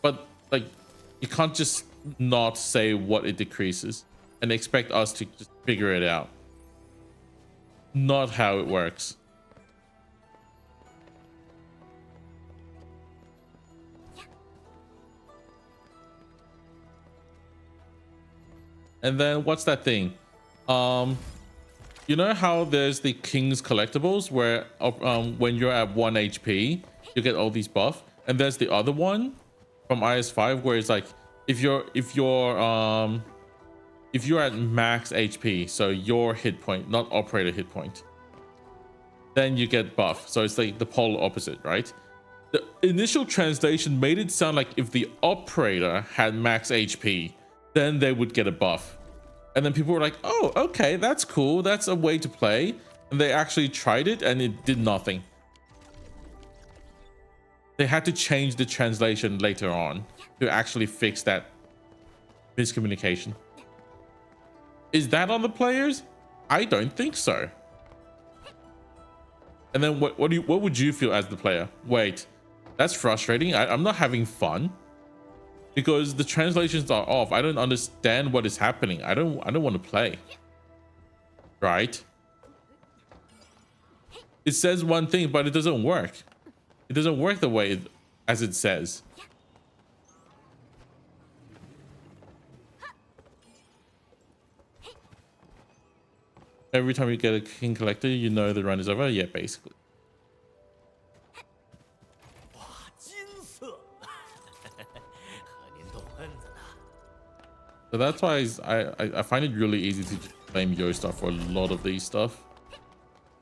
But like, you can't just not say what it decreases and expect us to just figure it out. Not how it works. And then what's that thing? You know how there's the King's collectibles where when you're at 1 HP, you get all these buff, and there's the other one from IS5 where it's like if you're at max HP, so your hit point, not operator hit point, then you get buff. So it's like the polar opposite, right? The initial translation made it sound like if the operator had max HP, then they would get a buff. And then people were like, oh, okay, that's cool. That's a way to play. And they actually tried it and it did nothing. They had to change the translation later on to actually fix that miscommunication. Is that on the players? I don't think so. And then what would you feel as the player? Wait, that's frustrating. I'm not having fun because the translations are off. I don't understand what is happening. I don't want to play. Right? It says one thing, but it doesn't work. It doesn't work the way as it says. Every time you get a king collector, you know the run is over. Yeah, basically. So that's why I find it really easy to blame Joestar for a lot of these stuff.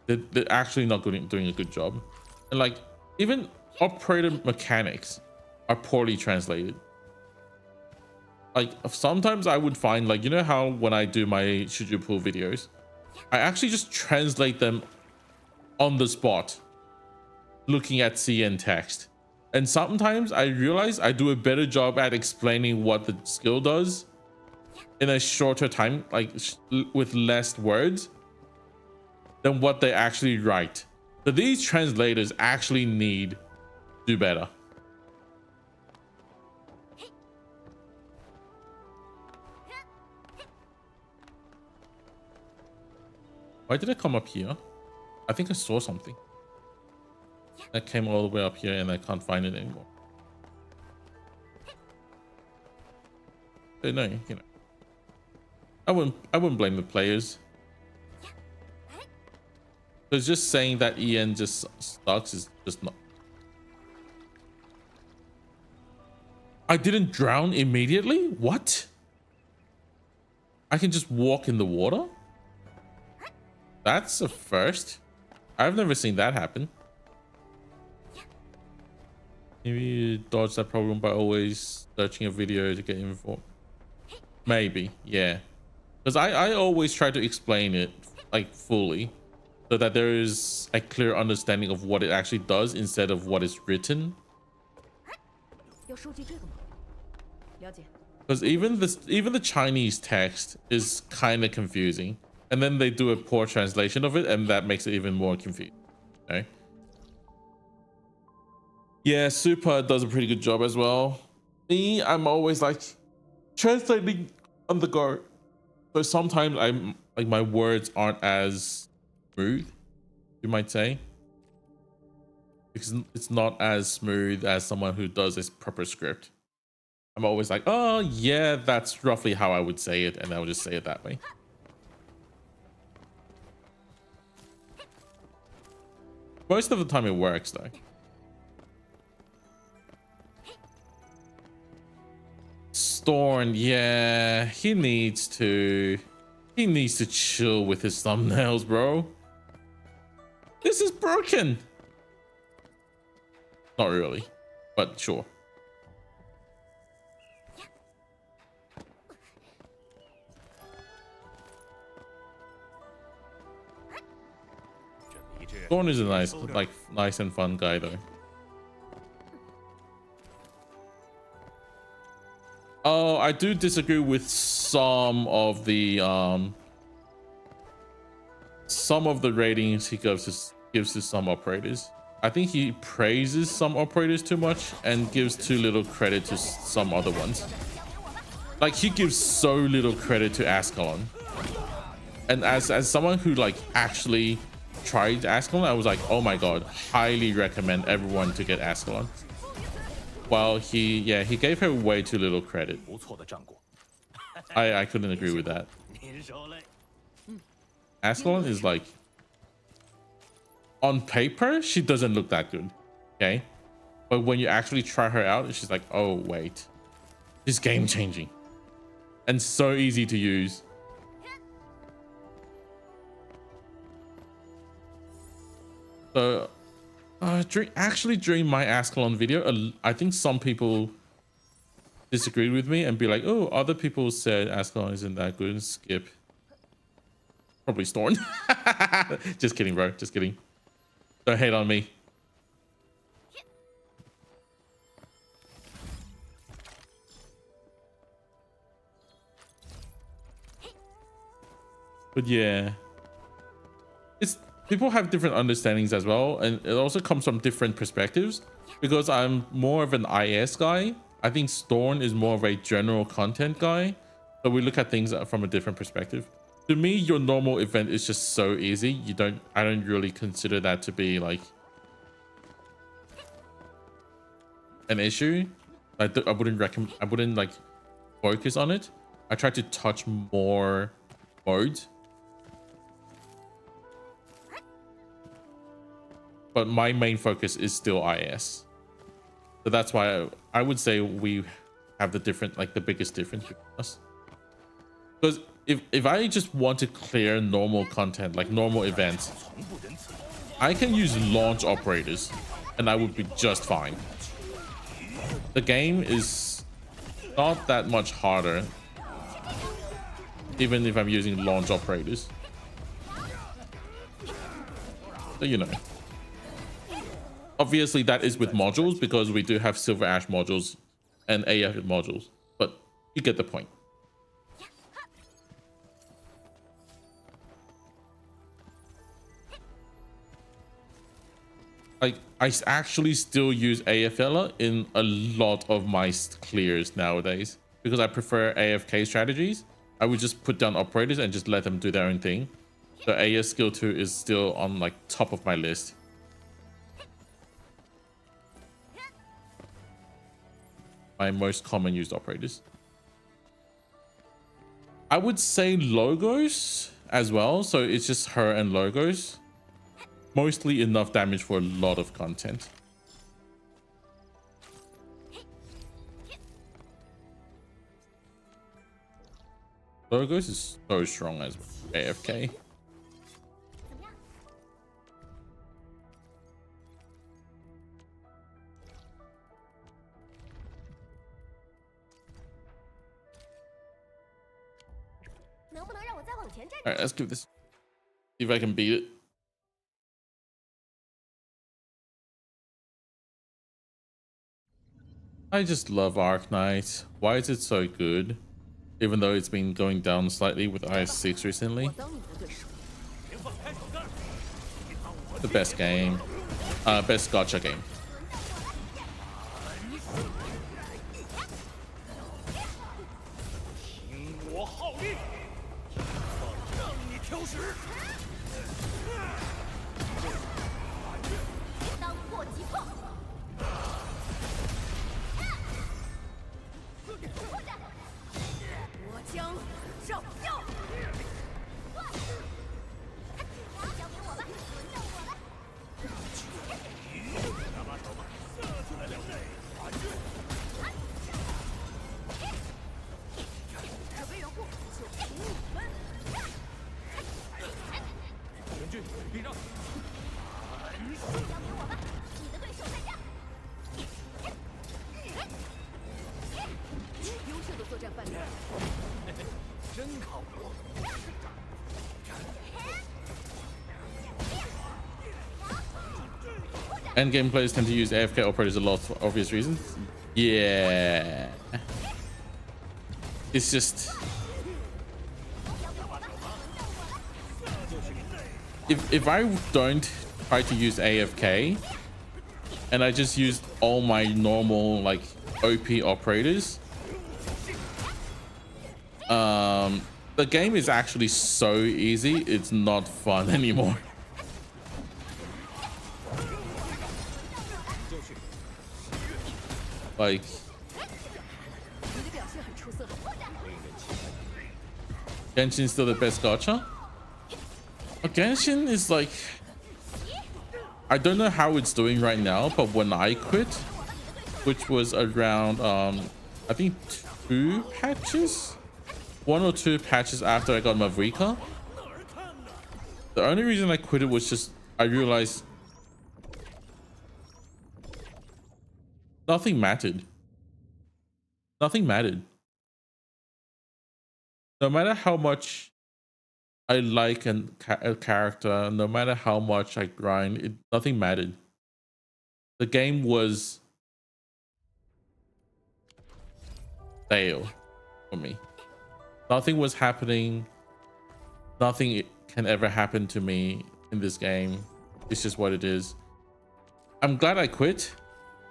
They're actually not doing a good job. And like, even operator mechanics are poorly translated. Like, sometimes I would find, like, you know how when I do my Shiju pool videos, I actually just translate them on the spot, looking at CN text. And sometimes I realize I do a better job at explaining what the skill does in a shorter time, like with less words, than what they actually write. So these translators actually need to do better. Why did I come up here? I think I saw something that came all the way up here and I can't find it anymore. But no, you know, I wouldn't blame the players. Because just saying that EN just sucks is just not. I didn't drown immediately? What? I can just walk in the water? That's a first. I've never seen that happen. Maybe you dodge that problem by always searching a video to get info. Maybe, yeah. Because I always try to explain it like fully so that there is a clear understanding of what it actually does instead of what is written. Because even the Chinese text is kind of confusing, and then they do a poor translation of it, and that makes it even more confusing. Okay. Yeah, Super does a pretty good job as well. Me, I'm always like translating on the go, so sometimes I'm like my words aren't as smooth, you might say, because it's not as smooth as someone who does this proper script. I'm always like, oh yeah, that's roughly how I would say it, and I would just say it that way. Most of the time it works though. Storn, yeah, he needs to chill with his thumbnails, bro. This is broken. Not really, but sure. Storn is a nice and fun guy though. Oh, I do disagree with some of the ratings he gives to some operators. I think he praises some operators too much and gives too little credit to some other ones. Like he gives so little credit to Ascalon. And as someone who like actually tried Ascalon, I was like, oh my god, highly recommend everyone to get Ascalon. Well, he gave her way too little credit. I couldn't agree with that. Ascalon is like, on paper, she doesn't look that good, okay? But when you actually try her out, she's like, oh wait, she's game changing and so easy to use. So during my Ascalon video, I think some people disagreed with me and be like, oh, other people said Ascalon isn't that good. Skip. Probably Storn. Just kidding, bro. Just kidding. Don't hate on me. But yeah, people have different understandings as well, and it also comes from different perspectives. Because I'm more of an IS guy, I think Storn is more of a general content guy, so we look at things from a different perspective. To me, your normal event is just so easy. I don't really consider that to be like an issue. I wouldn't like focus on it. I try to touch more modes. But my main focus is still IS. So that's why I would say we have the biggest difference between us. Because if I just want to clear normal content, like normal events, I can use launch operators and I would be just fine. The game is not that much harder, even if I'm using launch operators. So, you know. Obviously, that is with modules because we do have Silver Ash modules and AF modules, but you get the point. like actually still use AFL in a lot of my clears nowadays because I prefer AFK strategies. I would just put down operators and just let them do their own thing. So AS skill 2 is still on like top of my list. My most common used operators. I would say logos as well. So it's just her and logos. Mostly enough damage for a lot of content. Logos is so strong as AFK. 怎么样？能不能让我再往前站 All right, let's give this. See if I can beat it. I just love Arc Knight. Why is it so good? Even though it's been going down slightly with IS6 recently. 我当你的对手。 The best game. Best gacha game. 听我号令，让你挑食。当破即破。我将照耀。交给我吧，轮到我了。拿把手吧，下去了两队，反击！准备掩护，就凭你们！全军避让！交给我吧，你的对手在这。优秀的作战范例。真靠谱。 Endgame players tend to use AFK operators a lot for obvious reasons. Yeah. It's just... If I don't try to use AFK and I just use all my normal like OP operators, the game is actually so easy, it's not fun anymore. Like, 你的表现很出色。 Genshin's still the best gacha. Genshin is like, I don't know how it's doing right now, but when I quit, which was around I think 2 patches, 1 or 2 patches after I got Mavrika, the only reason I quit it was just I realized nothing mattered. Nothing mattered. No matter how much I like a character, no matter how much I grind, nothing mattered. The game was stale for me. Nothing was happening. Nothing can ever happen to me in this game. It's just what it is. I'm glad I quit,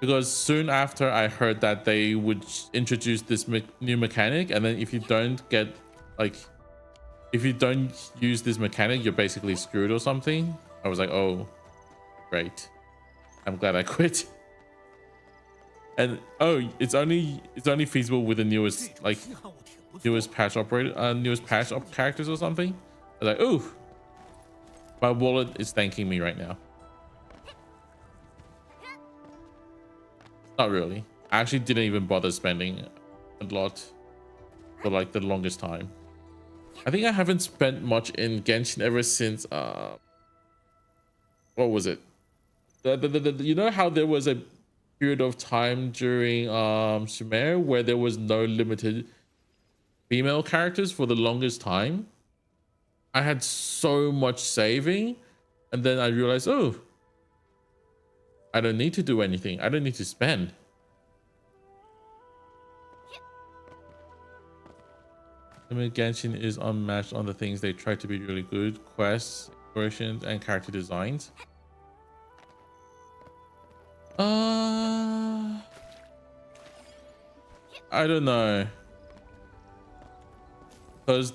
because soon after I heard that they would introduce this new mechanic, and then if you don't get like, if you don't use this mechanic, you're basically screwed or something. I was like, oh, great. I'm glad I quit. And oh, it's only feasible with the newest like newest patch operator, newest patch of characters or something. I was like, oh, my wallet is thanking me right now. Not really. I actually didn't even bother spending a lot for like the longest time. I think I haven't spent much in Genshin ever since what was it? You know how there was a period of time during Sumer where there was no limited female characters for the longest time? I had so much saving, and then I realized, oh, I don't need to do anything. I don't need to spend. I mean, Genshin is unmatched on the things they try to be really good: quests, explorations, and character designs. I don't know. Because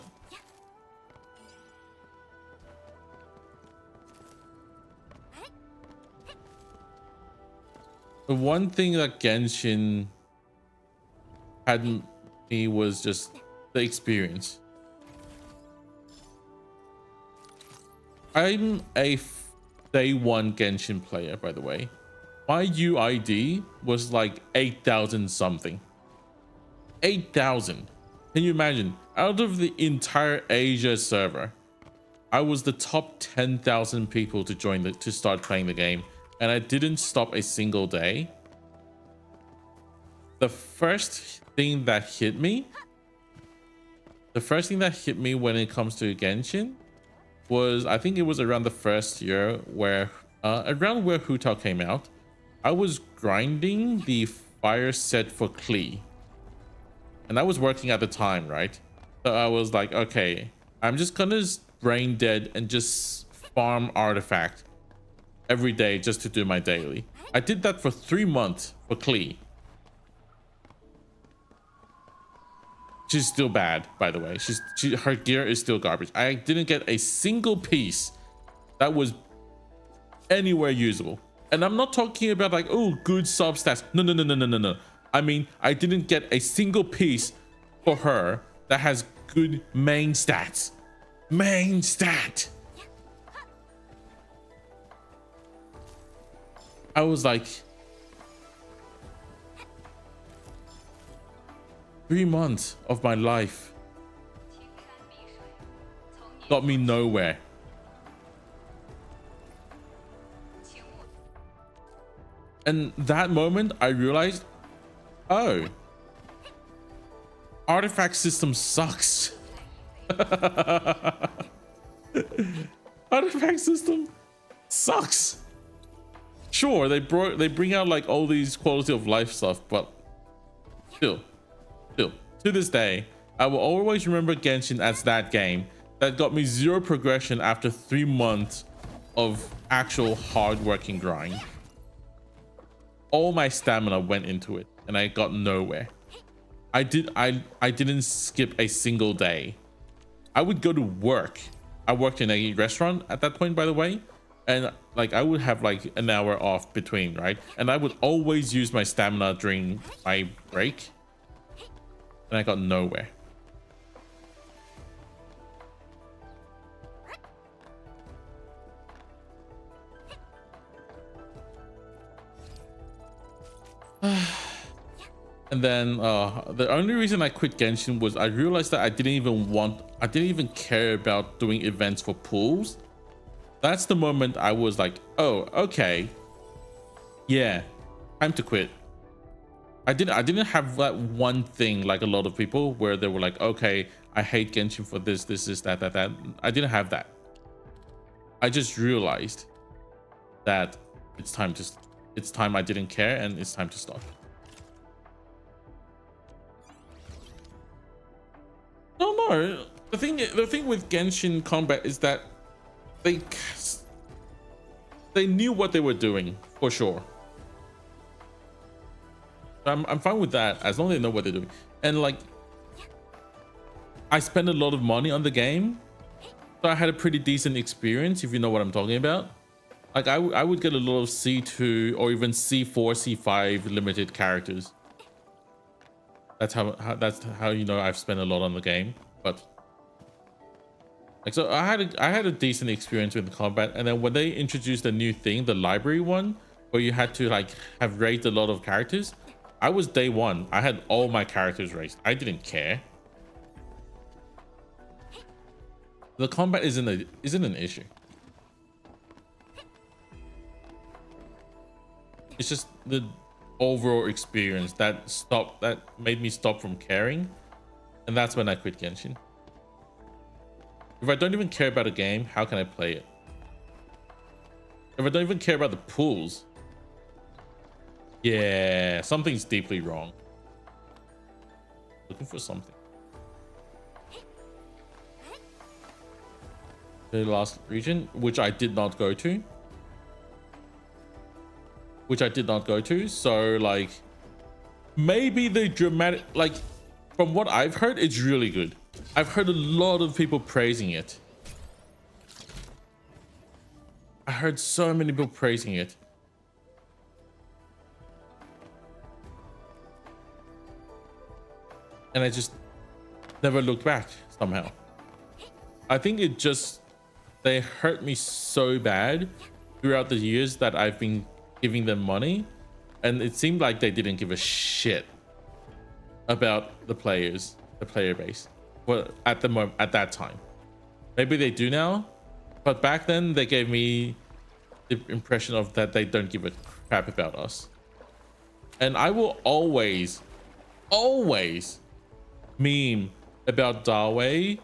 the one thing that Genshin had me was just the experience. I'm a day one Genshin player, by the way. My UID was like 8,000 something. 8,000. Can you imagine? Out of the entire Asia server, I was the top 10,000 people to start playing the game, and I didn't stop a single day. The first thing that hit me when it comes to Genshin was, I think it was around the first year where around where Hu Tao came out. I was grinding the fire set for Klee, and I was working at the time, right? So I was like, okay, I'm just gonna brain dead and just farm artifact every day just to do my daily. I did that for 3 months for Klee. She's still bad, by the way. Her gear is still garbage. I didn't get a single piece that was anywhere usable. And I'm not talking about like, oh, good substats. No. I mean, I didn't get a single piece for her that has good main stats. Main stat. I was like, 3 months of my life got me nowhere. And that moment I realized, oh, artifact system sucks. Artifact system sucks. Sure, they bring out like all these quality of life stuff, but still, to this day, I will always remember Genshin as that game that got me 0 progression after 3 months of actual hard-working grind. All my stamina went into it, and I got nowhere. I didn't skip a single day. I would go to work. I worked in a restaurant at that point, by the way, and like I would have like an hour off between, right? And I would always use my stamina during my break, and I got nowhere. And then the only reason I quit Genshin was I realized that I didn't even care about doing events for pools. That's the moment I was like, oh, okay, yeah, time to quit. I didn't have that one thing like a lot of people where they were like, okay, I hate Genshin for this, that. I didn't have that. I just realized that it's time I didn't care, and it's time to stop. No. The thing with Genshin combat is that they knew what they were doing for sure. I'm fine with that as long as they know what they're doing. And like, I spent a lot of money on the game, so I had a pretty decent experience, if you know what I'm talking about. Like I would get a lot of C2 or even C4, C5 limited characters. That's how you know I've spent a lot on the game. But like, so I had a decent experience with the combat, and then when they introduced a new thing, the library one, where you had to like have raised a lot of characters, I was day one. I had all my characters raised. I didn't care. The combat isn't an issue. It's just the overall experience that made me stop from caring, and that's when I quit Genshin. If I don't even care about a game, how can I play it? If I don't even care about the pools, yeah, something's deeply wrong. Looking for something. The last region, which I did not go to. So like, maybe the dramatic, like from what I've heard, it's really good. I've heard a lot of people praising it. I heard so many people praising it. And I just never looked back somehow. I think it just, they hurt me so bad throughout the years that I've been giving them money, and it seemed like they didn't give a shit about the players, the player base. Well, at the moment, at that time, maybe they do now, but back then they gave me the impression of that they don't give a crap about us. And I will always meme about Darway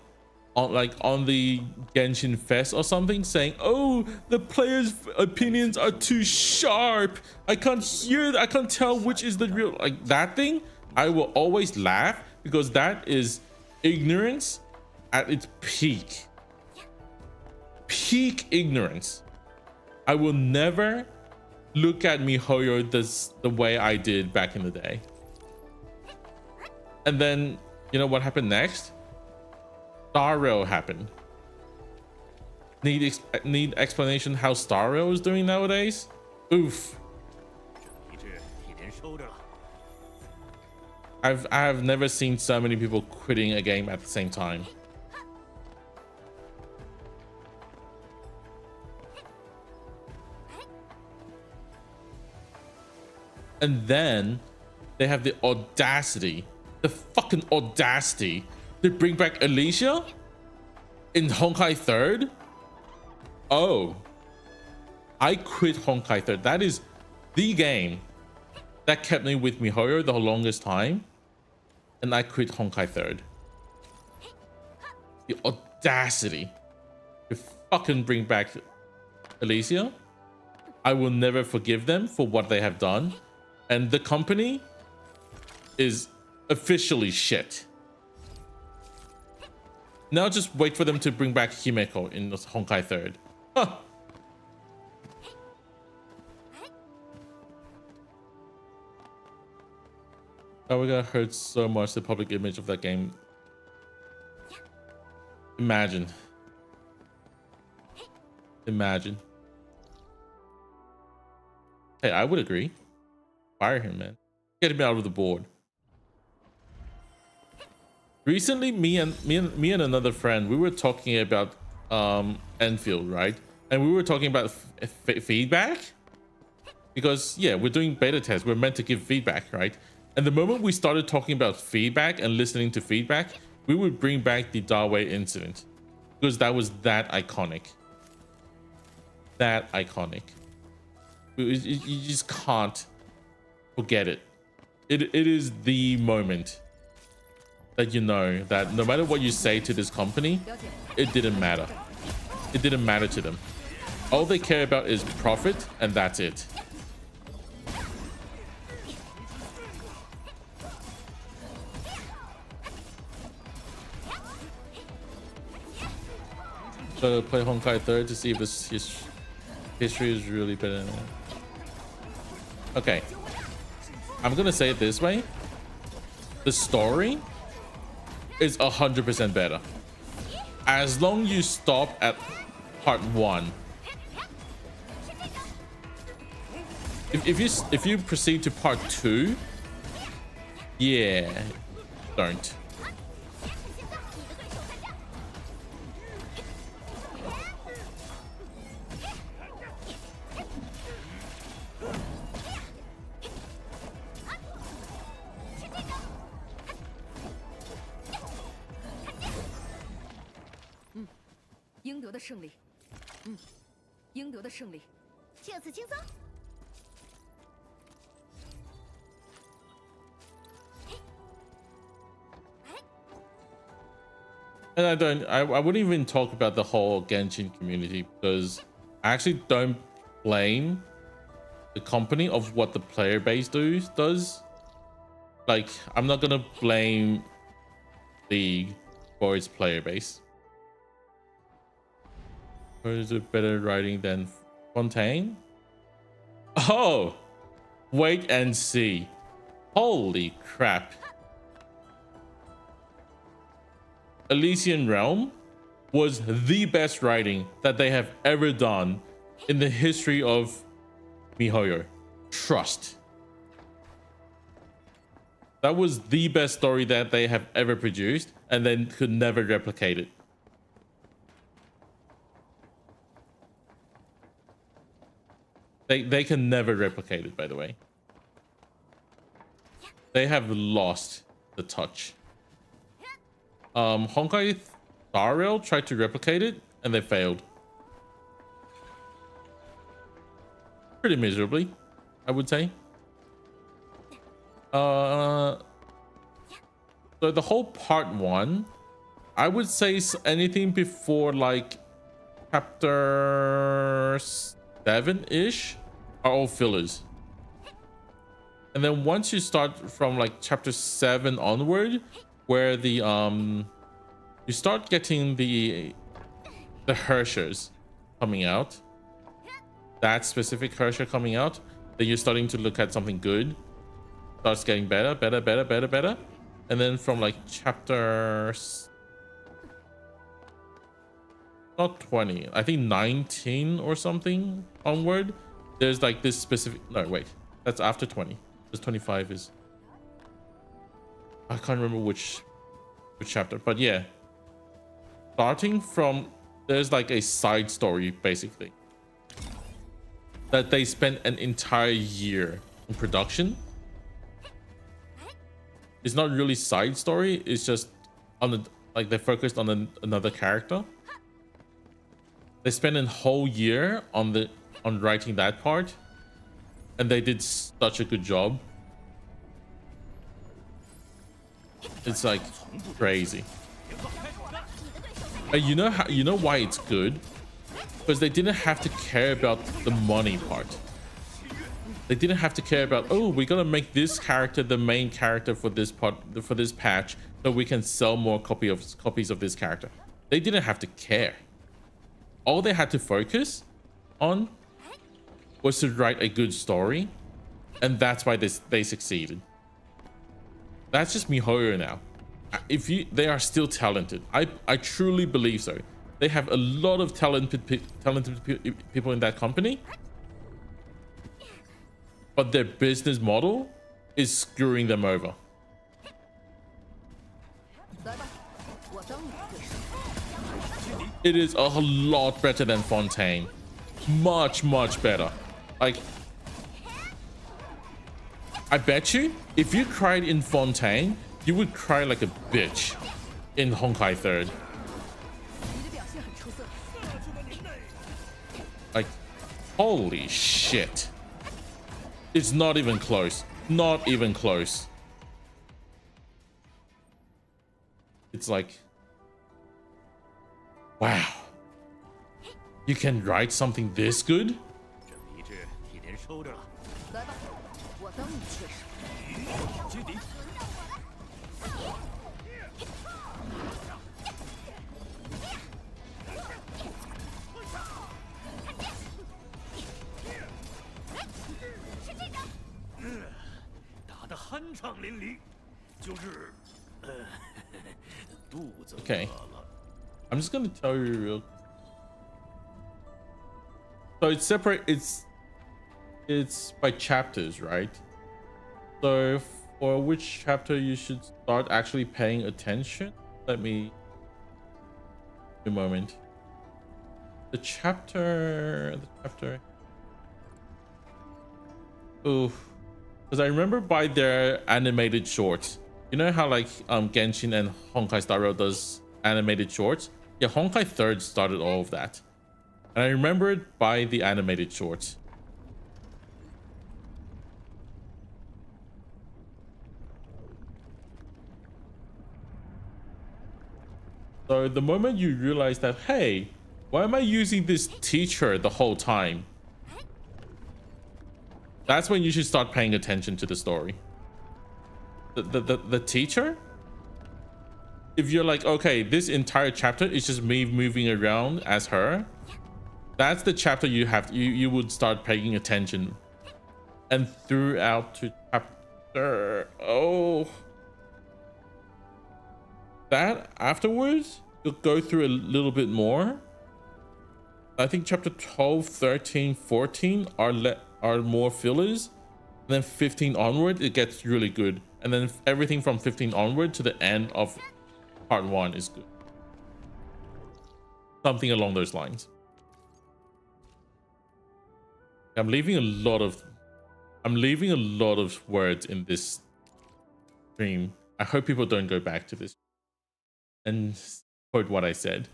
on the Genshin Fest or something, saying, oh, the players' opinions are too sharp, I can't hear, I can't tell which is the real, like that thing. I will always laugh because that is ignorance at its peak ignorance. I will never look at MiHoYo the way I did back in the day. And then you know what happened next? Star Rail happened. Need explanation how Star Rail is doing nowadays? Oof. I have never seen so many people quitting a game at the same time. And then they have the audacity, the fucking audacity to bring back Alicia in Honkai 3rd. Oh, I quit Honkai 3rd. That is the game that kept me with MiHoYo the longest time, and I quit Honkai 3rd. The audacity to fucking bring back Alicia. I will never forgive them for what they have done, and the company is officially shit. Now just wait for them to bring back Himeko in Honkai 3rd. Huh. Oh, we're gonna hurt so much the public image of that game. Imagine. Hey, I would agree. Fire him, man. Get him out of the board. Recently, me and another friend, we were talking about Endfield, right? And we were talking about feedback, because yeah, we're doing beta tests. We're meant to give feedback, right? And the moment we started talking about feedback and listening to feedback, we would bring back the Darway incident, because that was that iconic. That iconic. You just can't forget it. It is the moment that you know that no matter what you say to this company, it didn't matter. It didn't matter to them. All they care about is profit, and that's it. So play Honkai 3rd to see if this history is really better. Okay, I'm gonna say it this way: the story is 100% better as long as you stop at part 1. If you proceed to part 2, yeah, don't.应得的胜利，应得的胜利。这次轻松。And I wouldn't even talk about the whole Genshin community, because I actually don't blame the company of what the player base does. Like, I'm not gonna blame League for its player base. Or is it better writing than Fontaine? Oh, wait and see. Holy crap. Elysian Realm was the best writing that they have ever done in the history of MiHoYo. Trust. That was the best story that they have ever produced, and then could never replicate it. They can never replicate it, by the way. They have lost the touch. Honkai Star Rail tried to replicate it, and they failed. Pretty miserably, I would say. So the whole part 1, I would say anything before like chapter 7-ish are all fillers. And then once you start from like chapter 7 onward, where the you start getting the Hershers coming out, that specific Hersher coming out, then you're starting to look at something good. Starts getting better. And then from like chapter not 20, I think 19 or something onward, there's like this specific, no wait, that's after 20. This 25 is, I can't remember which chapter, but yeah, starting from, there's like a side story basically that they spent an entire year in production. It's not really side story, it's just on the, like they focused on another character. They spent a whole year on writing that part, and they did such a good job. It's like crazy. And you know why it's good? Because they didn't have to care about the money part. They didn't have to care about, oh, we gotta make this character the main character for this part, for this patch, so we can sell more copies of this character. They didn't have to care. All they had to focus on was to write a good story, and that's why they succeeded. That's just MiHoYo now. They are still talented. I truly believe so. They have a lot of talented people in that company, but their business model is screwing them over. It is a lot better than Fontaine. Much better. Like, I bet you if you cried in Fontaine, you would cry like a bitch in Honkai 3rd. Like, holy shit. It's not even close. Not even close. It's like, wow. You can write something this good? Okay, I'm just gonna tell you real. So it's separate. It's by chapters, right? So for which chapter you should start actually paying attention? Let me. A moment. The chapter. Oh, because I remember by their animated shorts. You know how like Genshin and Honkai Star Rail does animated shorts? Yeah, Honkai 3rd started all of that. And I remember it by the animated shorts. So the moment you realize that, hey, why am I using this teacher the whole time? That's when you should start paying attention to the story. The teacher? If you're like, okay, this entire chapter is just me moving around as her, that's the chapter you would start paying attention. And throughout to Oh. That afterwards, you'll go through a little bit more. I think chapter 12, 13, 14 are more fillers. And then 15 onward, it gets really good. And then everything from 15 onward to the end of part 1 is good. Something along those lines. I'm leaving a lot of words in this stream. I hope people don't go back to this and quote what I said.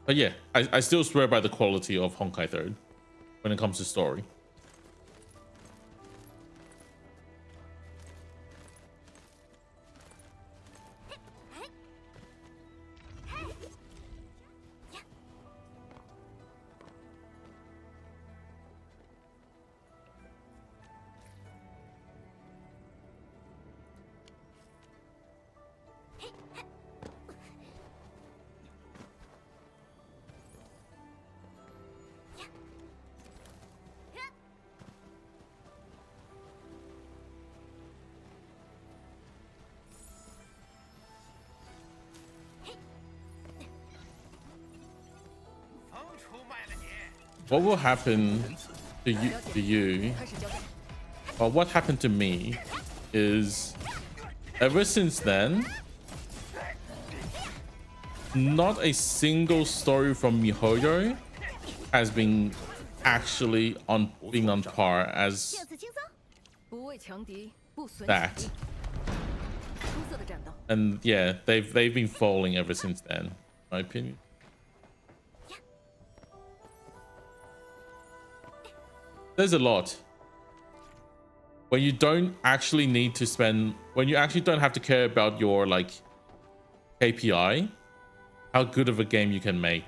But yeah, I still swear by the quality of Honkai 3rd when it comes to story. What will happen to you? Well, what happened to me is ever since then, not a single story from MiHoYo has been actually being on par as that. And yeah, they've been falling ever since then, in my opinion. There's a lot. When you don't actually need to spend, when you actually don't have to care about your like KPI, how good of a game you can make.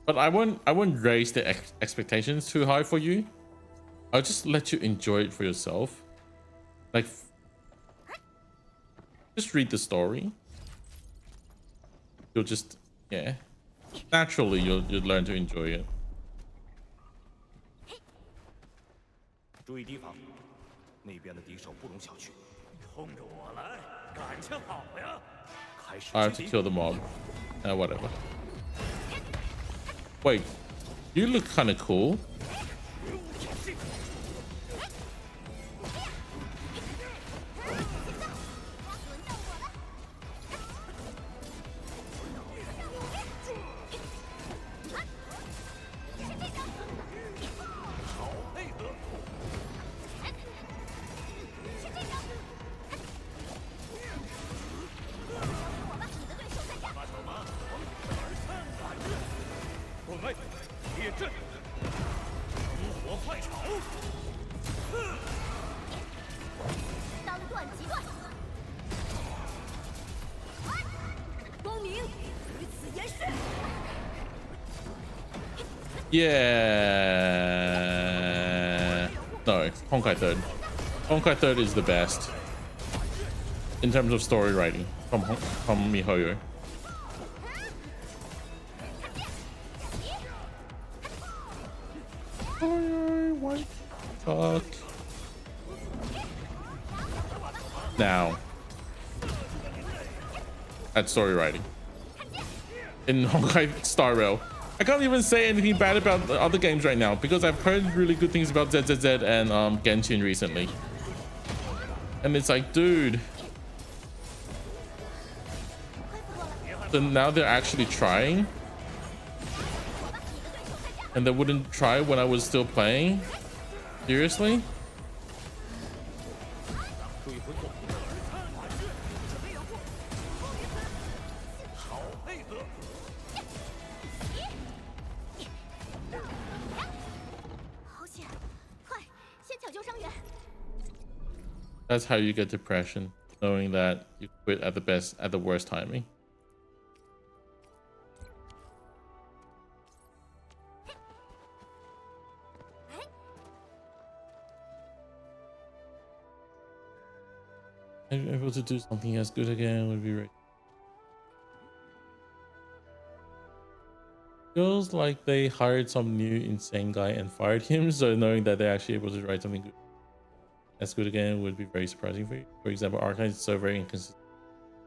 But I won't raise the expectations too high for you. I'll just let you enjoy it for yourself. Like, just read the story. You'll just, yeah, naturally you'll learn to enjoy it. 注意提防，那边的敌手不容小觑。冲着我来，感情好呀！ I have to kill the mob. Whatever. Wait, you look kind of cool. Yeah. No, Honkai 3rd. Honkai 3rd is the best in terms of story writing from MiHoYo. Fuck. Now, at story writing in Honkai Star Rail, I can't even say anything bad about the other games right now because I've heard really good things about ZZZ and Genshin recently. And it's like, dude. So now they're actually trying. And they wouldn't try when I was still playing. Seriously? That's how you get depression, knowing that you quit at the worst timing. Able to do something as good again would be great. Feels like they hired some new insane guy and fired him, so knowing that they're actually able to write something good as good again would be very surprising for you. For example, Arcane is so very inconsistent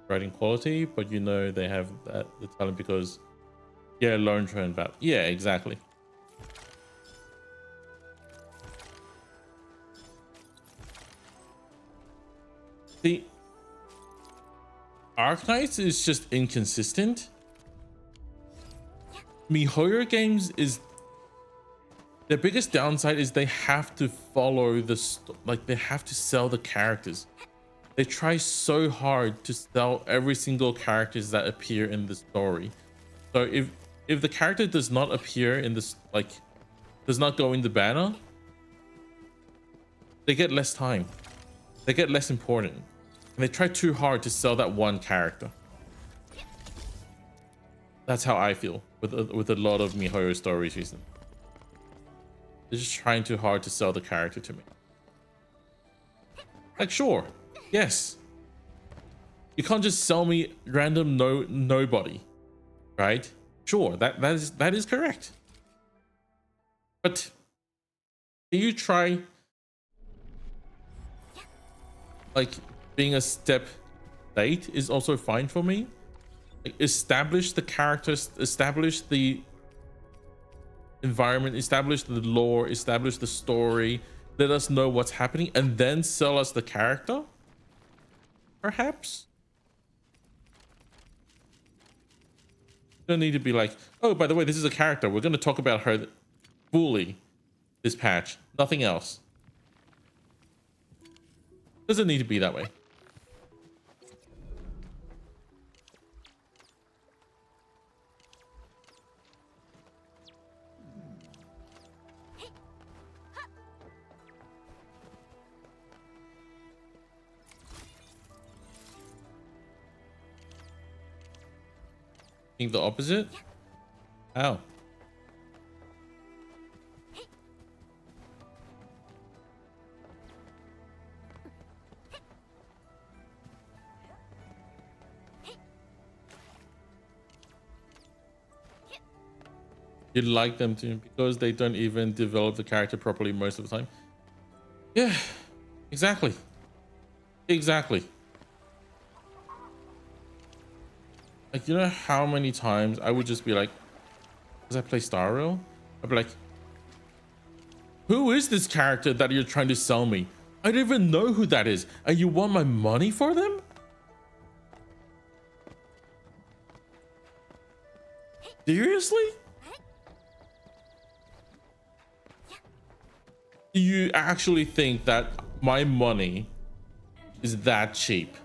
writing quality, but you know they have the talent because learn trend about. Yeah, exactly. See, Arknights is just inconsistent. MiHoYo games is their biggest downside is they have to follow they have to sell the characters. They try so hard to sell every single characters that appear in the story. So if the character does not appear in this, does not go in the banner, they get less time. They get less important. And they try too hard to sell that one character. That's how I feel with a lot of MiHoYo stories recently. They're just trying too hard to sell the character to me. Like, sure, yes. You can't just sell me random nobody, right? Sure, that is correct. But can you try being a step late is also fine for me. Like, establish the characters, establish the environment, establish the lore, establish the story, let us know what's happening, and then sell us the character, perhaps. You don't need to be like, oh, by the way, this is a character, we're going to talk about her fully this patch, nothing else. Doesn't need to be that way. Think the opposite? How? You'd like them to, because they don't even develop the character properly most of the time. Yeah, exactly. Exactly. Like, you know how many times I would just be like, because I play Star Rail, I'd be like, who is this character that you're trying to sell me? I don't even know who that is, and you want my money for them? Seriously? Do you actually think that my money is that cheap?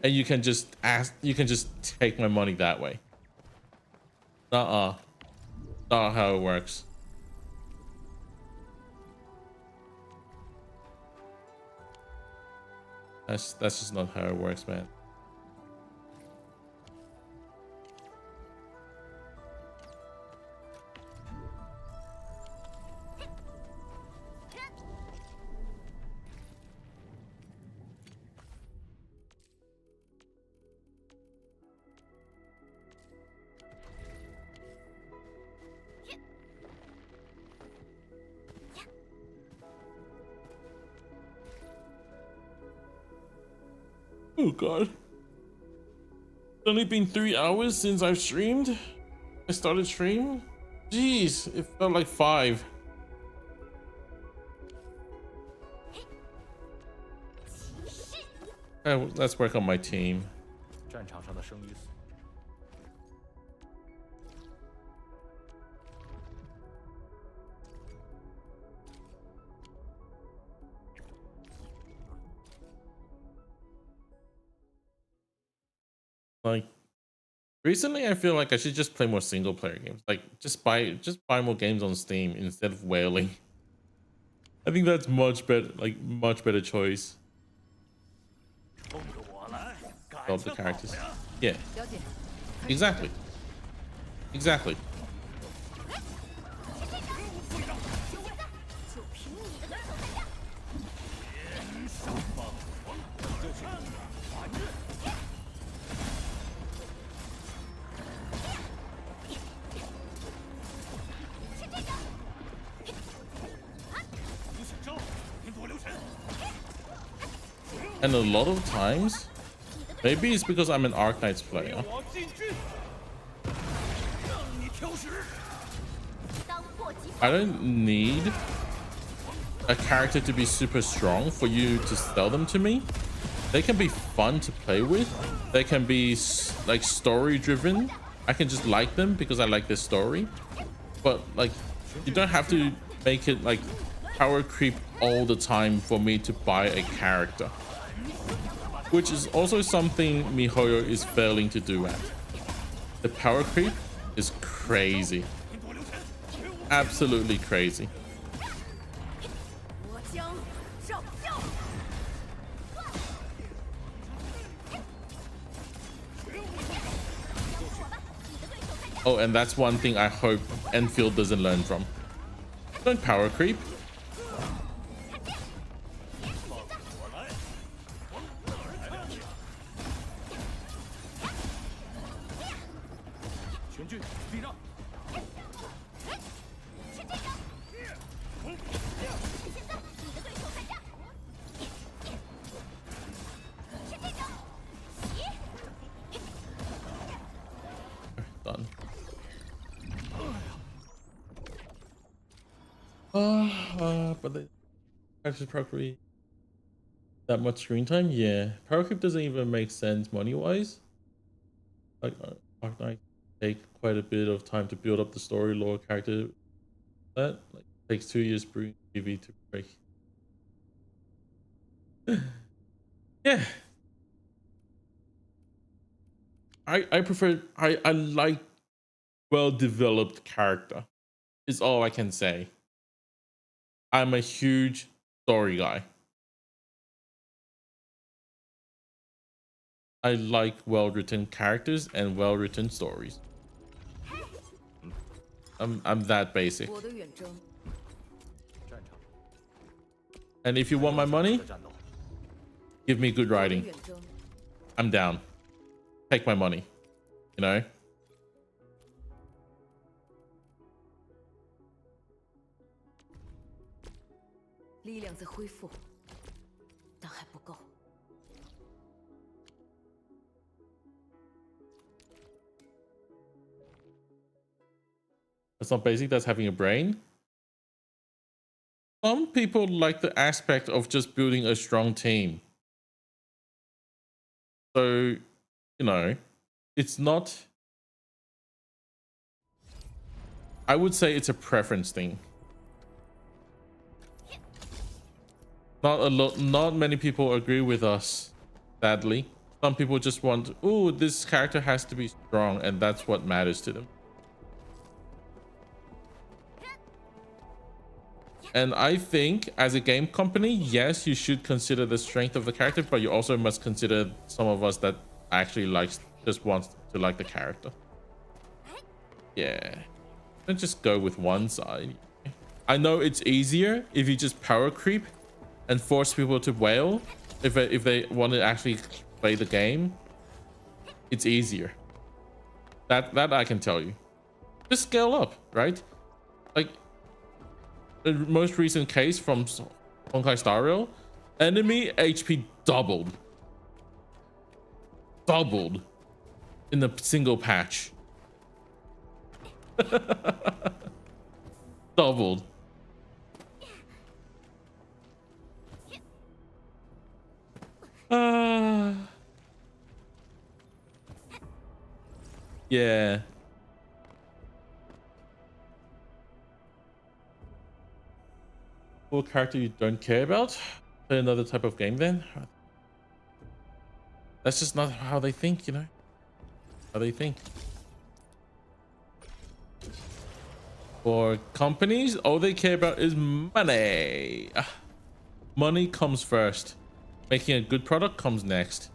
And you can just take my money that way? Not how it works. That's just not how it works, man. Oh god. It's only been 3 hours since I've streamed. I started stream. Jeez, it felt like 5. Let's work on my team. 战场上的生与死。 Like recently, I feel like I should just play more single player games. Like just buy more games on Steam instead of whaling. I think that's much better, like much better choice. 冲着我来， Build the characters. Yeah, 了解。 exactly. Exactly. 就凭你的对手在这，上吧，就去还日。不许招，给我留神。 And a lot of times, maybe it's because I'm an Arknights player. 我进军，让你挑食。 当破即 I don't need a character to be super strong for you to sell them to me. They can be fun to play with. They can be like story driven. I can just like them because I like their story. But like, you don't have to make it like power creep all the time for me to buy a character. Which is also something MiHoYo is failing to do at. The power creep is crazy. Absolutely crazy. 我将上校。 Oh, and that's one thing I hope Enfield doesn't learn from. Don't power creep. 全军避让。 Done. But they actually probably that much screen time. Yeah, power creep doesn't even make sense money wise. Like Arknight take quite a bit of time to build up the story, lore, character. That like takes 2 years brewing TV to break. Yeah. I prefer I like well developed character is all I can say. I'm a huge story guy. I like well written characters and well written stories. I'm that basic. 我的远征 And if you want my money, give me good 我的 writing. 远征 I'm down. Take my money. You know? 力量在恢复，但还不够。 That's not basic, that's having a brain. Some people like the aspect of just building a strong team. So, you know, it's not. I would say it's a preference thing. Not many people agree with us, sadly. Some people just want, oh, this character has to be strong, and that's what matters to them. And I think as a game company, yes, you should consider the strength of the character, but you also must consider some of us that actually just wants to like the character. Yeah. Don't just go with one side. I know it's easier if you just power creep and force people to wail if they want to actually play the game. It's easier. That I can tell you. Just scale up, right? Like the most recent case from Honkai Star Rail, enemy HP doubled in a single patch. Doubled. Yeah. Full character you don't care about? Play another type of game then? That's just not how they think, you know? How they think. For companies, all they care about is money. Money comes first. Making a good product comes next.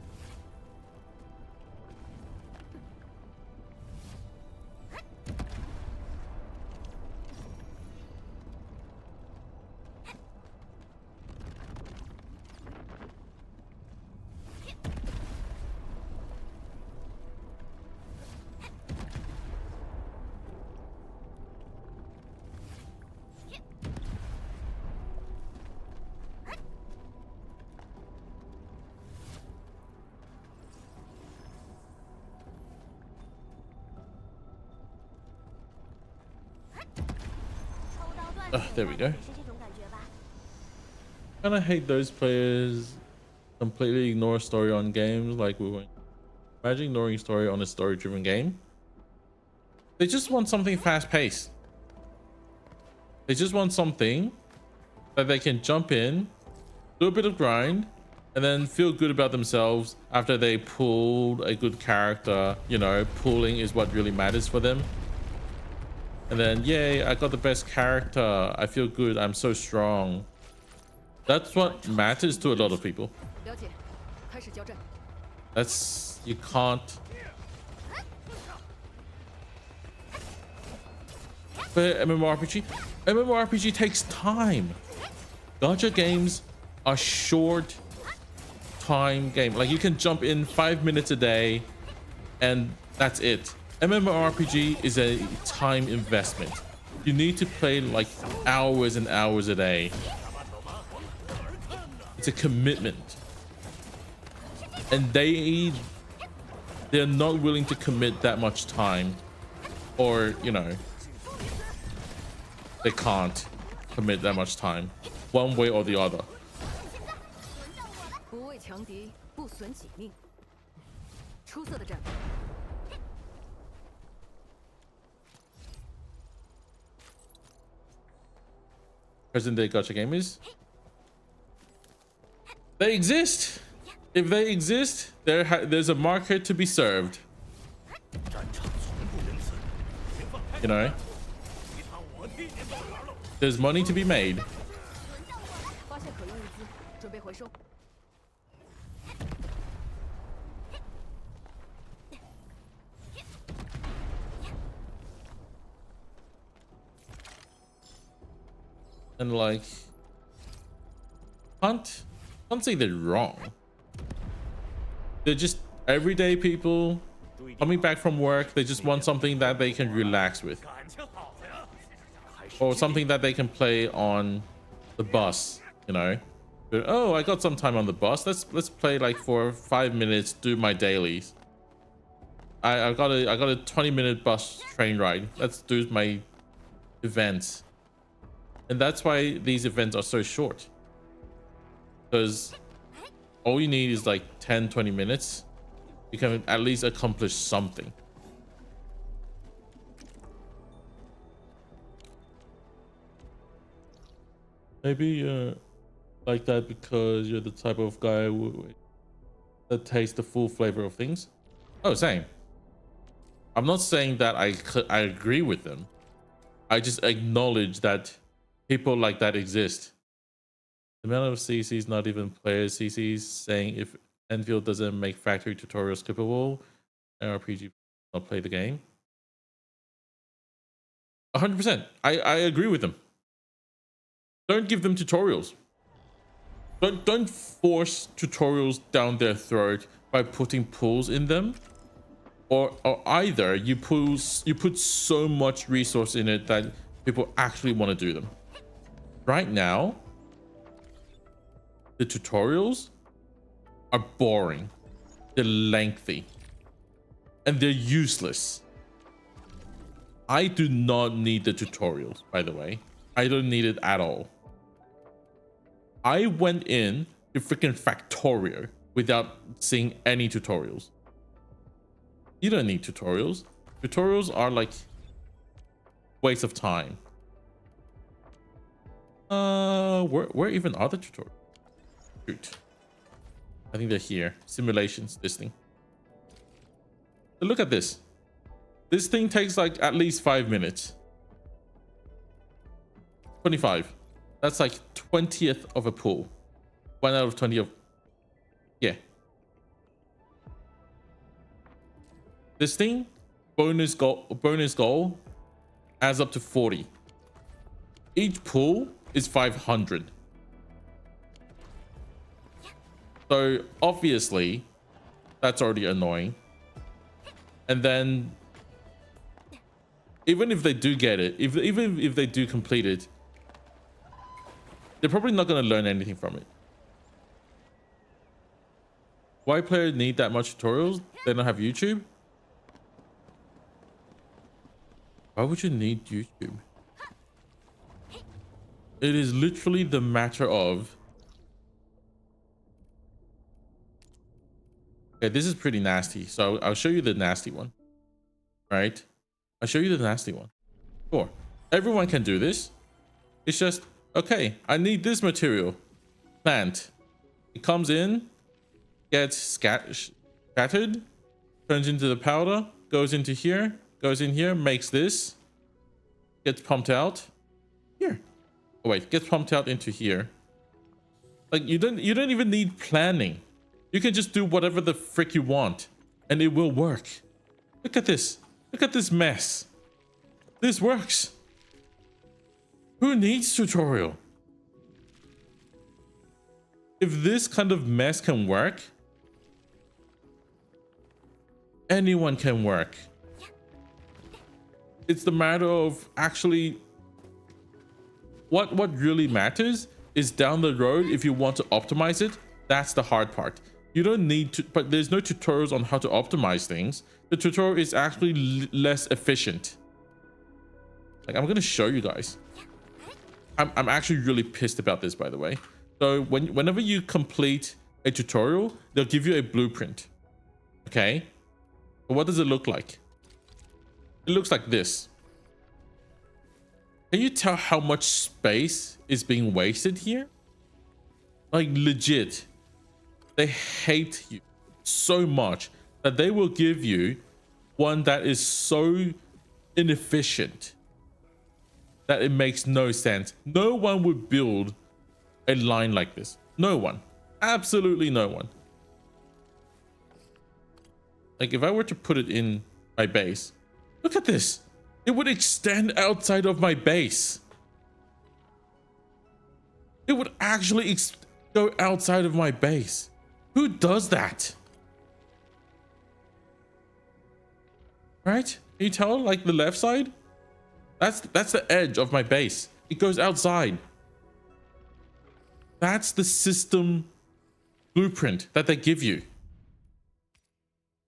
There we go. Kind of hate those players completely ignore story on games like we were. Imagine ignoring story on a story-driven game. They just want something fast-paced. They just want something that they can jump in, do a bit of grind, and then feel good about themselves after they pulled a good character. You know, pulling is what really matters for them. And then, yay, I got the best character. I feel good. I'm so strong. That's what matters to a lot of people. That's, you can't. But MMORPG takes time. Gacha games are short time game. Like you can jump in 5 minutes a day and that's it. MMORPG is a time investment. You need to play like hours and hours a day. It's a commitment. And they're not willing to commit that much time. Or, you know, they can't commit that much time. One way or the other. Present day gacha gamers, they exist. If they exist, there's a market to be served. You know, there's money to be made. And like, can't say they're wrong. They're just everyday people coming back from work. They just want something that they can relax with, or something that they can play on the bus. You know, oh, I got some time on the bus. Let's play like for 5 minutes. Do my dailies. I got a 20-minute bus train ride. Let's do my events. And that's why these events are so short, because all you need is like 10-20 minutes. You can at least accomplish something. Maybe like that because you're the type of guy that tastes the full flavor of things. Oh, same. I'm not saying that I agree with them. I just acknowledge that people like that exist. The amount of CCs, not even players CCs, saying if Endfield doesn't make factory tutorials skippable, RPG not play the game. 100%. I agree with them. Don't give them tutorials. Don't force tutorials down their throat by putting pulls in them. Or either you put so much resource in it that people actually want to do them. Right now, the tutorials are boring, they're lengthy, and they're useless. I do not need the tutorials, by the way. I don't need it at all. I went in to freaking Factorio without seeing any tutorials. You don't need tutorials. Tutorials are like waste of time. Where even are the tutorials? Shoot. I think they're here. Simulations, this thing. So look at this. This thing takes like at least 5 minutes. 25. That's like 20th of a pool. 1 out of 20 of... Yeah. This thing, bonus goal adds up to 40. Each pool is 500. So obviously, that's already annoying. And then, even if they do get it, even if they do complete it, they're probably not going to learn anything from it. Why players need that much tutorials? They don't have YouTube? Why would you need YouTube? It is literally the matter of... Okay, this is pretty nasty. So I'll show you the nasty one. All right? I'll show you the nasty one. Sure. Everyone can do this. It's just, okay, I need this material. Plant. It comes in, gets scattered, turns into the powder, goes into here, goes in here, makes this, gets pumped out here. Oh wait, gets pumped out into here. Like you don't even need planning. You can just do whatever the frick you want and it will work. Look at this. Look at this mess. This works. Who needs tutorial? If this kind of mess can work, anyone can work. It's the matter of actually what really matters is down the road. If you want to optimize it, that's the hard part. You don't need to, but there's no tutorials on how to optimize things. The tutorial is actually less efficient. Like I'm gonna show you guys. I'm actually really pissed about this, by the way. So whenever you complete a tutorial, they'll give you a blueprint. Okay, but what does it look like? It looks like this. Can you tell how much space is being wasted here? Like legit, they hate you so much that they will give you one that is so inefficient that it makes no sense. No one would build a line like this. No one. Absolutely no one. Like if I were to put it in my base, look at this. It would extend outside of my base. It would actually go outside of my base. Who does that? Right? Can you tell, like the left side? That's the edge of my base. It goes outside. That's the system blueprint that they give you.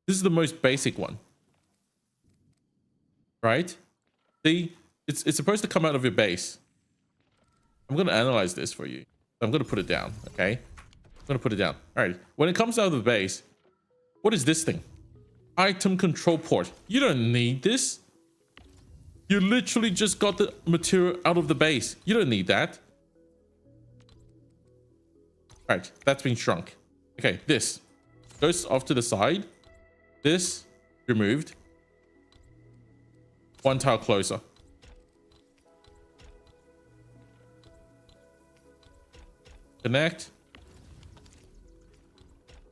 This is the most basic one. Right? See, it's supposed to come out of your base. I'm going to analyze this for you. I'm going to put it down, okay? I'm going to put it down. All right. When it comes out of the base, what is this thing? Item control port. You don't need this. You literally just got the material out of the base. You don't need that. All right. That's been shrunk. Okay. This goes off to the side. This removed. One tile closer. Connect.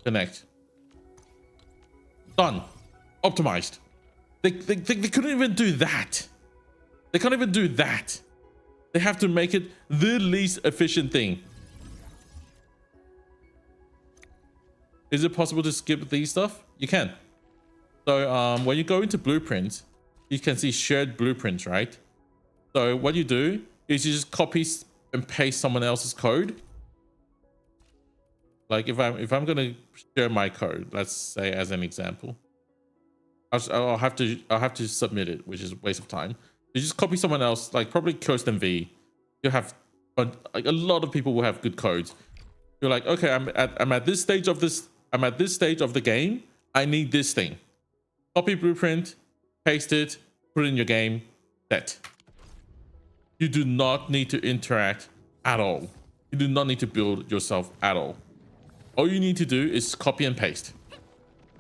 Connect. Done. Optimized. They couldn't even do that. They can't even do that. They have to make it the least efficient thing. Is it possible to skip these stuff? You can. So when you go into blueprints, you can see shared blueprints, right? So what you do is you just copy and paste someone else's code. Like if I'm gonna share my code, let's say as an example, I'll have to submit it, which is a waste of time. You just copy someone else, like probably Kirsten V, You have, but like a lot of people will have good codes. You're like, okay, I'm at this stage of this. I'm at this stage of the game. I need this thing. Copy blueprint, paste it, put it in your game. Set. You do not need to interact at all. You do not need to build yourself at all. All you need to do is copy and paste.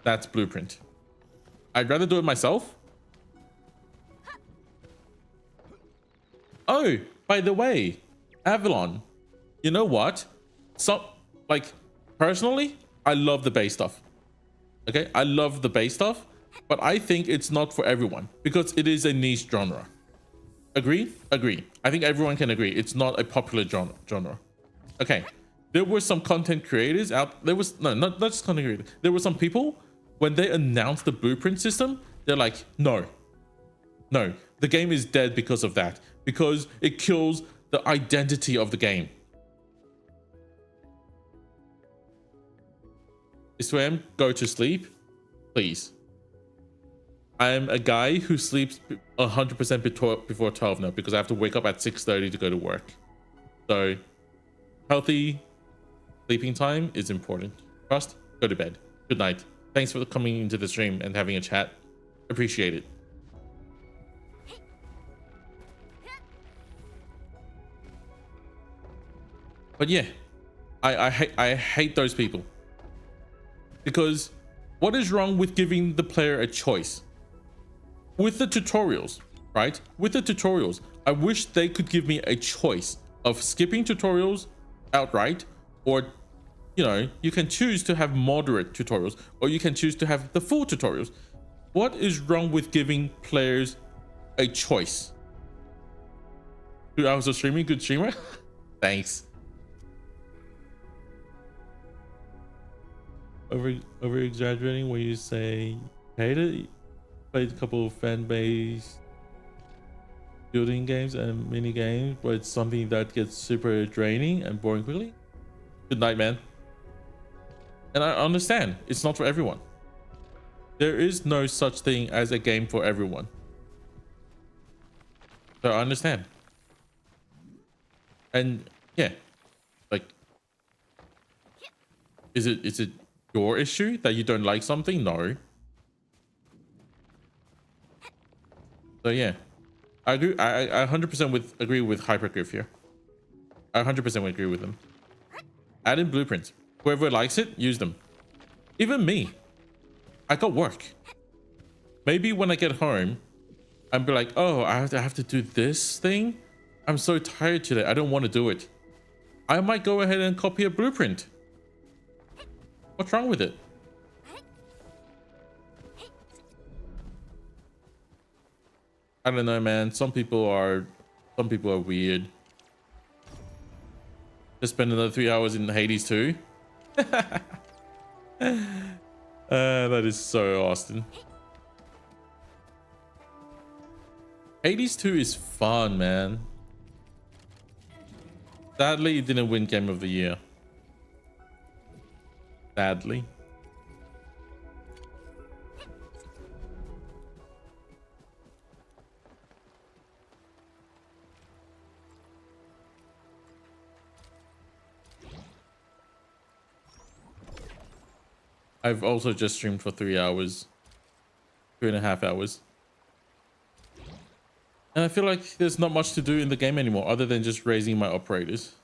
That's blueprint. I'd rather do it myself. Oh, by the way, Avalon, you know what? So, like, personally, I love the base stuff. Okay, I love the base stuff, but I think it's not for everyone because it is a niche genre. Agree? Agree. I think everyone can agree. It's not a popular genre. Okay, there were some content creators out. There was not just content creators. There were some people when they announced the blueprint system, they're like, no, the game is dead because of that, because it kills the identity of the game. Swam, go to sleep, please. I'm a guy who sleeps 100% before 12 now because I have to wake up at 6:30 to go to work. So healthy sleeping time is important. Trust, go to bed. Good night. Thanks for coming into the stream and having a chat. Appreciate it. But yeah, I hate those people. Because what is wrong with giving the player a choice? With the tutorials, right? With the tutorials, I wish they could give me a choice of skipping tutorials outright, or, you know, you can choose to have moderate tutorials, or you can choose to have the full tutorials. What is wrong with giving players a choice? 2 hours of streaming, good streamer? Thanks. Over exaggerating when you say hate it. Played a couple of fan base building games and mini games, but it's something that gets super draining and boring quickly. Good night, man. And I understand it's not for everyone. There is no such thing as a game for everyone. So I understand. And yeah, like, is it your issue that you don't like something? No. So yeah, I agree. I 100% agree with Hypergriff here. I 100% agree with them. Add in blueprints. Whoever likes it, use them. Even me. I got work. Maybe when I get home, I'll be like, oh, I have to do this thing. I'm so tired today. I don't want to do it. I might go ahead and copy a blueprint. What's wrong with it? I don't know, man. Some people are weird. Just spend another 3 hours in Hades too. That is so Austin. Hades 2 is fun, man. Sadly, it didn't win Game of the Year. Sadly. I've also just streamed for 3 hours, 2.5 hours. And I feel like there's not much to do in the game anymore other than just raising my operators.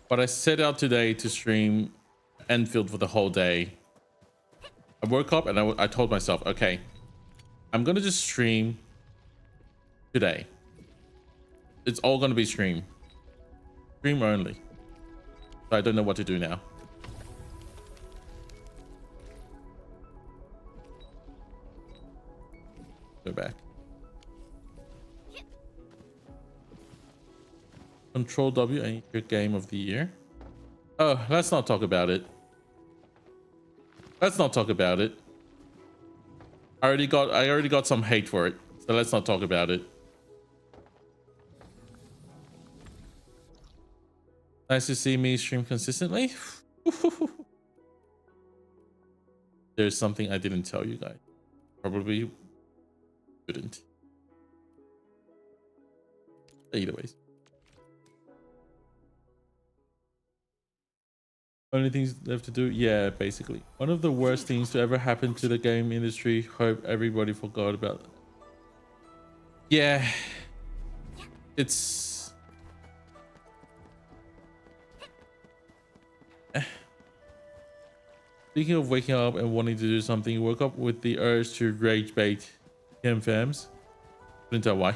But I set out today to stream Endfield for the whole day. I woke up and I told myself, okay, I'm going to just stream today. It's all going to be stream. Stream only. So I don't know what to do now. Go back. Control W and your game of the year. Oh, let's not talk about it. Let's not talk about it. I already got some hate for it. So let's not talk about it. Nice to see me stream consistently. There's something I didn't tell you guys. Probably shouldn't. Either ways. Only things left to do, yeah, basically. One of the worst things to ever happen to the game industry. Hope everybody forgot about it. Yeah, it's speaking of waking up and wanting to do something, woke up with the urge to rage bait PM fams. Couldn't tell why.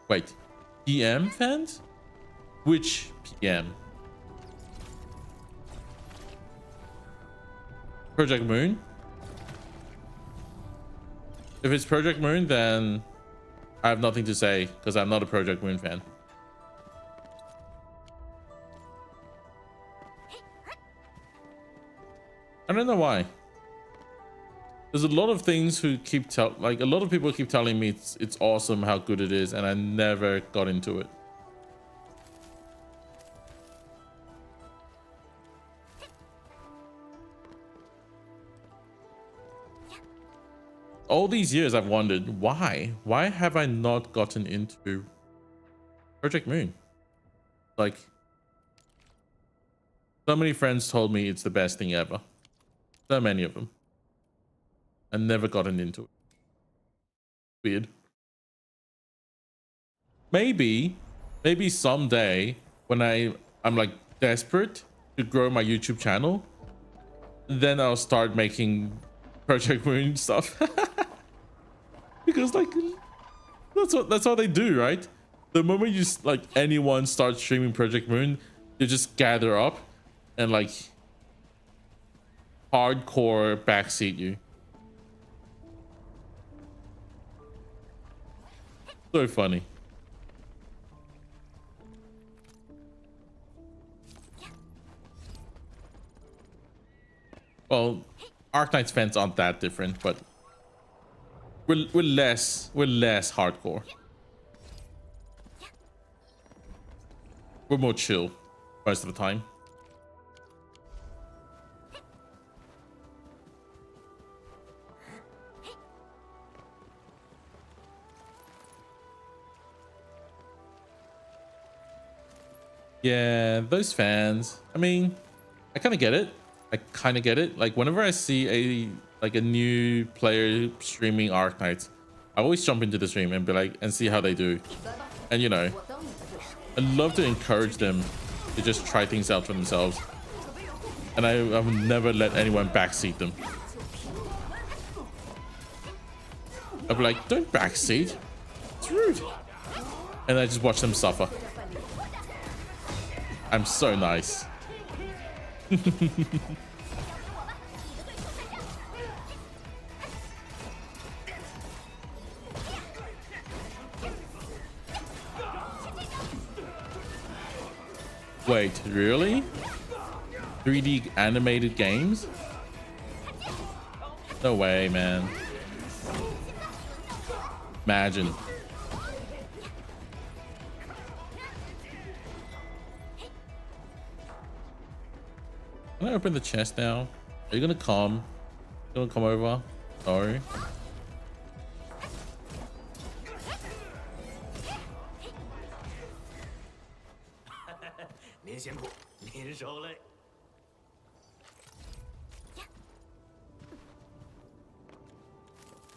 Wait, PM fans? Which PM? Project Moon? If it's Project Moon, then I have nothing to say because I'm not a Project Moon fan. I don't know why. There's a lot of things who keep like a lot of people keep telling me it's awesome how good it is, and I never got into it. All these years I've wondered why have I not gotten into Project Moon? Like, so many friends told me it's the best thing ever. So many of them. I never gotten into it. Weird. Maybe someday when I'm like desperate to grow my YouTube channel, then I'll start making Project Moon stuff. Because like that's what they do, right? The moment you like anyone starts streaming Project Moon, they just gather up and like hardcore backseat you. So funny. Well, Arknight's fans aren't that different, but we're less hardcore. We're more chill most of the time. Yeah, those fans. I mean, I kind of get it. Like whenever I see a new player streaming Arknights, I always jump into the stream and be like and see how they do. And you know, I love to encourage them to just try things out for themselves. And I would never let anyone backseat them. I'd be like, don't backseat. It's rude. And I just watch them suffer. I'm so nice. Wait, really? 3D animated games? No way, man. Imagine. Can I open the chest now? Are you gonna come? You gonna come over? Sorry. 您辛苦，您受累。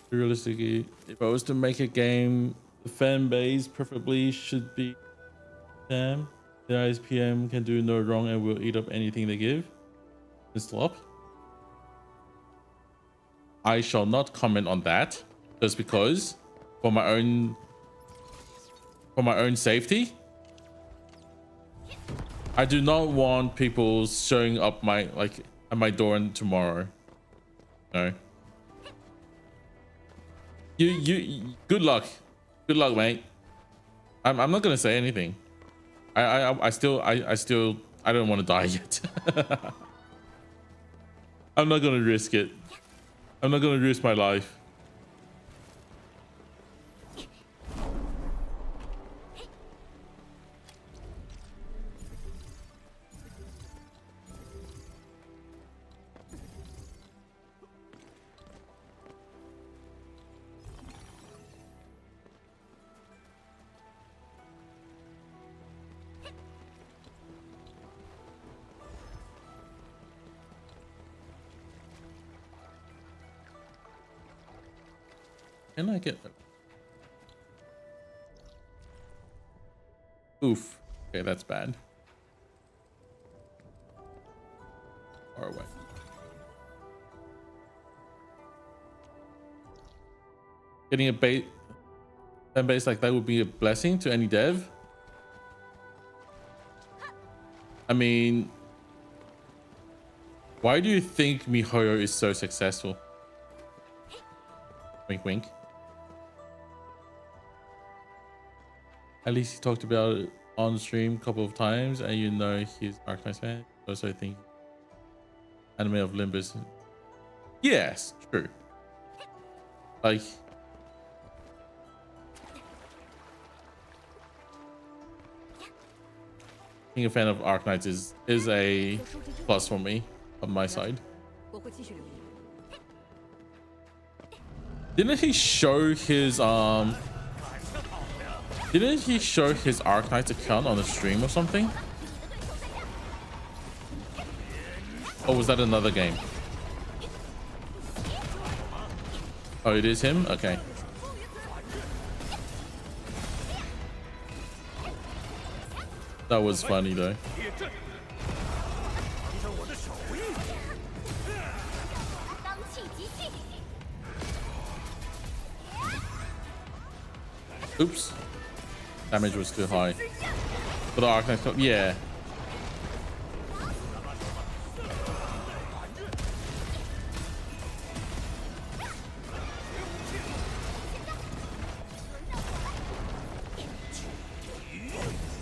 Realistically, if I was to make a game, the fan base preferably should be them. The ISPM can do no wrong and will eat up anything they give. Slop. I shall not comment on that, just because for my own safety. I do not want people showing up at my door tomorrow. No. You good luck, mate. I'm not gonna say anything. I still I don't want to die yet. I'm not gonna risk it. I'm not gonna risk my life. Can I get that? Oof. Okay, that's bad. Far away. Getting a fan base like that would be a blessing to any dev. I mean, why do you think MiHoYo is so successful? Wink, wink. At least he talked about it on stream a couple of times, and you know he's Arknights fan. Also, I think anime of Limbus. Yes, true. Like, being a fan of Arknights is a plus for me on my side. Didn't he show his Arknights account on the stream or something? Or was that another game? Oh, it is him? Okay. That was funny though. Oops. Damage was too high. For the Arknights, yeah.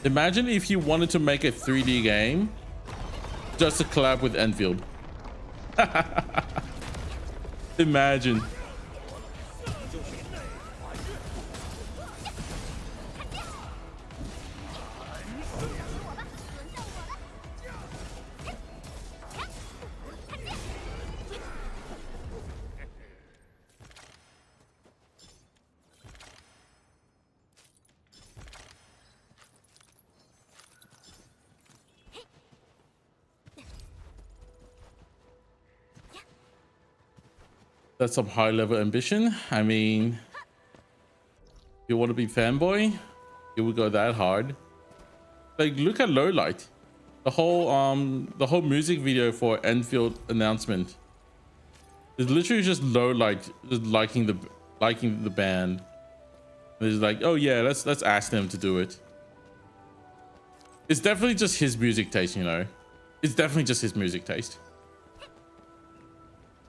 Imagine if you wanted to make a 3D game just to collab with Endfield. Imagine. That's some high level ambition. I mean, if you want to be fanboy, you would go that hard. Like, look at Lowlight. The whole music video for Endfield announcement is literally just Lowlight just liking the band. And it's like, oh yeah, let's ask them to do it. It's definitely just his music taste, you know. It's definitely just his music taste.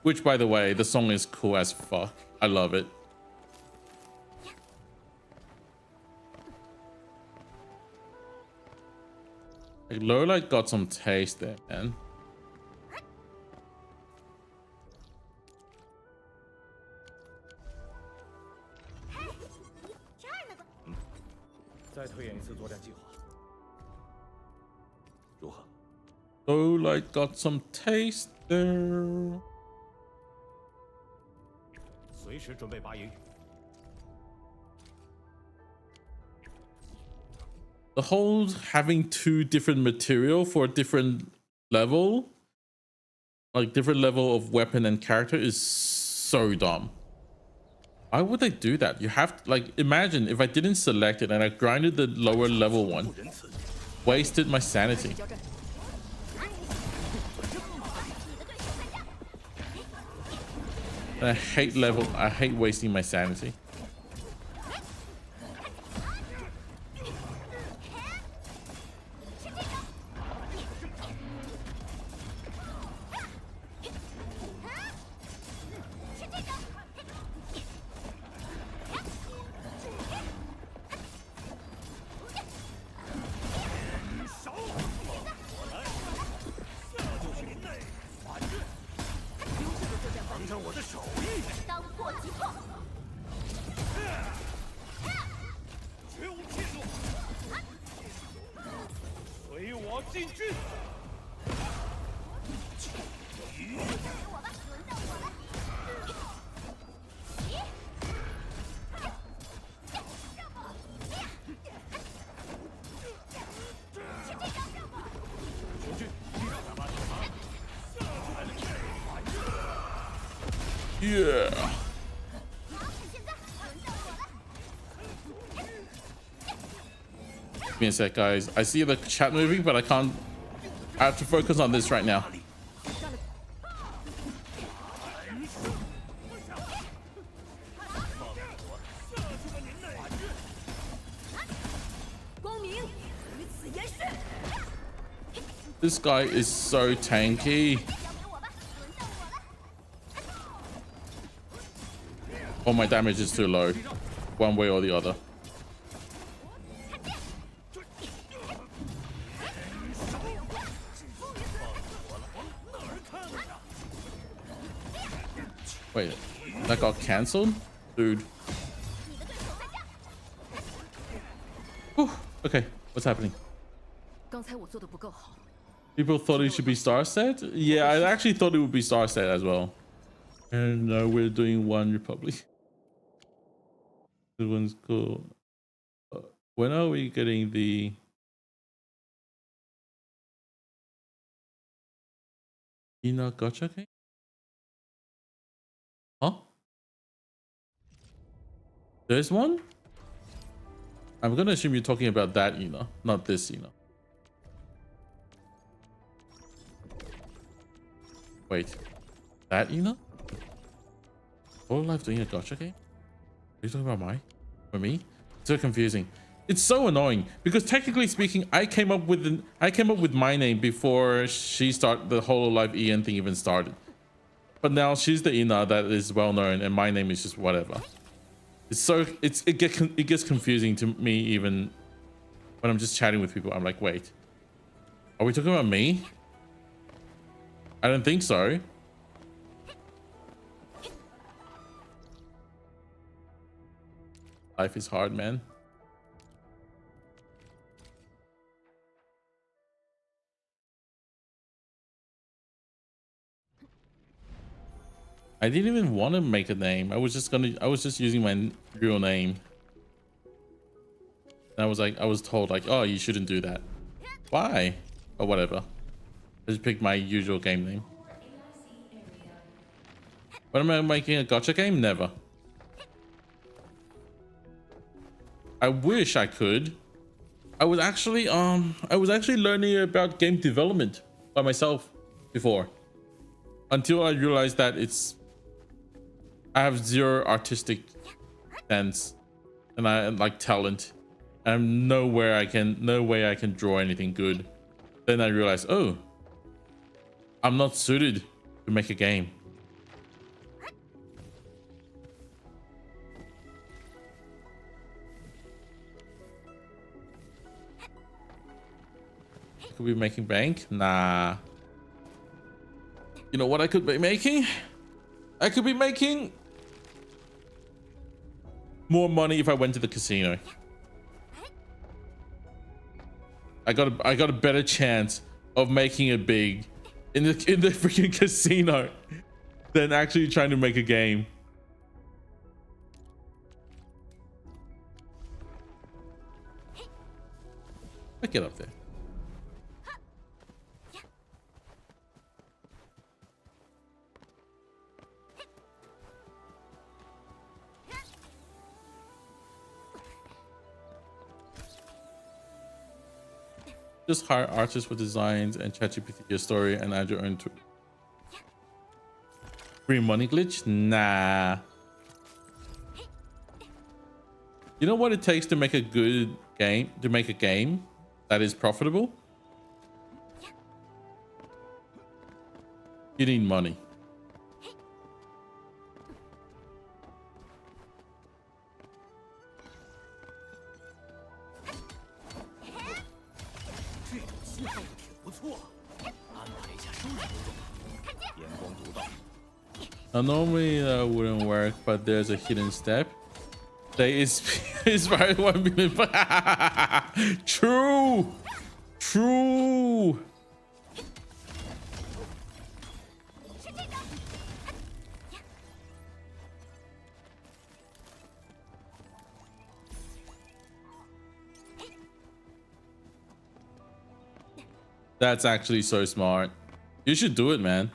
Which, by the way, the song is cool as fuck. I love it. Like, Lowlight got some taste there, man. Lowlight got some taste there. The whole having two different material for a different level, like different level of weapon and character, is so dumb. Why would they do that? You have to, like, imagine if I didn't select it and I grinded the lower level one, wasted my sanity. And I hate wasting my sanity. Yeah. Give me a sec, guys. I see the chat moving, but I can't. I have to focus on this right now. This guy is so tanky. Oh, my damage is too low, one way or the other. Wait, that got cancelled? Dude. Whew, okay, what's happening? 刚才我做的不够好。 People thought it should be star set? Yeah, I actually thought it would be star set as well. And now we're doing One Republic. This one's cool. When are we getting the... Ina Gotcha game? Huh? There's one? I'm gonna assume you're talking about that Ina, not this Ina. Wait, that Ina? All Life doing a gotcha game? Are you talking about me? It's so confusing. It's so annoying because technically speaking, I came up with my name before she started the Hololive EN thing even started. But now she's the Ina that is well known, and my name is just whatever. It gets confusing to me even when I'm just chatting with people. I'm like, wait, are we talking about me? I don't think so. Life is hard, man. I didn't even want to make a name. I was just using my real name. And I was told like, oh, you shouldn't do that. Why? Or whatever. I just picked my usual game name. When am I making a gotcha game? Never. I wish I could. I was actually learning about game development by myself before. Until I realized that I have zero artistic sense and I like talent. And no way I can draw anything good. Then I realized, oh, I'm not suited to make a game. Could be making bank? Nah. You know what I could be making? I could be making more money if I went to the casino. I got a better chance of making it big in the freaking casino than actually trying to make a game. Let's get up there. Just hire artists for designs and ChatGPT your story and add your own to free money glitch. Nah. You know what it takes to make a good game? To make a game that is profitable? You need money. Now, normally that wouldn't work, but there's a hidden step. They is right 1 million. True. True. That's actually so smart. You should do it, man.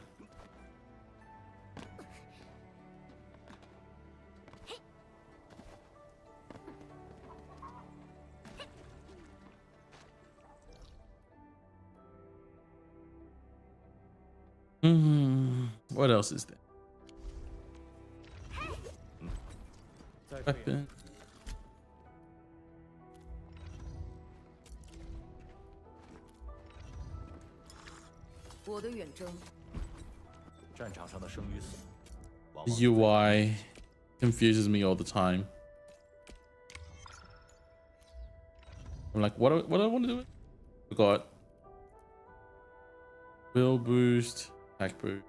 What else is there? Weapon. 我的远征。战场上的生与死，往 The 往 UI confuses me all the time. I'm like, what do I want to do? Forgot. Will boost, attack boost.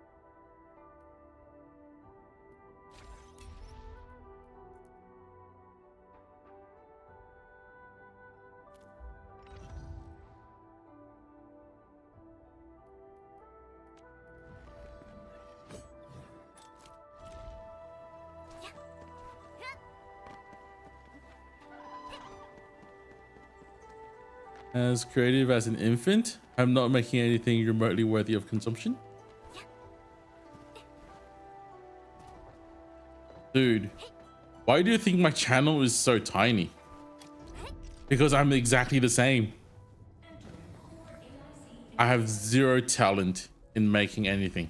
As creative as an infant, I'm not making anything remotely worthy of consumption. Dude, why do you think my channel is so tiny? Because I'm exactly the same. I have zero talent in making anything.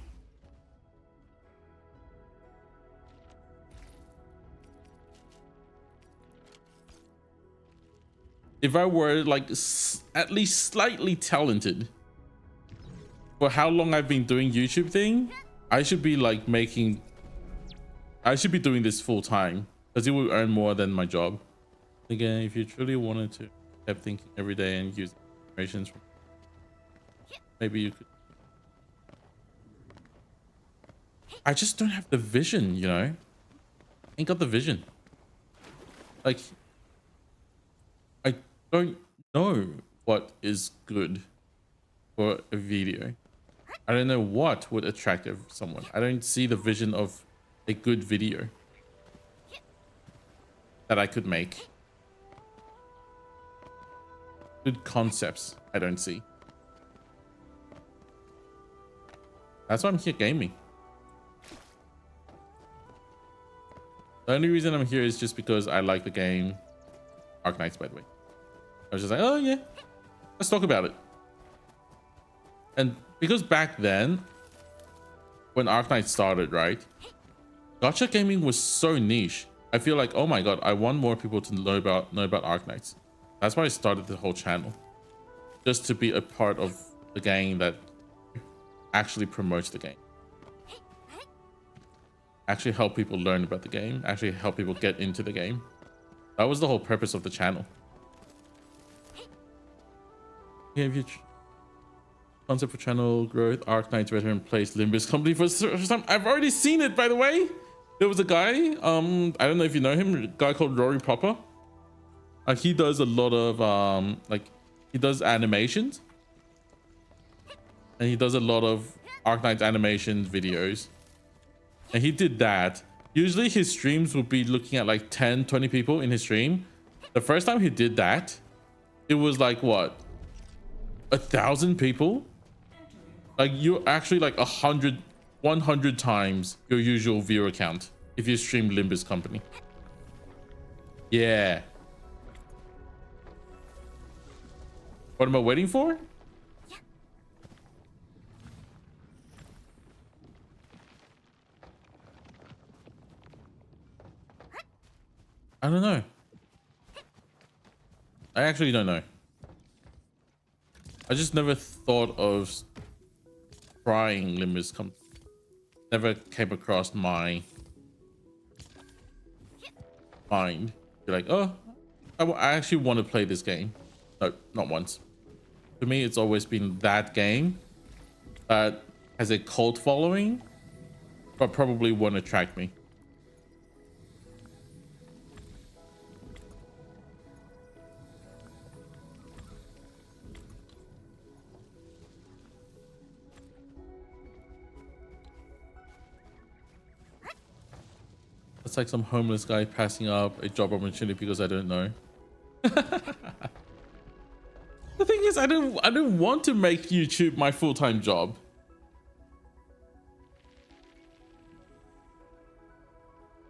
If I were like at least slightly talented for how long I've been doing YouTube thing, I should be like I should be doing this full time because it will earn more than my job. Again, if you truly wanted to keep thinking every day and use informations, maybe you could. I just don't have the vision, you know? Ain't got the vision. Like, I don't know what is good for a video. I don't know what would attract someone. I don't see the vision of a good video that I could make. Good concepts, I don't see. That's why I'm here gaming. The only reason I'm here is just because I like the game. Arknights, by the way. I was just like, oh yeah, let's talk about it. And because back then, when Arknights started, right? Gacha gaming was so niche. I feel like, oh my god, I want more people to know about Arknights. That's why I started the whole channel. Just to be a part of the gang that actually promotes the game. Actually help people learn about the game. Actually help people get into the game. That was the whole purpose of the channel. Yeah, if you concept for channel growth, Arknights veteran plays Limbus company for the first time. I've already seen it, by the way. There was a guy, I don't know if you know him, a guy called Rory Popper. He does a lot of he does animations. And he does a lot of Arknights animation videos. And he did that. Usually his streams would be looking at like 10, 20 people in his stream. The first time he did that, it was like what? 1,000 people? Like you're actually like 100 times your usual viewer count if you stream Limbus Company. Yeah. What am I waiting for? I don't know. I actually don't know. I just never thought of trying Limbus Company. Never came across my mind. Be like, oh, I actually want to play this game. No, not once. For me, it's always been that game that has a cult following, but probably won't attract me. It's like some homeless guy passing up a job opportunity because I don't know. The thing is, I don't want to make YouTube my full-time job.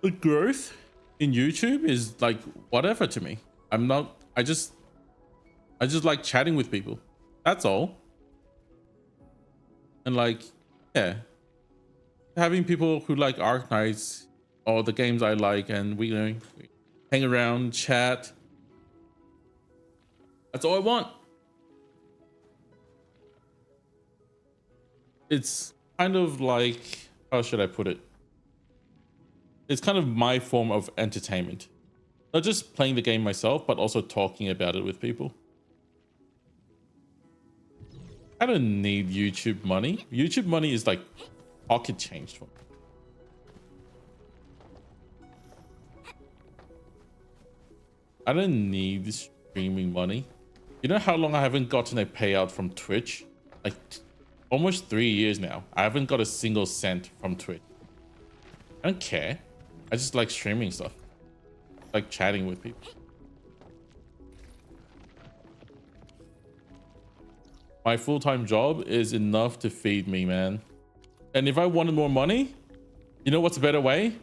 The growth in YouTube is like whatever to me. I just like chatting with people. That's all. And like, yeah. having people who like Arc Knights or the games I like, and we hang around, chat. That's all I want. It's kind of like, how should I put it? It's kind of my form of entertainment. Not just playing the game myself, but also talking about it with people. I don't need YouTube money. YouTube money is like pocket change for me. I don't need streaming money. You know how long I haven't gotten a payout from Twitch? Like almost 3 years now. I haven't got a single cent from Twitch. I don't care. I just like streaming stuff. Like chatting with people. My full-time job is enough to feed me, man. And if I wanted more money, you know what's a better way?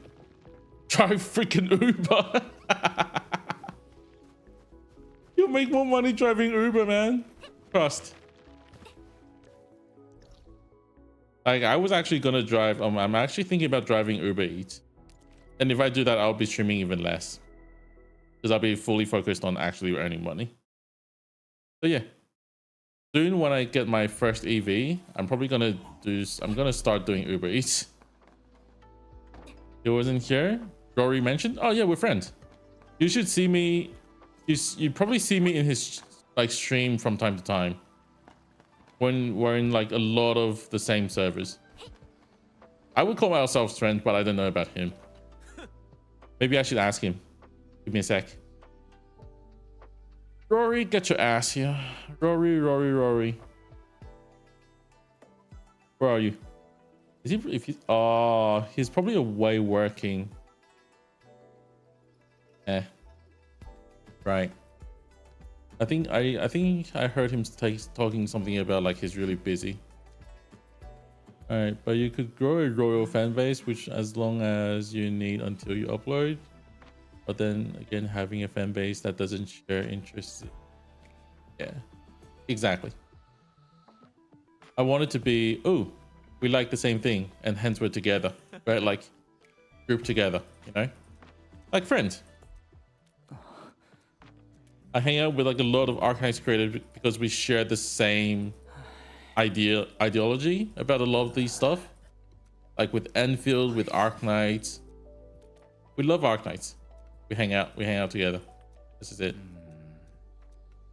Try freaking Uber. You'll make more money driving Uber, man. Trust. Like, I was actually gonna drive. I'm actually thinking about driving Uber Eats. And if I do that, I'll be streaming even less. Because I'll be fully focused on actually earning money. So yeah. Soon when I get my first EV, I'm probably gonna start doing Uber Eats. He wasn't here. Rory mentioned, oh yeah, we're friends. You should see me. You'd probably see me in his like stream from time to time. When we're in like a lot of the same servers. I would call ourselves friends, but I don't know about him. Maybe I should ask him. Give me a sec. Rory, get your ass here. Rory. Where are you? Is he? He's probably away working. Right. I think I heard him talking something about like he's really busy. All right, but you could grow a royal fan base, which as long as you need until you upload. But then again, having a fan base that doesn't share interests. Yeah, exactly. I want it to be, oh, we like the same thing and hence we're together, right? Like group together, you know, like friends. I hang out with like a lot of Arc Knights creators because we share the same ideology about a lot of these stuff. Like with Endfield, with Arc Knights. We love Arc Knights. We hang out together. This is it.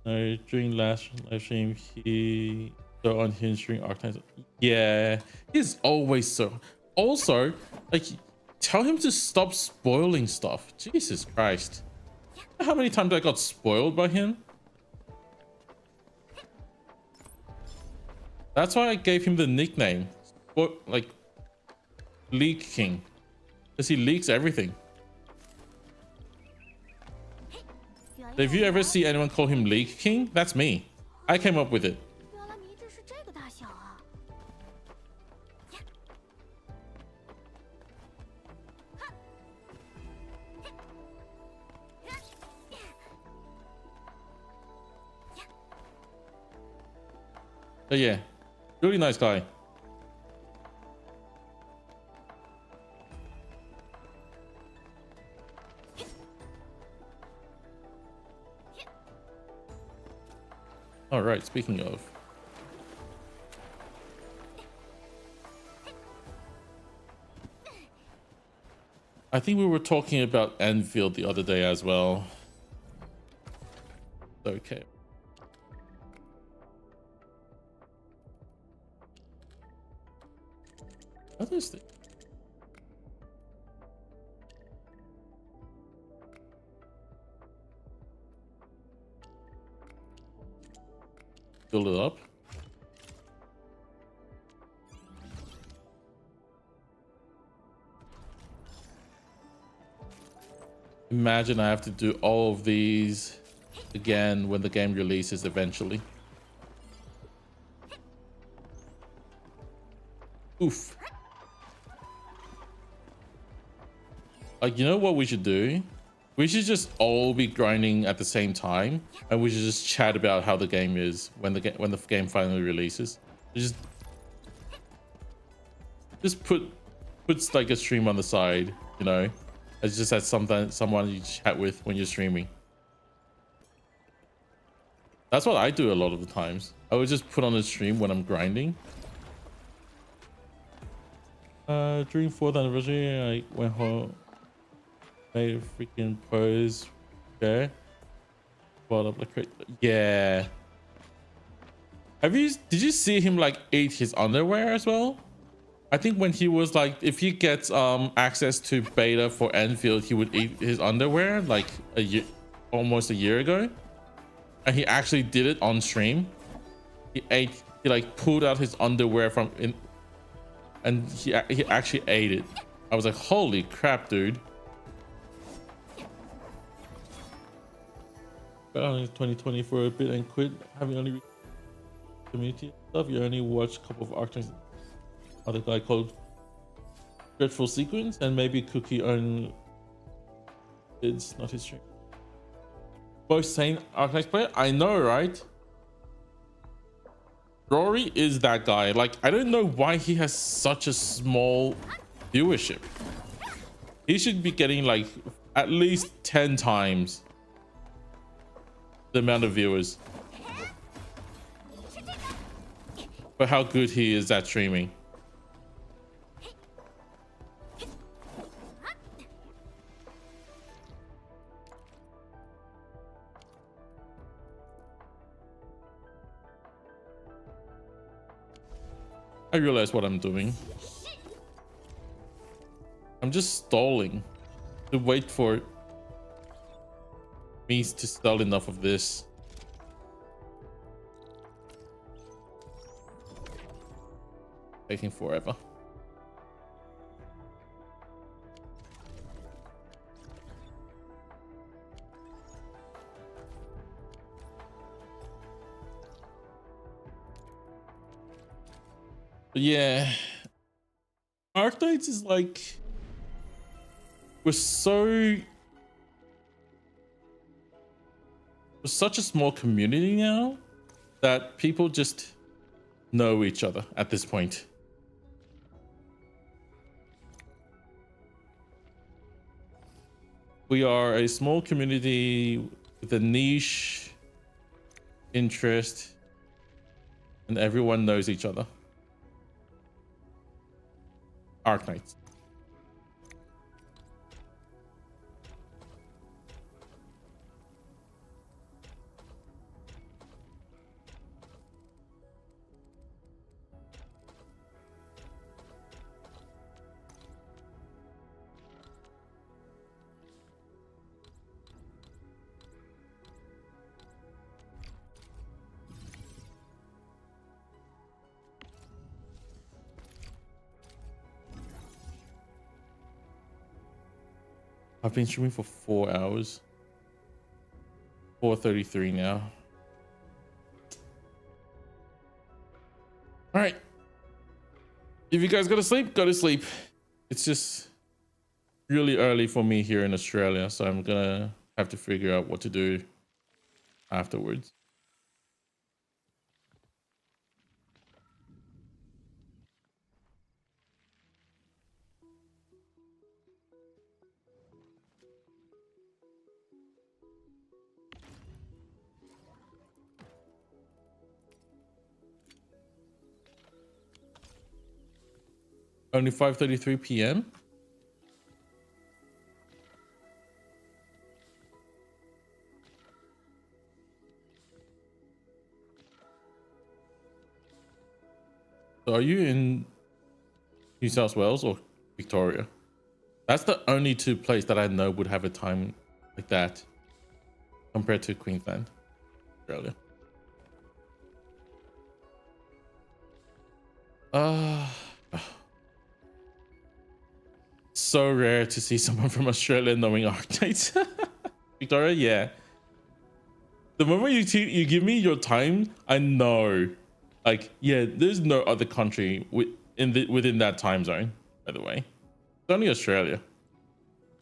During last live stream, he so on his stream Arc Knights. Yeah, he's always so. Also, like, tell him to stop spoiling stuff. Jesus Christ. How many times I got spoiled by him? That's why I gave him the nickname, like Leak King, because he leaks everything. So if you ever see anyone call him Leak King, that's me. I came up with it. So yeah, really nice guy. All right, speaking of. I think we were talking about Endfield the other day as well. Okay. What is this? Build it up. Imagine I have to do all of these again when the game releases eventually. Oof. Like, you know what we should do? We should just all be grinding at the same time, and we should just chat about how the game is when the game finally releases. Just put puts like a stream on the side, you know. It's just as someone you chat with when you're streaming. That's what I do a lot of the times. I would just put on a stream when I'm grinding. During 4th anniversary, I went home, made a freaking pose. Okay. Brought up like, yeah. Did you see him like eat his underwear as well? I think when he was like, if he gets access to beta for Endfield, he would eat his underwear like almost a year ago. And he actually did it on stream. He like pulled out his underwear from in, and he actually ate it. I was like, holy crap, dude. But only 2020 for a bit and quit having only community stuff. You only watched a couple of arcs. Other guy called Dreadful Sequence and maybe Cookie on it's not his stream. Both sane Arcanine player. I know, right? Rory is that guy. Like, I don't know why he has such a small viewership. He should be getting like at least 10 times the amount of viewers. But how good he is at streaming. I realize what I'm doing. I'm just stalling to wait for me to sell enough of this. Taking forever. But yeah, Arknights is like, we're such a small community now that people just know each other at this point. We are a small community with a niche interest, and everyone knows each other. Arknights. I've been streaming for 4 hours. 4:33 now. All right. If you guys go to sleep, go to sleep. It's just really early for me here in Australia, so I'm gonna have to figure out what to do afterwards. Only 5:33 p.m. So are you in New South Wales or Victoria? That's the only two places that I know would have a time like that compared to Queensland, Australia. So rare to see someone from Australia knowing Arknights. Victoria, yeah. The moment you give me your time, I know. Like, yeah, there's no other country within that time zone, by the way. It's only Australia.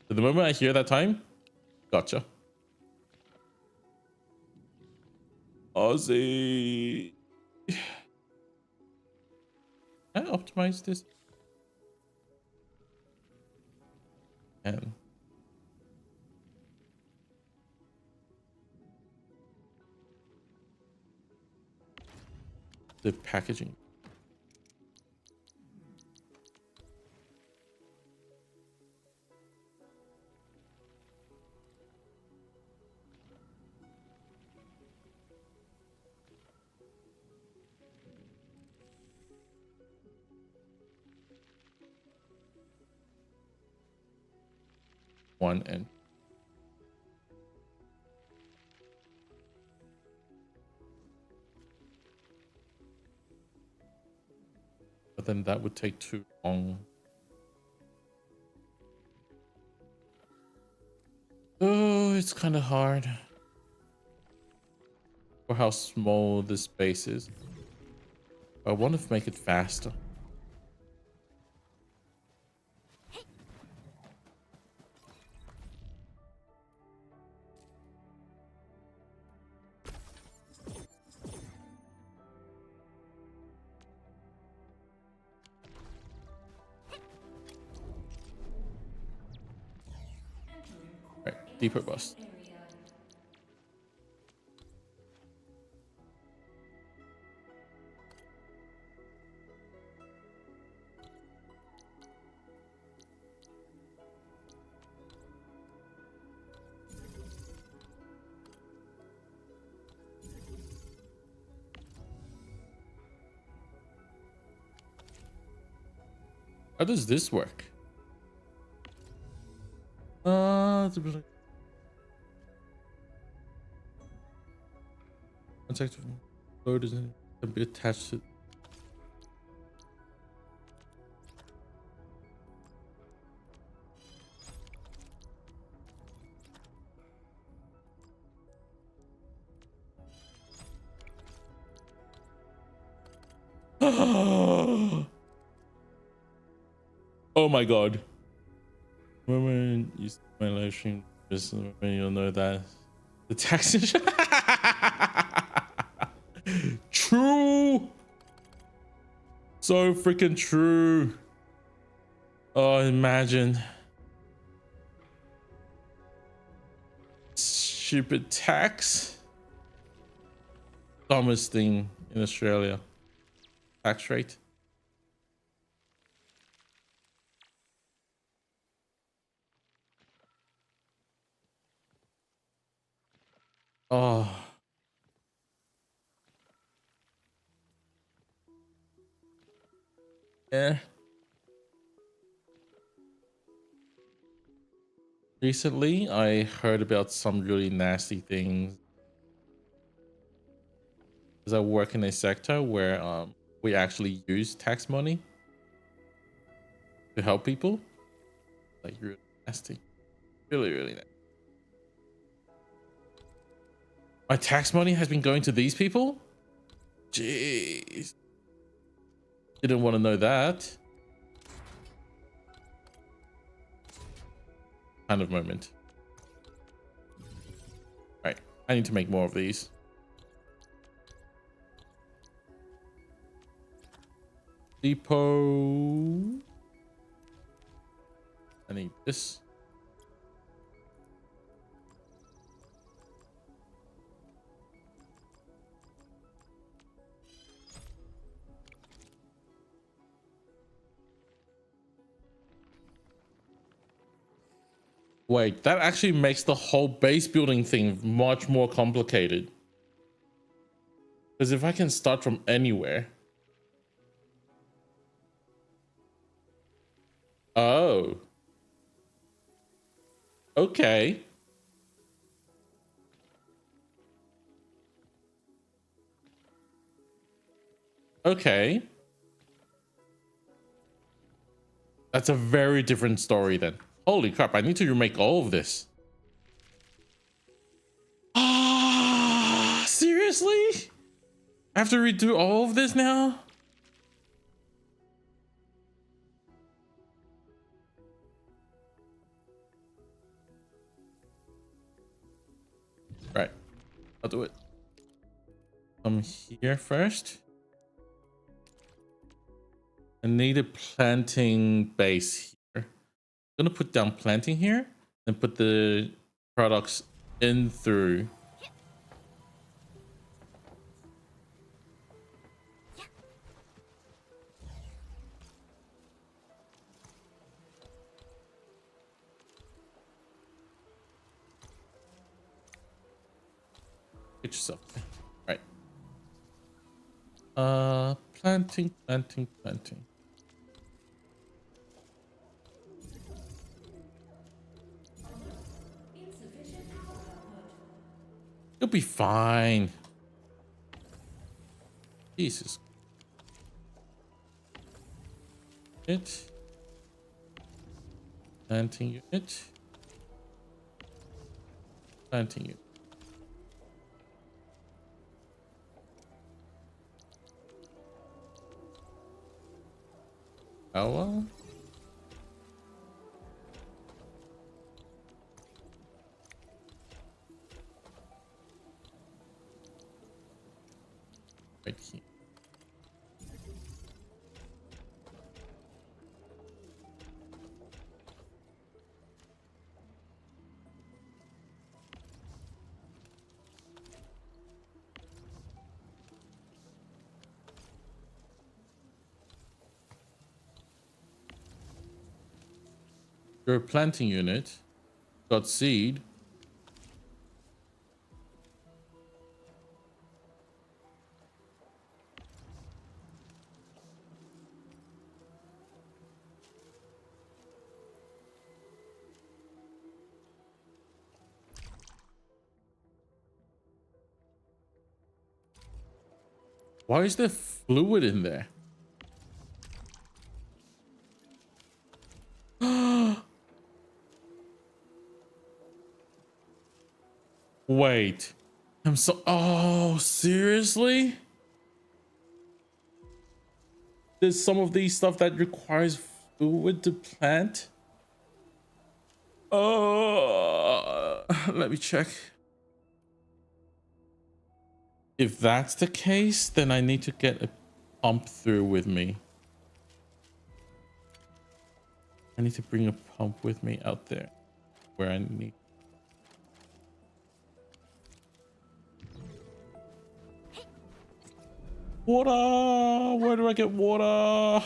So the moment I hear that time, gotcha. Aussie. Can I optimize this? And the packaging. One and but then that would take too long. Oh, it's kind of hard for how small this space is. I want to make it faster. Right, deeper bust. How does this work? Contact load isn't can be attached to. Oh my god. When you see my live stream, just when you'll know that the tax. True. So freaking true. Oh, imagine. Stupid tax. Dumbest thing in Australia. Tax rate. Oh. Yeah. Recently, I heard about some really nasty things. Because I work in a sector where we actually use tax money to help people. Like really nasty. Really, really nasty. My tax money has been going to these people? Jeez. Didn't want to know that. Kind of moment. Right. I need to make more of these. Depot. I need this. Wait, that actually makes the whole base building thing much more complicated. Because if I can start from anywhere. Oh. Okay. Okay. That's a very different story then. Holy crap, I need to remake all of this. Ah, seriously? I have to redo all of this now? Right, I'll do it. Come here first. I need a planting base here. gonna put down planting here and put the products in through. Get yourself. Right. Planting. You'll be fine. Jesus. It. Planting unit. Planting unit. Power. Right here. Your planting unit got seed. Why is there fluid in there? Wait. I'm so. Oh, seriously? There's some of these stuff that requires fluid to plant? Oh, let me check. If that's the case, then I need to get a pump through with me. I need to bring a pump with me out there where I need. Water! Where do I get water?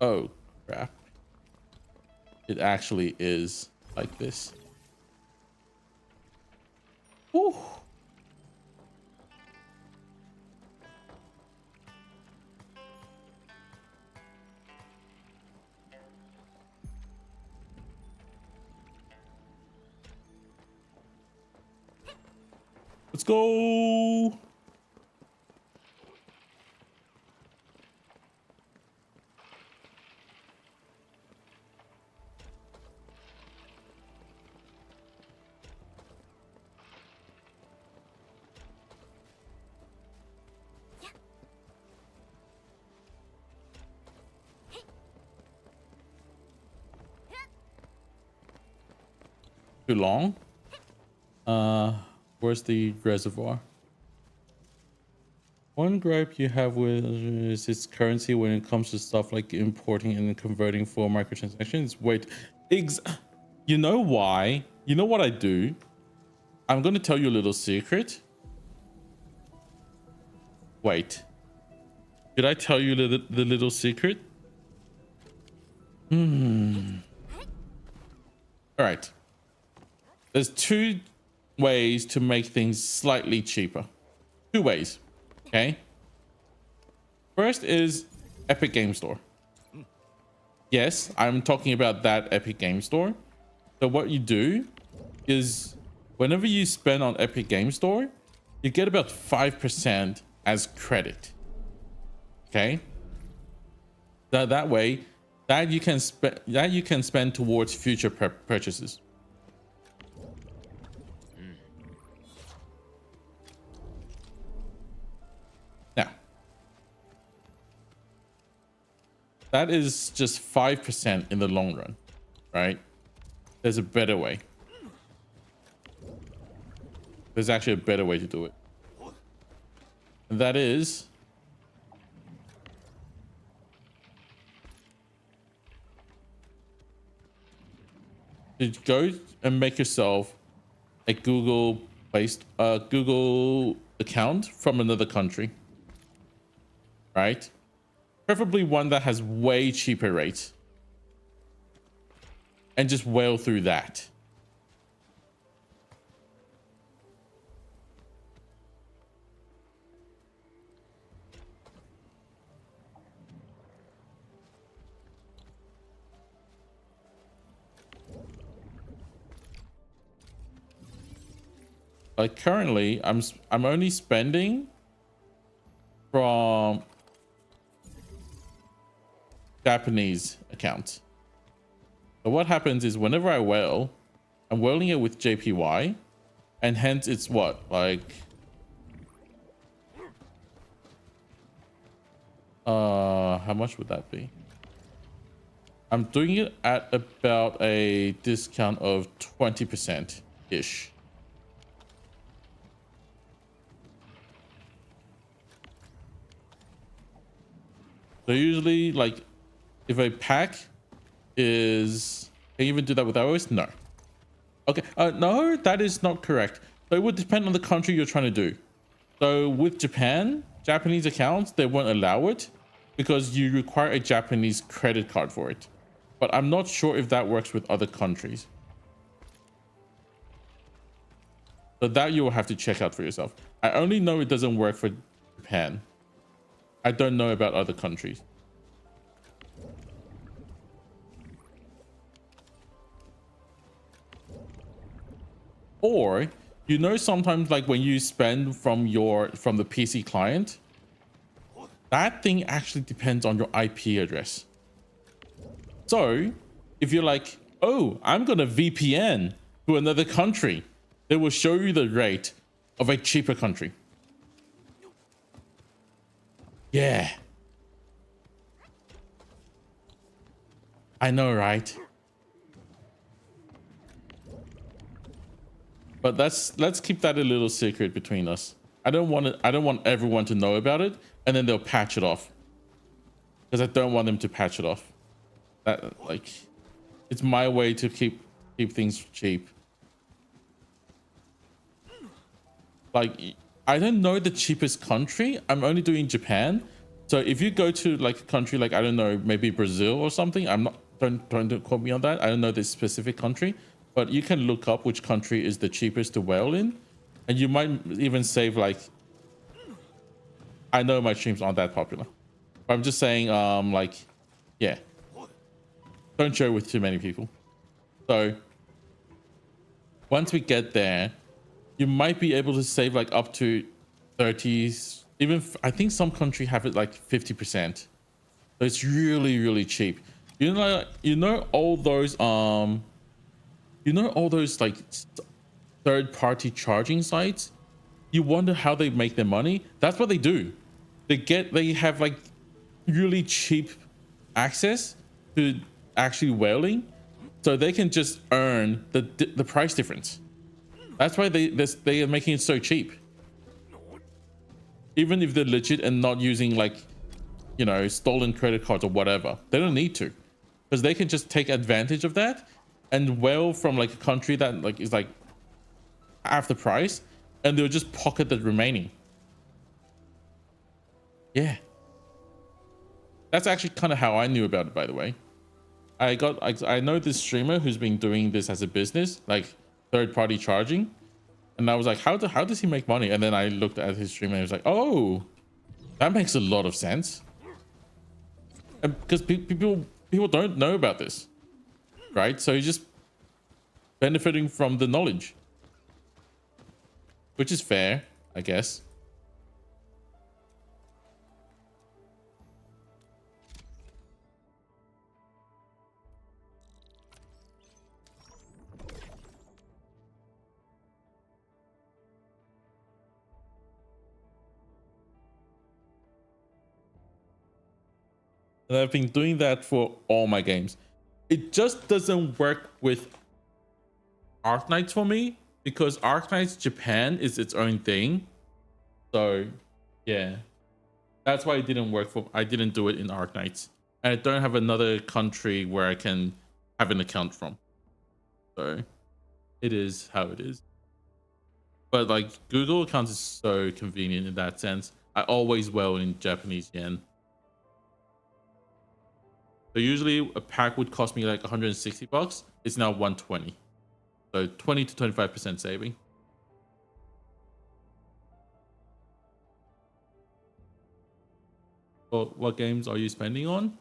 Oh, crap. It actually is like this. Whew. Let's go. Too long? Where's the reservoir? One gripe you have with is its currency when it comes to stuff like importing and converting for microtransactions. Wait, you know why? You know what I do? I'm going to tell you a little secret. Wait. Did I tell you the little secret? All right. There's two ways to make things slightly cheaper. Two ways. Okay. First is Epic Game Store. Yes, I'm talking about that Epic Game Store. So what you do is whenever you spend on Epic Game Store, you get about 5% as credit. Okay. That way, that you can spend towards future purchases. Now, that is just 5% in the long run, right? There's a better way. There's actually a better way to do it. And that is to go and make yourself a Google account from another country, right? Preferably one that has way cheaper rates, and just whale through that. Like currently, I'm only spending from Japanese accounts. So what happens is whenever I whale, I'm whaling it with JPY, and hence it's what, like how much would that be? I'm doing it at about a discount of 20% ish. So usually, like, if a pack is, can you even do that with iOS? No. Okay, no, that is not correct. So it would depend on the country you're trying to do. So with Japanese accounts, they won't allow it because you require a Japanese credit card for it. But I'm not sure if that works with other countries. So that you will have to check out for yourself. I only know it doesn't work for Japan. I don't know about other countries. Or, you know, sometimes like when you spend from the PC client, that thing actually depends on your IP address. So if you're like, oh, I'm gonna VPN to another country, they will show you the rate of a cheaper country. Yeah. I know, right? But let's keep that a little secret between us. I don't want everyone to know about it, and then they'll patch it off. Because I don't want them to patch it off. That, like, it's my way to keep things cheap. Like, I don't know the cheapest country. I'm only doing Japan. So if you go to like a country like, I don't know, maybe Brazil or something, I'm not, don't quote me on that. I don't know this specific country, but you can look up which country is the cheapest to whale in, and you might even save, like, I know my streams aren't that popular, but I'm just saying, like, yeah, don't share with too many people. So once we get there, you might be able to save like up to 30s, even I think some country have it like 50%. So it's really, really cheap. You know all those like third-party charging sites. You wonder how they make their money. That's what they do. They have like really cheap access to actually whaling, so they can just earn the price difference. That's why they are making it so cheap. Even if they're legit and not using, like, you know, stolen credit cards or whatever, they don't need to, because they can just take advantage of that and whale from like a country that like is like half the price, and they'll just pocket the remaining. Yeah, that's actually kind of how I knew about it, by the way. I know this streamer who's been doing this as a business, like third-party charging, and I was like, how does he make money? And then I looked at his stream and I was like, oh, that makes a lot of sense. And because people don't know about this, right? So he's just benefiting from the knowledge, which is fair, I guess. And I've been doing that for all my games. It just doesn't work with Arknights for me because Arknights Japan is its own thing. So yeah, that's why it didn't work for. I didn't do it in Arknights, and I don't have another country where I can have an account from. So it is how it is. But like Google accounts is so convenient in that sense. I always will in Japanese yen. So usually a pack would cost me like 160 bucks. It's now 120. So 20 to 25% saving. Well, what games are you spending on?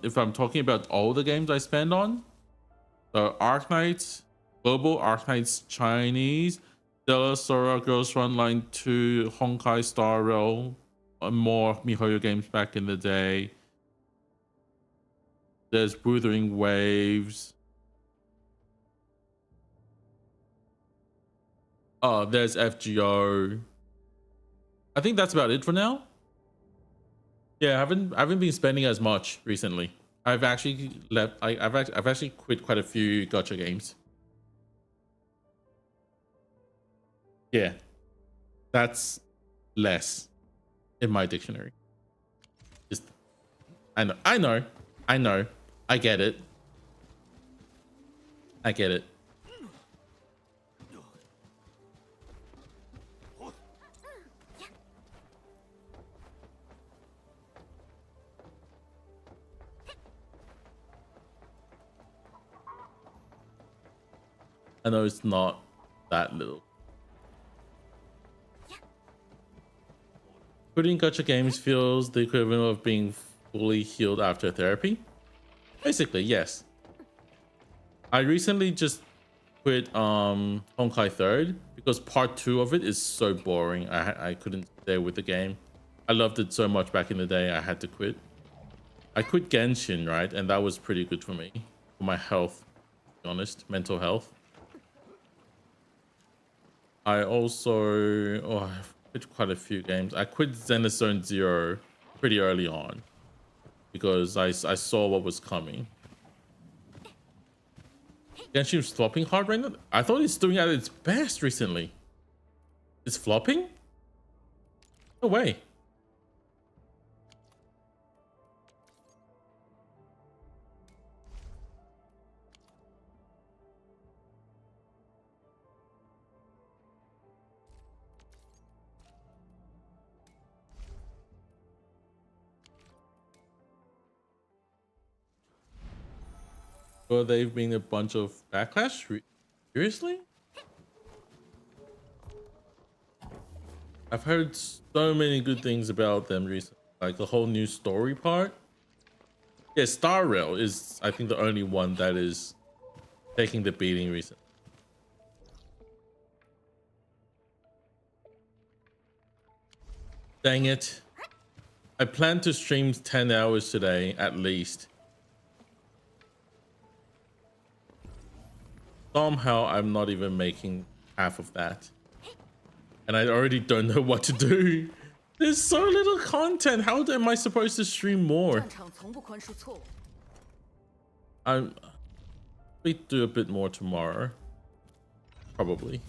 If I'm talking about all the games I spend on, so Arknights, Global Arknights Chinese, Della Sora Girls Frontline 2, Honkai Star Rail, and more MiHoYo games back in the day. There's Wuthering Waves. Oh, there's FGO. I think that's about it for now. Yeah, I haven't been spending as much recently. I've actually left. I've actually quit quite a few gacha games. Yeah, that's less in my dictionary. Just I know. I get it. I get it. I know it's not that little. Quitting gacha games feels the equivalent of being fully healed after therapy. Basically, yes. I recently just quit Honkai 3rd because part 2 of it is so boring. I couldn't stay with the game. I loved it so much back in the day. I had to quit. I quit Genshin, right? And that was pretty good for me, for my health, to be honest, mental health. I also I've quit quite a few games. I quit Xenozone Zero pretty early on because I saw what was coming. Genshin's flopping hard right now. I thought it's doing at its best recently. It's flopping? No way. Well, they've been a bunch of backlash. Seriously? I've heard so many good things about them recently, like the whole new story part. Yeah, Star Rail is, I think, the only one that is taking the beating recently. Dang it. I plan to stream 10 hours today, at least. Somehow, I'm not even making half of that. And I already don't know what to do. There's so little content. How am I supposed to stream more? We do a bit more tomorrow. Probably.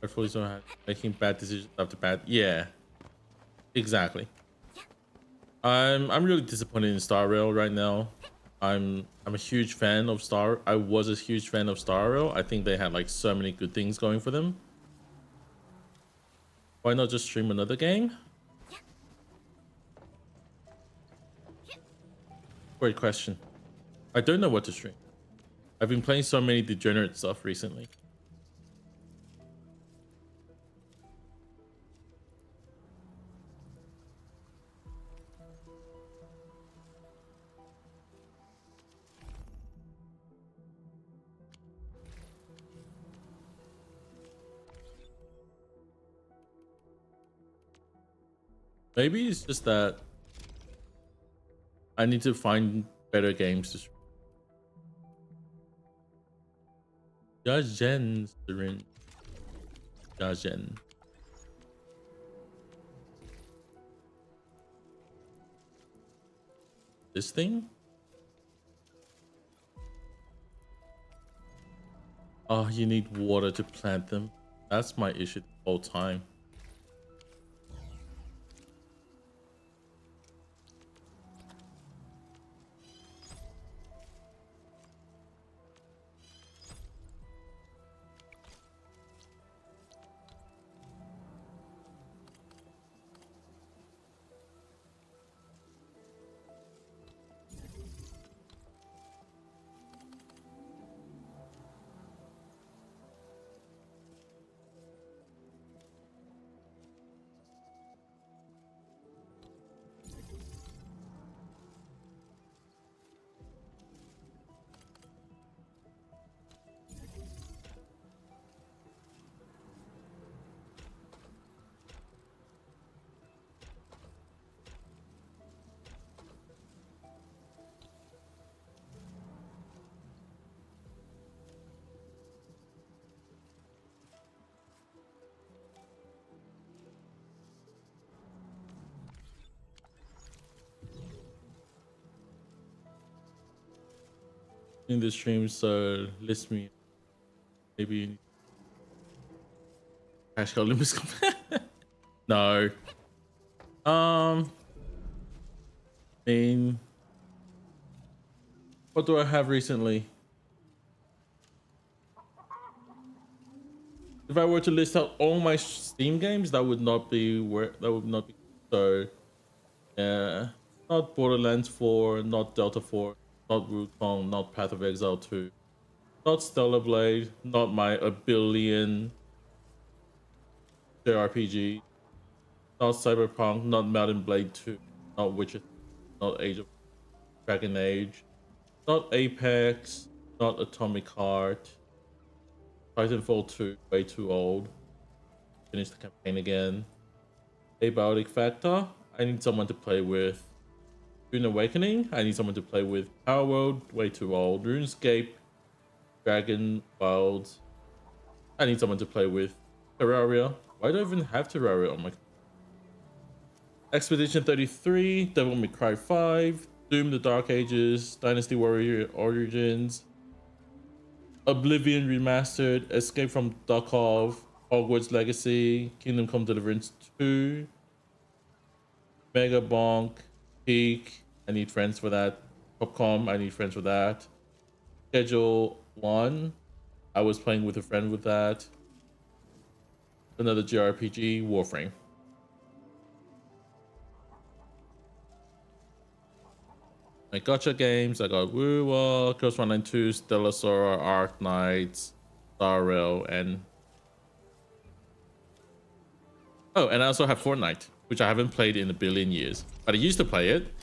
Hopefully someone making bad decisions after bad. Yeah. Exactly. I'm really disappointed in Star Rail right now. I'm a huge fan of I was a huge fan of Star Rail. I think they had like so many good things going for them. Why not just stream another game? Great question. I don't know what to stream. I've been playing so many degenerate stuff recently. Maybe it's just that I need to find better games to stream. Judge Jen's syringe. Gajen. This thing? Oh, you need water to plant them. That's my issue the whole time. In the stream, so list me. Maybe Cash Olympus. No. I mean, what do I have recently? If I were to list out all my Steam games, that would not be where that would not be so. Yeah, not Borderlands 4, not Delta 4, not Wukong, not Path of Exile 2, not Stellar Blade, not my a billion JRPG, not Cyberpunk, not Mountain Blade 2, not Witcher, not Age of Dragon Age, not Apex, not Atomic Heart, Titanfall 2, way too old. Finish the campaign again. Abiotic Factor, I need someone to play with. Rune Awakening, I need someone to play with. Power World, way too old. RuneScape, Dragon Wilds, I need someone to play with. Terraria, why do I even have Terraria on my... Expedition 33, Devil May Cry 5, Doom the Dark Ages, Dynasty Warrior Origins, Oblivion Remastered, Escape from Tarkov, Hogwarts Legacy, Kingdom Come Deliverance 2, Mega Bonk, Peak, I need friends for that. Popcom, I need friends for that. Schedule 1, I was playing with a friend with that. Another JRPG, Warframe. My gotcha games, I got Woo-Wah, Cross 192, Stellar Sora, Arc Knights, Star Rail, and... Oh, and I also have Fortnite, which I haven't played in a billion years. But I used to play it.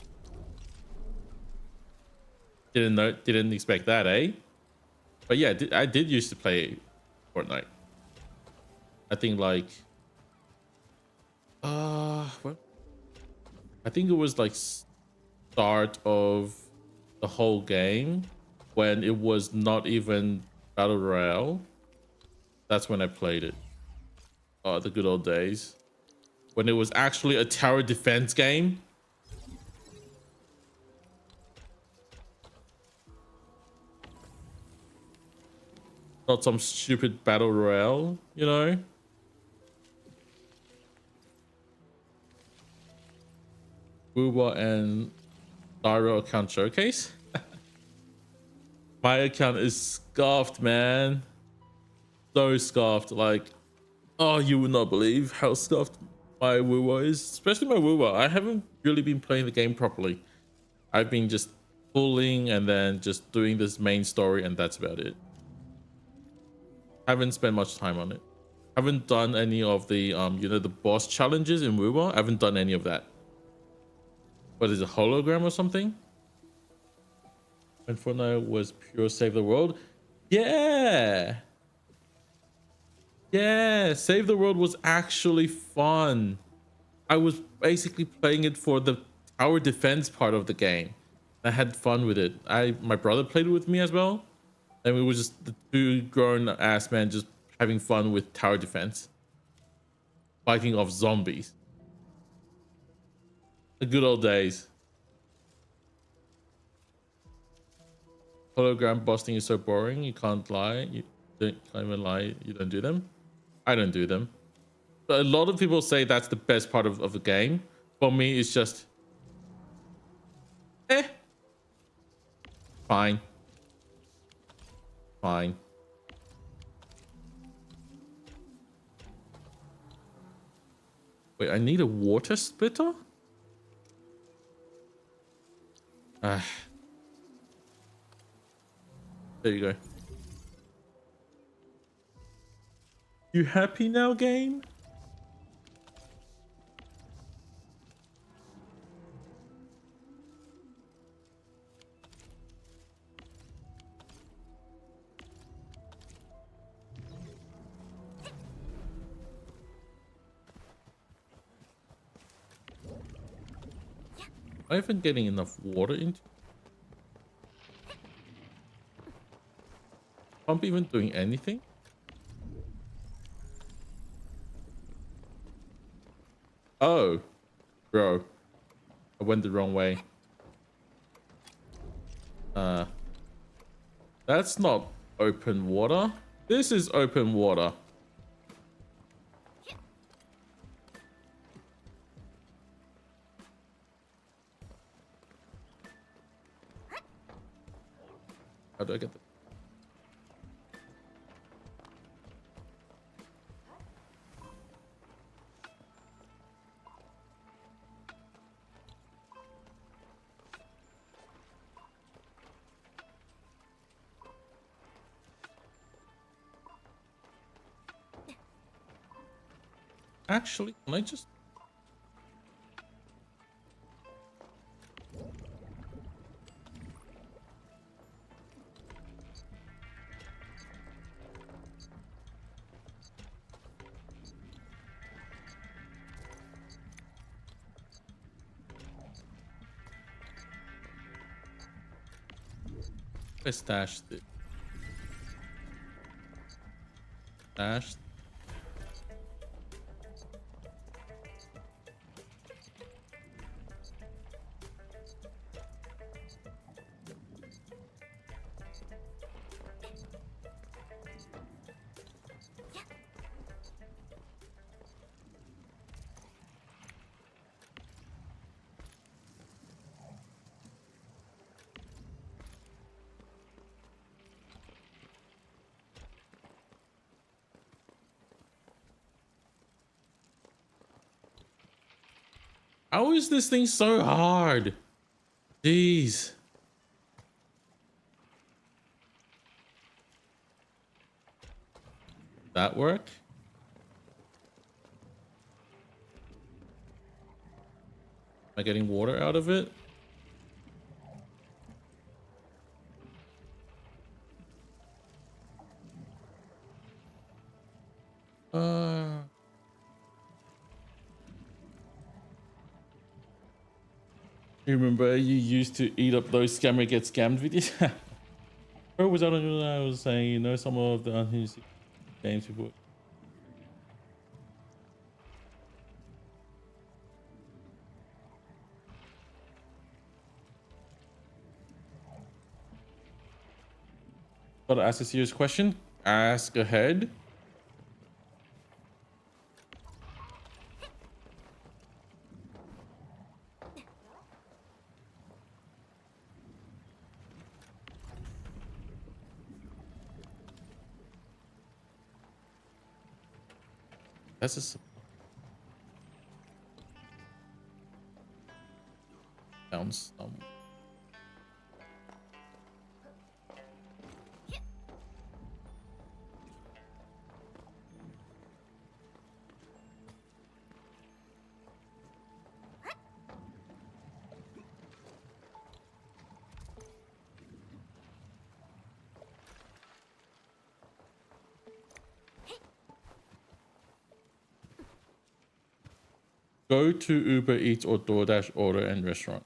Didn't expect that, eh? But yeah, I did used to play Fortnite. I think like... what? I think it was like... start of the whole game when it was not even battle royale. That's when I played it. Oh, the good old days when it was actually a tower defense game. Not some stupid battle royale, you know. Booba and Dario account showcase. My account is scuffed, man. So scuffed. Like, oh, you would not believe how scuffed my Woowa is. Especially my Woowa. I haven't really been playing the game properly. I've been just pulling and then just doing this main story, and that's about it. Haven't spent much time on it. Haven't done any of the you know, the boss challenges in Woowa. I haven't done any of that. What is it, hologram or something? When Fortnite was pure save the world? Yeah. Yeah, save the world was actually fun. I was basically playing it for the tower defense part of the game. I had fun with it. My brother played it with me as well. And we were just the two grown ass men just having fun with tower defense. fighting off zombies. The good old days. Hologram busting is so boring. You can't lie. You can't even lie. You don't do them. I don't do them. But a lot of people say that's the best part of the game. For me, it's just fine. Fine. Wait, I need a water splitter? Ah. There you go. You happy now, game? Am I even getting enough water into? Pump even doing anything? Oh, bro, I went the wrong way. That's not open water. This is open water. How do I get that? Actually, can I just... I stashed it. Stashed. How is this thing so hard? Jeez. That work? Am I getting water out of it? You remember you used to eat up those scammer get scammed videos? Or was that on I was saying, you know, some of the unhinged games people. Gotta ask a serious question. Ask ahead. That's just sounds Go to Uber Eats or DoorDash order and restaurant.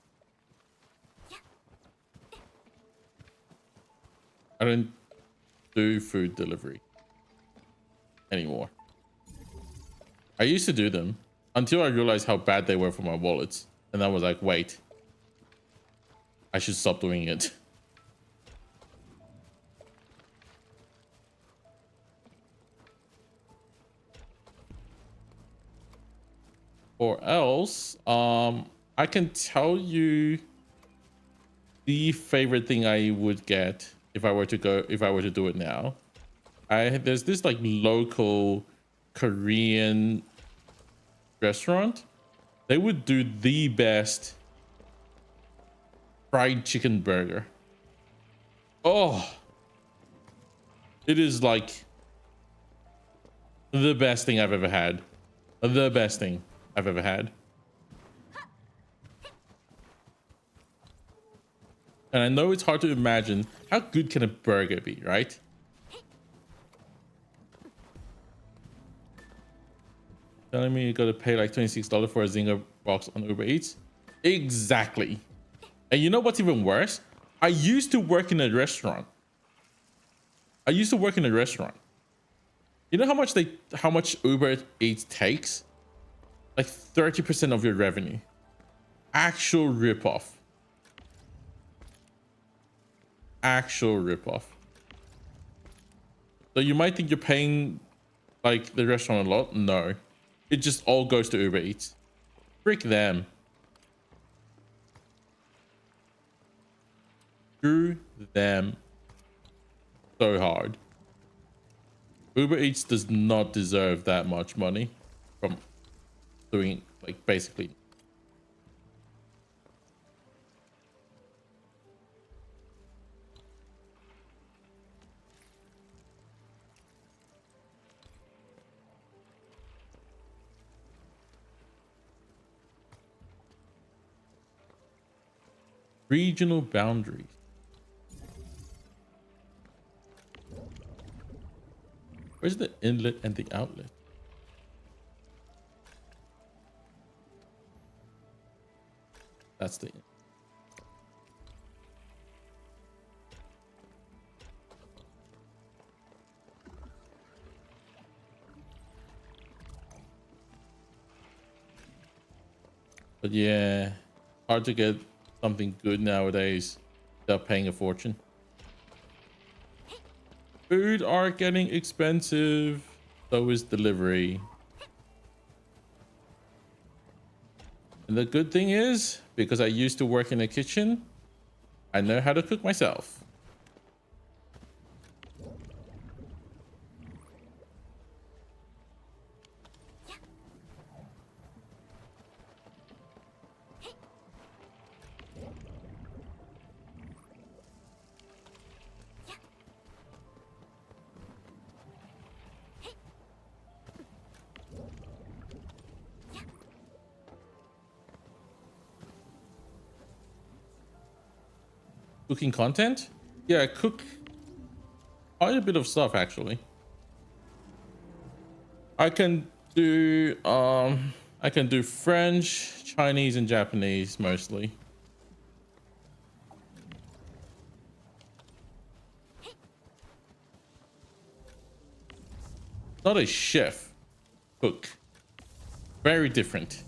I don't do food delivery anymore. I used to do them until I realized how bad they were for my wallets. And I was like, wait, I should stop doing it. Or else, I can tell you the favorite thing I would get if I were to do it now. There's this like local Korean restaurant. They would do the best fried chicken burger. Oh, it is like the best thing I've ever had. The best thing I've ever had. And I know it's hard to imagine how good can a burger be, right? Telling me you gotta pay like $26 for a Zinger box on Uber Eats? Exactly. And you know what's even worse? I used to work in a restaurant. You know how much Uber Eats takes? Like 30% of your revenue. Actual ripoff. So you might think you're paying like the restaurant a lot. No, it just all goes to Uber Eats. Frick them. Screw them so hard. Uber Eats does not deserve that much money from doing like basically. Regional boundaries. Where's the inlet and the outlet? That's the inlet. But yeah, hard to get something good nowadays without paying a fortune. Food are getting expensive. So is delivery. And the good thing is, because I used to work in a kitchen, I know how to cook myself. Cooking content? Yeah, I cook quite a bit of stuff actually. I can do French, Chinese, and Japanese mostly. Not a chef, cook. Very different.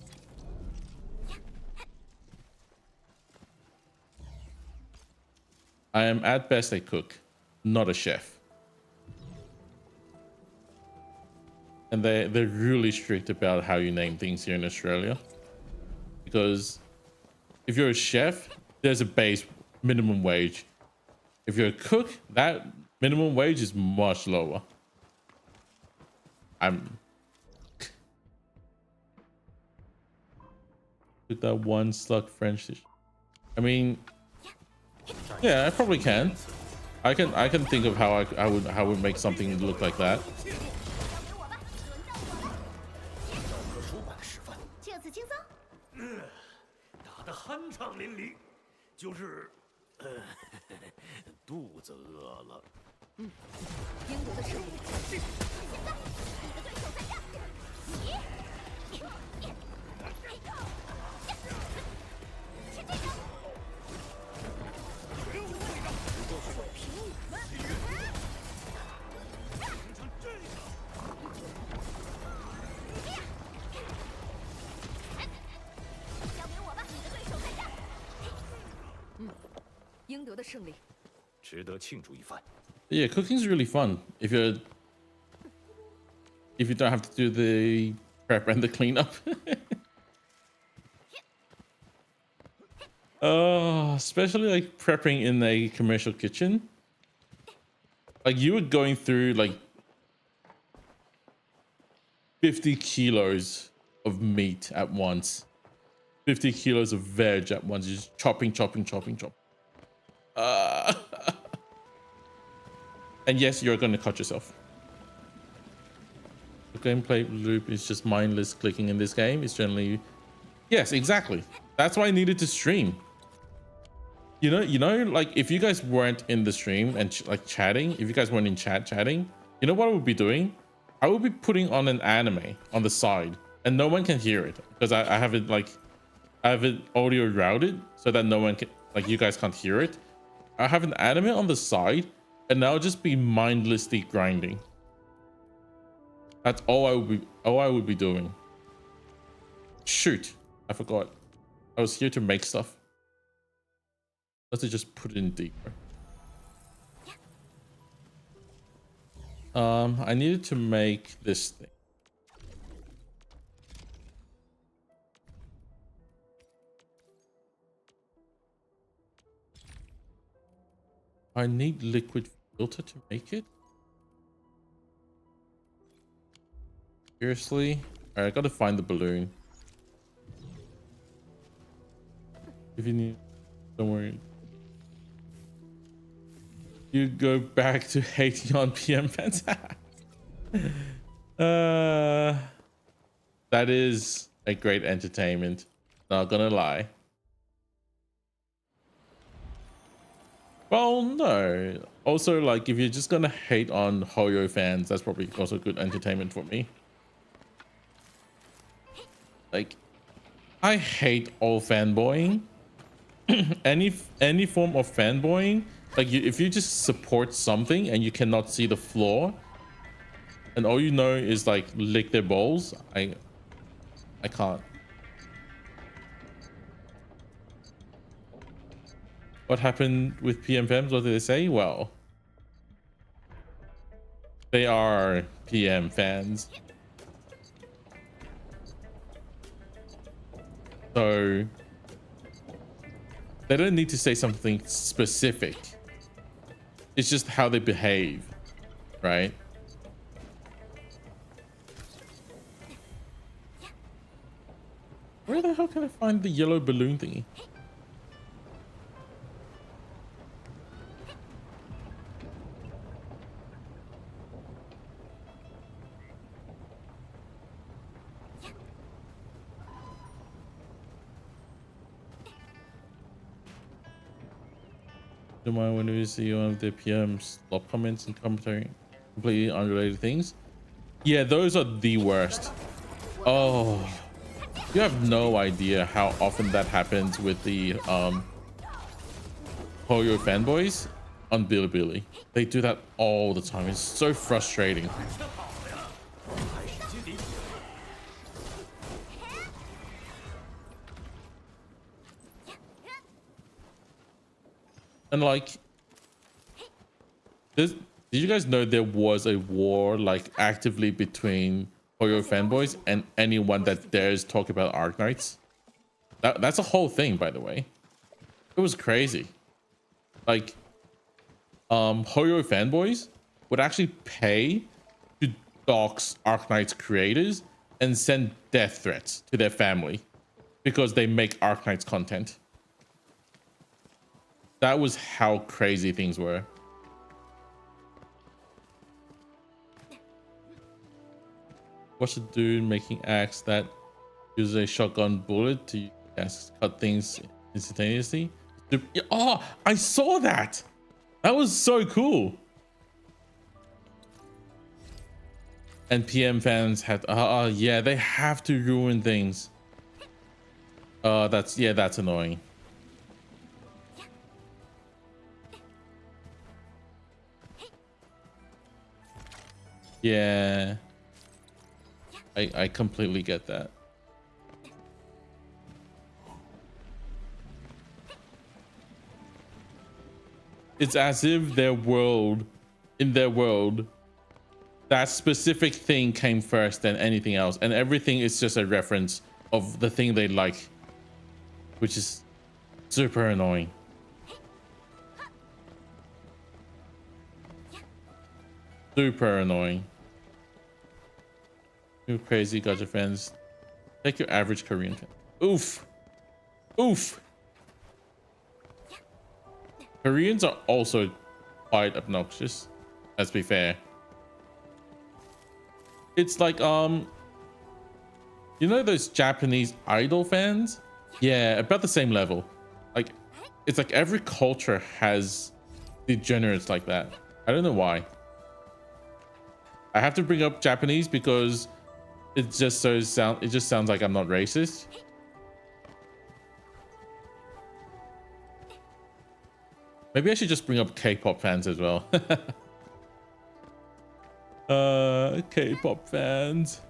I am at best a cook, not a chef. And they're really strict about how you name things here in Australia. Because if you're a chef, there's a base minimum wage. If you're a cook, that minimum wage is much lower. With that one stuck French dish. I mean, yeah, I probably can. I can think of how I would make something look like that. 得的胜利。值得庆祝一番。 Yeah, cooking's really fun if you don't have to do the prep and the cleanup. Oh, especially like prepping in a commercial kitchen. Like you were going through like 50 kilos of meat at once, 50 kilos of veg at once, just chopping. Uh, and yes, you're going to cut yourself. The gameplay loop is just mindless clicking in this game. It's generally, yes, exactly. That's why I needed to stream. You know, like if you guys weren't in the stream and like chatting, if you guys weren't in chatting, you know what I would be doing? I would be putting on an anime on the side, and no one can hear it because I have it like, I have it audio routed so that no one can, like you guys can't hear it. I have an anime on the side, and I'll just be mindlessly grinding. That's all I would be doing. Shoot, I forgot. I was here to make stuff. Let's just put it in deeper. I needed to make this thing. I need liquid filter to make it. Seriously? Alright, I gotta find the balloon. If you need, don't worry. You go back to hating on PM fans. That is a great entertainment. Not gonna lie. Well, no. Also, like, if you're just gonna hate on Hoyo fans, that's probably also good entertainment for me. Like, I hate all fanboying. any form of fanboying. Like, if you just support something and you cannot see the flaw, and all you know is like lick their balls, I can't. What happened with PM fans? What did they say? Well, they are PM fans, so they don't need to say something specific. It's just how they behave, right? Where the hell can I find the yellow balloon thingy? Don't mind when you see one of the PM's log comments and commentary, completely unrelated things. Yeah, those are the worst. Oh, you have no idea how often that happens with the Hoyo fanboys on Bilibili. They do that all the time. It's so frustrating. And like, did you guys know there was a war like actively between Hoyo fanboys and anyone that dares talk about Arknights? That's a whole thing, by the way. It was crazy. Like, Hoyo fanboys would actually pay to dox Arknights creators and send death threats to their family because they make Arknights content. That was how crazy things were. What's the dude making axe that uses a shotgun bullet to cut things instantaneously? Oh, I saw that. That was so cool. And PM fans had, yeah, they have to ruin things. That's annoying. Yeah, I completely get that. it's as if their world, in their world, that specific thing came first than anything else, and everything is just a reference of the thing they like, which is super annoying. Super annoying. You crazy gacha fans. Take your average Korean fan. Oof. Oof. Koreans are also quite obnoxious. Let's be fair. It's like you know those Japanese idol fans? Yeah, about the same level. Like it's like every culture has degenerates like that. I don't know why. I have to bring up Japanese because it just sounds like I'm not racist. Maybe I should just bring up K-pop fans as well. K-pop fans.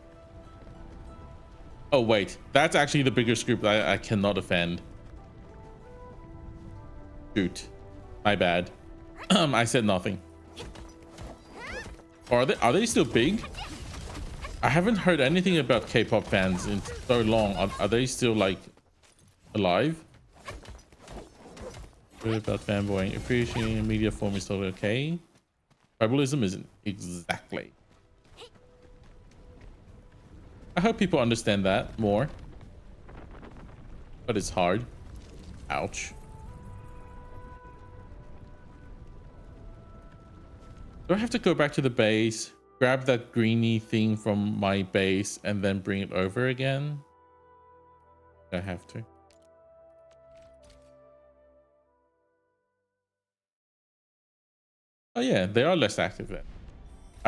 Oh wait, that's actually the biggest group that I cannot offend. Shoot, my bad. I said nothing. Or are they still big? I haven't heard anything about K-pop fans in so long. Are they still like alive? What about fanboying? Appreciating a media form is totally okay. Tribalism isn't exactly. I hope people understand that more. But it's hard. Ouch. Do I have to go back to the base, grab that greeny thing from my base, and then bring it over again? I have to. Oh yeah, they are less active then. I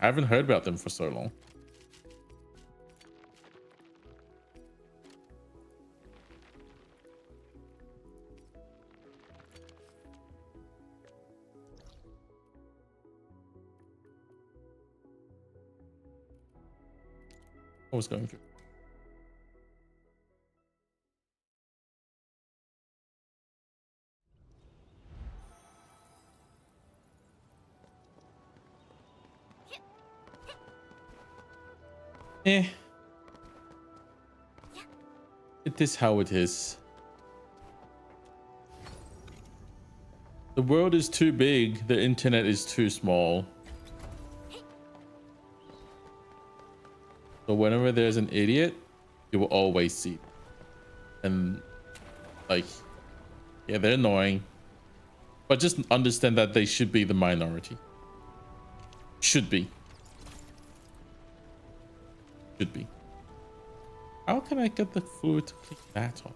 haven't heard about them for so long. What was going through? Eh. It is how it is. The world is too big. The internet is too small. So whenever there's an idiot, you will always see them. And like, yeah, they're annoying. But just understand that they should be the minority. Should be. Should be. How can I get the fluid to click that off?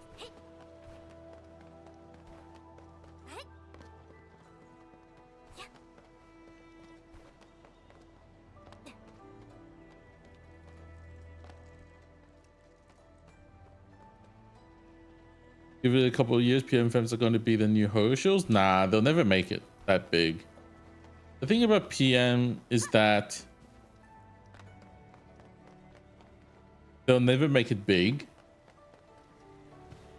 Give it a couple of years, PM femmes are going to be the new Hoshos? Nah, they'll never make it that big. The thing about PM is that they'll never make it big.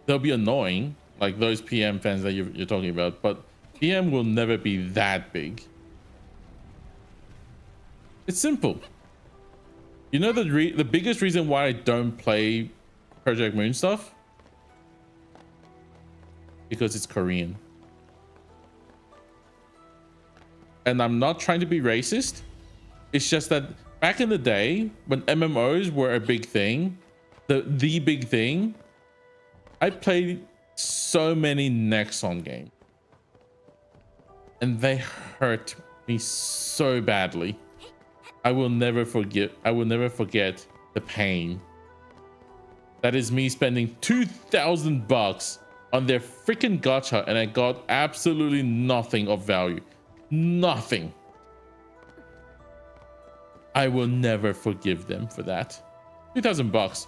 They'll be annoying, like those PM fans that you're talking about, but PM will never be that big. It's simple. You know the biggest reason why I don't play Project Moon stuff? Because it's Korean. And I'm not trying to be racist. It's just that back in the day when MMOs were a big thing, the big thing, I played so many Nexon games. And they hurt me so badly. I will never forget the pain. That is me spending $2,000 on their freaking gacha and I got absolutely nothing of value. Nothing. I will never forgive them for that. $2,000.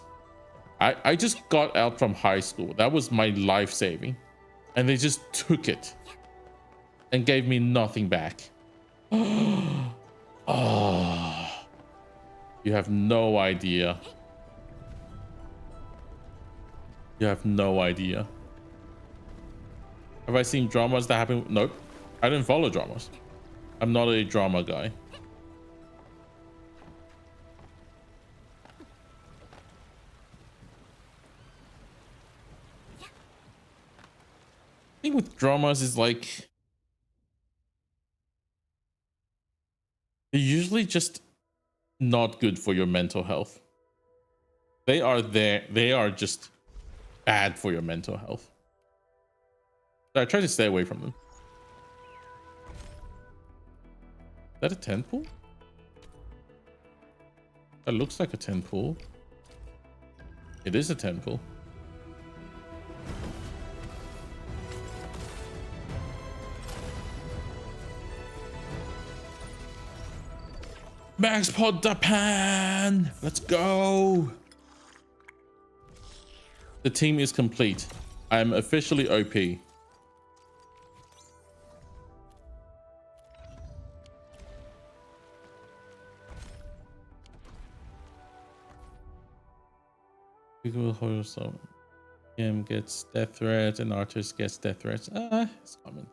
I just got out from high school. That was my life saving. And they just took it and gave me nothing back. Oh, you have no idea. You have no idea. Have I seen dramas that happen? Nope. I didn't follow dramas. I'm not a drama guy. Thing with dramas is like they're usually just not good for your mental health. They are just bad for your mental health. So I try to stay away from them. Is that a 10 pool? That looks like a 10 pool. It is a 10 pool. Max Pod Japan! Let's go! The team is complete. I am officially OP. People hold some. Game gets death threats and artist gets death threats. It's common.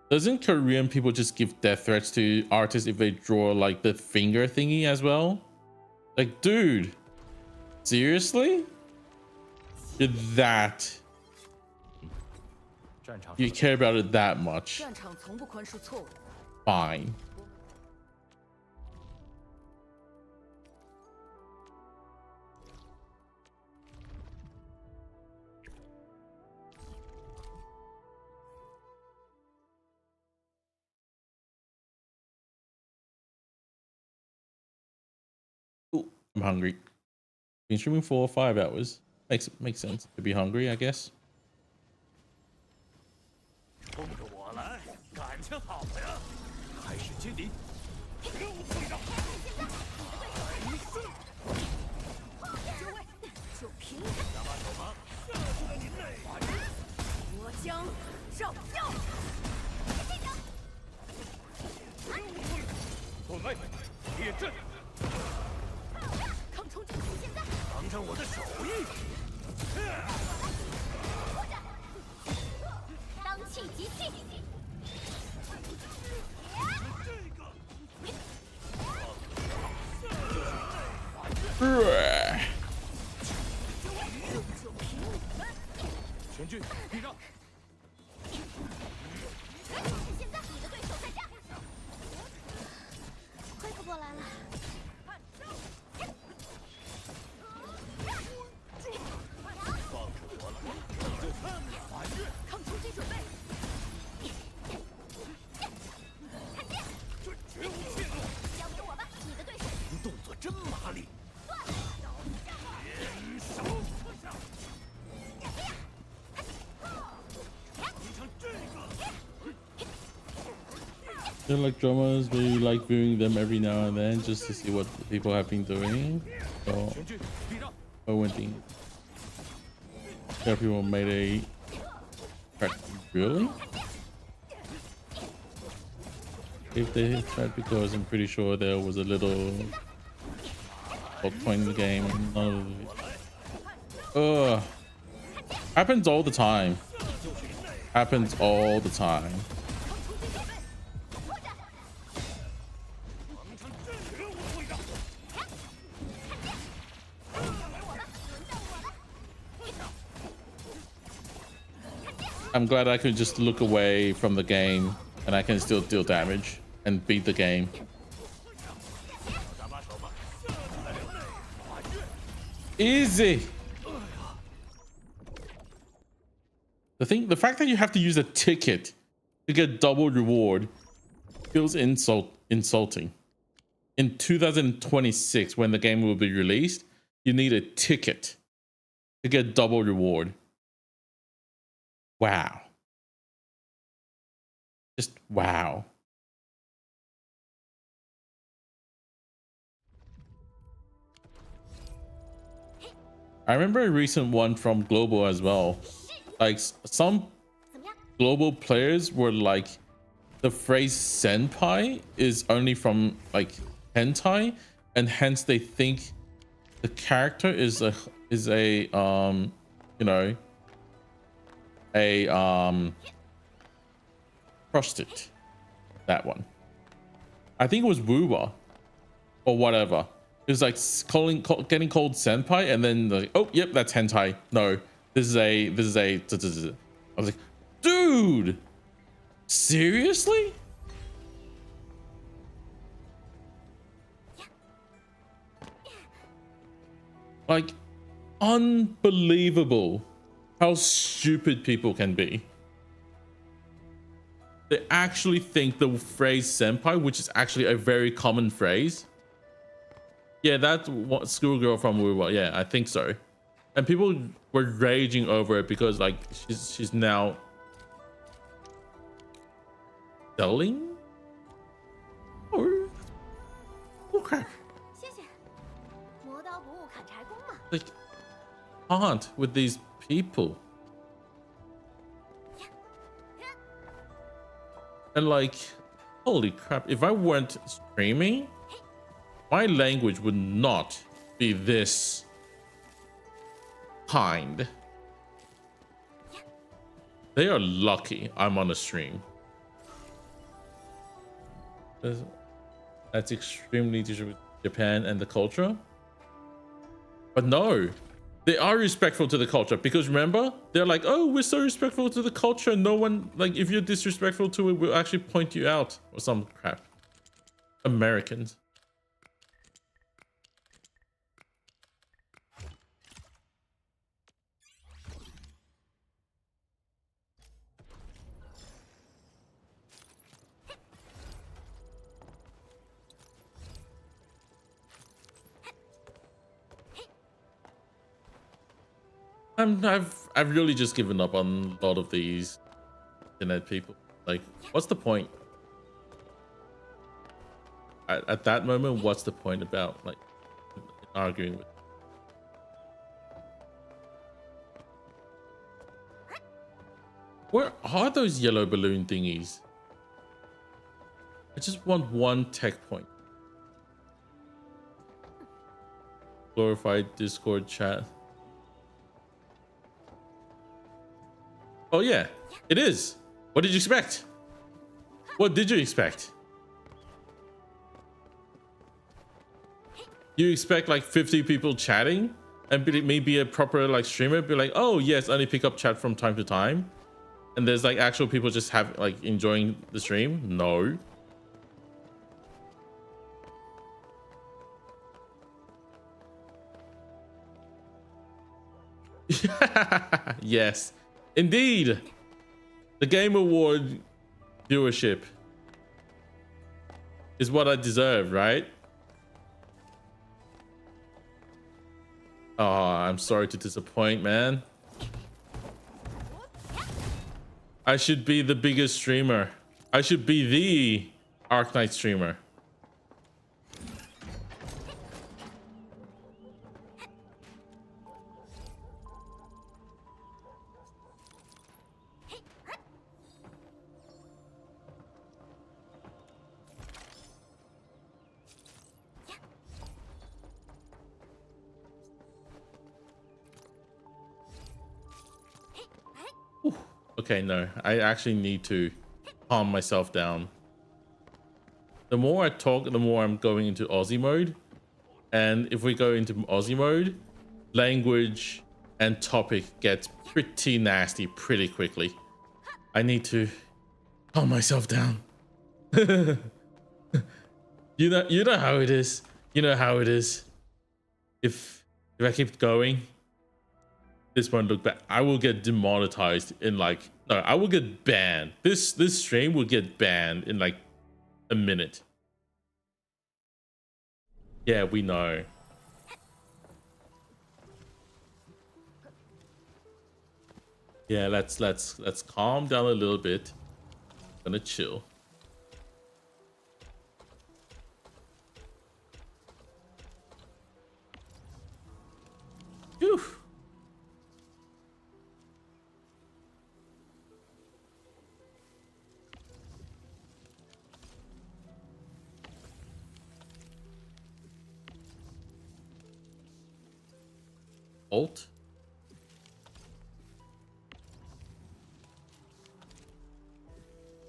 Doesn't Korean people just give death threats to artists if they draw like the finger thingy as well? Like, dude, seriously? You're that. You care about it that much? Fine. Ooh, I'm hungry. Been streaming 4 or 5 hours. Makes sense to be hungry, I guess. 冲着我来，感情好呀！开始接敌。任务队长，就位，就凭你！拿把手吗？吓死了您嘞！我将照耀。准备，列阵。抗冲进攻现在！尝尝我的手艺。当气集气。全军避让。现在你的对手在这。恢复过来了。放着我了，你就看吧。抗冲击准备。看剑，这绝无怯懦。交给我吧，你的对手。您动作真麻利。联手。They're like dramas, but you like viewing them every now and then just to see what people have been doing. So, one thing. Yeah, people made a. Really? If they tried, because I'm pretty sure there was a little point in the game. None of it. Happens all the time. Happens all the time. I'm glad I could just look away from the game and I can still deal damage and beat the game. Easy. The fact that you have to use a ticket to get double reward feels insulting. In 2026, when the game will be released, you need a ticket to get double reward. Wow. Just wow. I remember a recent one from Global as well. Like some global players were like, the phrase senpai is only from like hentai, and hence they think the character is a you know, a prostitute. That one. I think it was Wuwa or whatever. It was like getting called senpai, and then like, oh, yep, that's hentai. No, this is a. I was like, dude, seriously? Like, unbelievable how stupid people can be. They actually think the phrase senpai, which is actually a very common phrase. Yeah, that's what schoolgirl from Wuwa. Yeah, I think so. And people were raging over it because like she's now selling. Or okay. 谢谢。磨刀不误砍柴工嘛。 Like, can't with these people. And like, holy crap, if I weren't streaming, my language would not be this kind. They are lucky I'm on a stream. That's extremely disrespectful to Japan and the culture. But no, they are respectful to the culture, because remember, they're like, oh, we're so respectful to the culture. No one, like, if you're disrespectful to it, we'll actually point you out or some crap. Americans. I've really just given up on a lot of these internet people. Like, what's the point? At that moment, what's the point about like arguing with? Where are those yellow balloon thingies? I just want one tech point. Glorified Discord chat. Oh yeah, it is. What did you expect? What did you expect? You expect like 50 people chatting and maybe a proper like streamer be like, oh yes, only pick up chat from time to time, and there's like actual people just have like enjoying the stream? No. Yes, indeed. The Game Award viewership is what I deserve, right? Oh, I'm sorry to disappoint, man. I should be the biggest streamer. I should be the Arknight streamer. Okay, no, I actually need to calm myself down. The more I talk, the more I'm going into Aussie mode. And if we go into Aussie mode, language and topic gets pretty nasty pretty quickly. I need to calm myself down. You know how it is. You know how it is. If I keep going, this won't look bad. I will get demonetized in like, no, I will get banned. This stream will get banned in like a minute. Yeah, we know. Yeah, let's calm down a little bit. I'm gonna chill. Phew. Alt.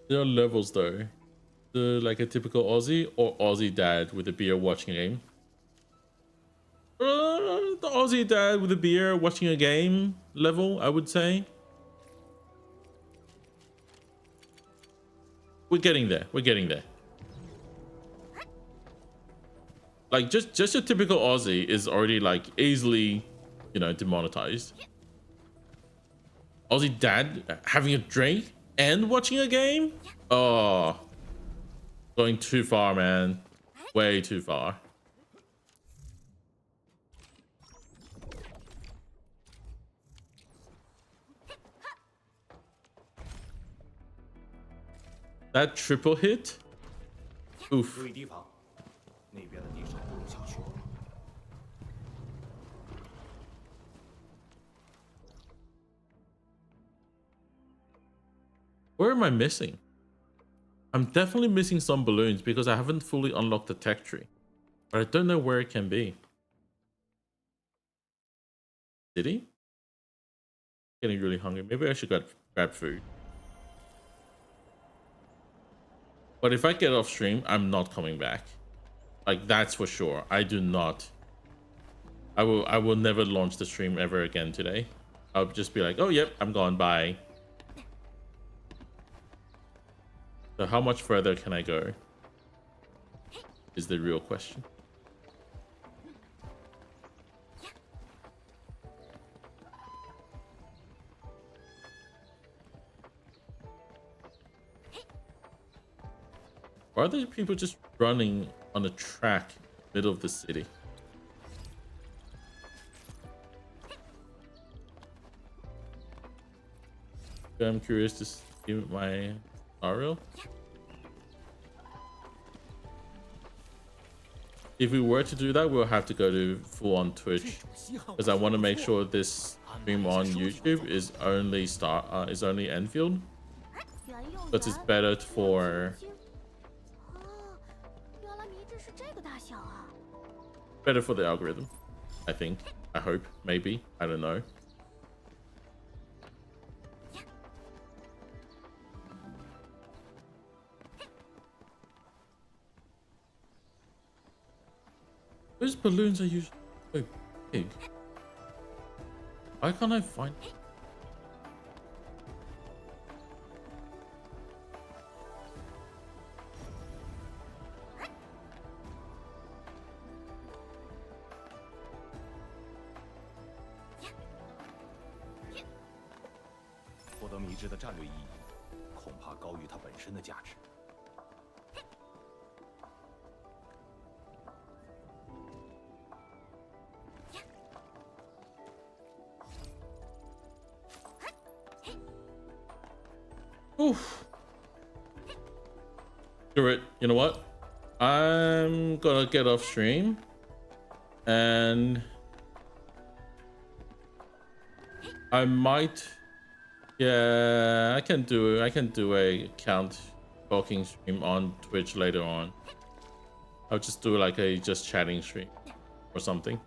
There are levels though. like a typical Aussie or Aussie dad with a beer watching a game? The Aussie dad with a beer watching a game level, I would say. We're getting there. We're getting there. Like just a typical Aussie is already like easily, you know, demonetized. Aussie dad having a drink and watching a game? Oh, going too far, man. Way too far. That triple hit? Oof. 注意提防，那边的敌手不容小觑。 Where am I missing? I'm definitely missing some balloons because I haven't fully unlocked the tech tree. But I don't know where it can be. City? Getting really hungry. Maybe I should grab food. But if I get off stream, I'm not coming back. Like, that's for sure. I do not. I will never launch the stream ever again today. I'll just be like, oh, yep, I'm gone. Bye. So how much further can I go? Is the real question. Why are there people just running on a track middle of the city? I'm curious to see my tutorial. If we were to do that, we'll have to go to full on Twitch because I want to make sure this stream on YouTube is only Enfield, but it's better for the algorithm. I think. I hope. Maybe. I don't know. Those balloons are usually so big. Why can't I find?获得迷之的战略意义，恐怕高于它本身的价值。 Oof. Screw it. You know what? I'm gonna get off stream and I might, yeah, I can do a count talking stream on Twitch later on. I'll just do like a just chatting stream or something.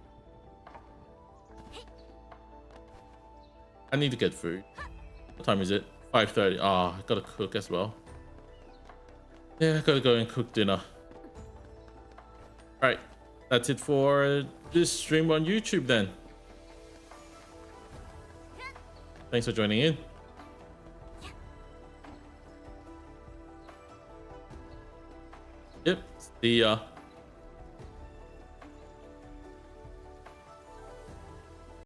I need to get food. What time is it? 5:30. Oh, I gotta cook as well. Yeah, I gotta go and cook dinner. All right, that's it for this stream on YouTube then. Thanks for joining in. Yep, see ya.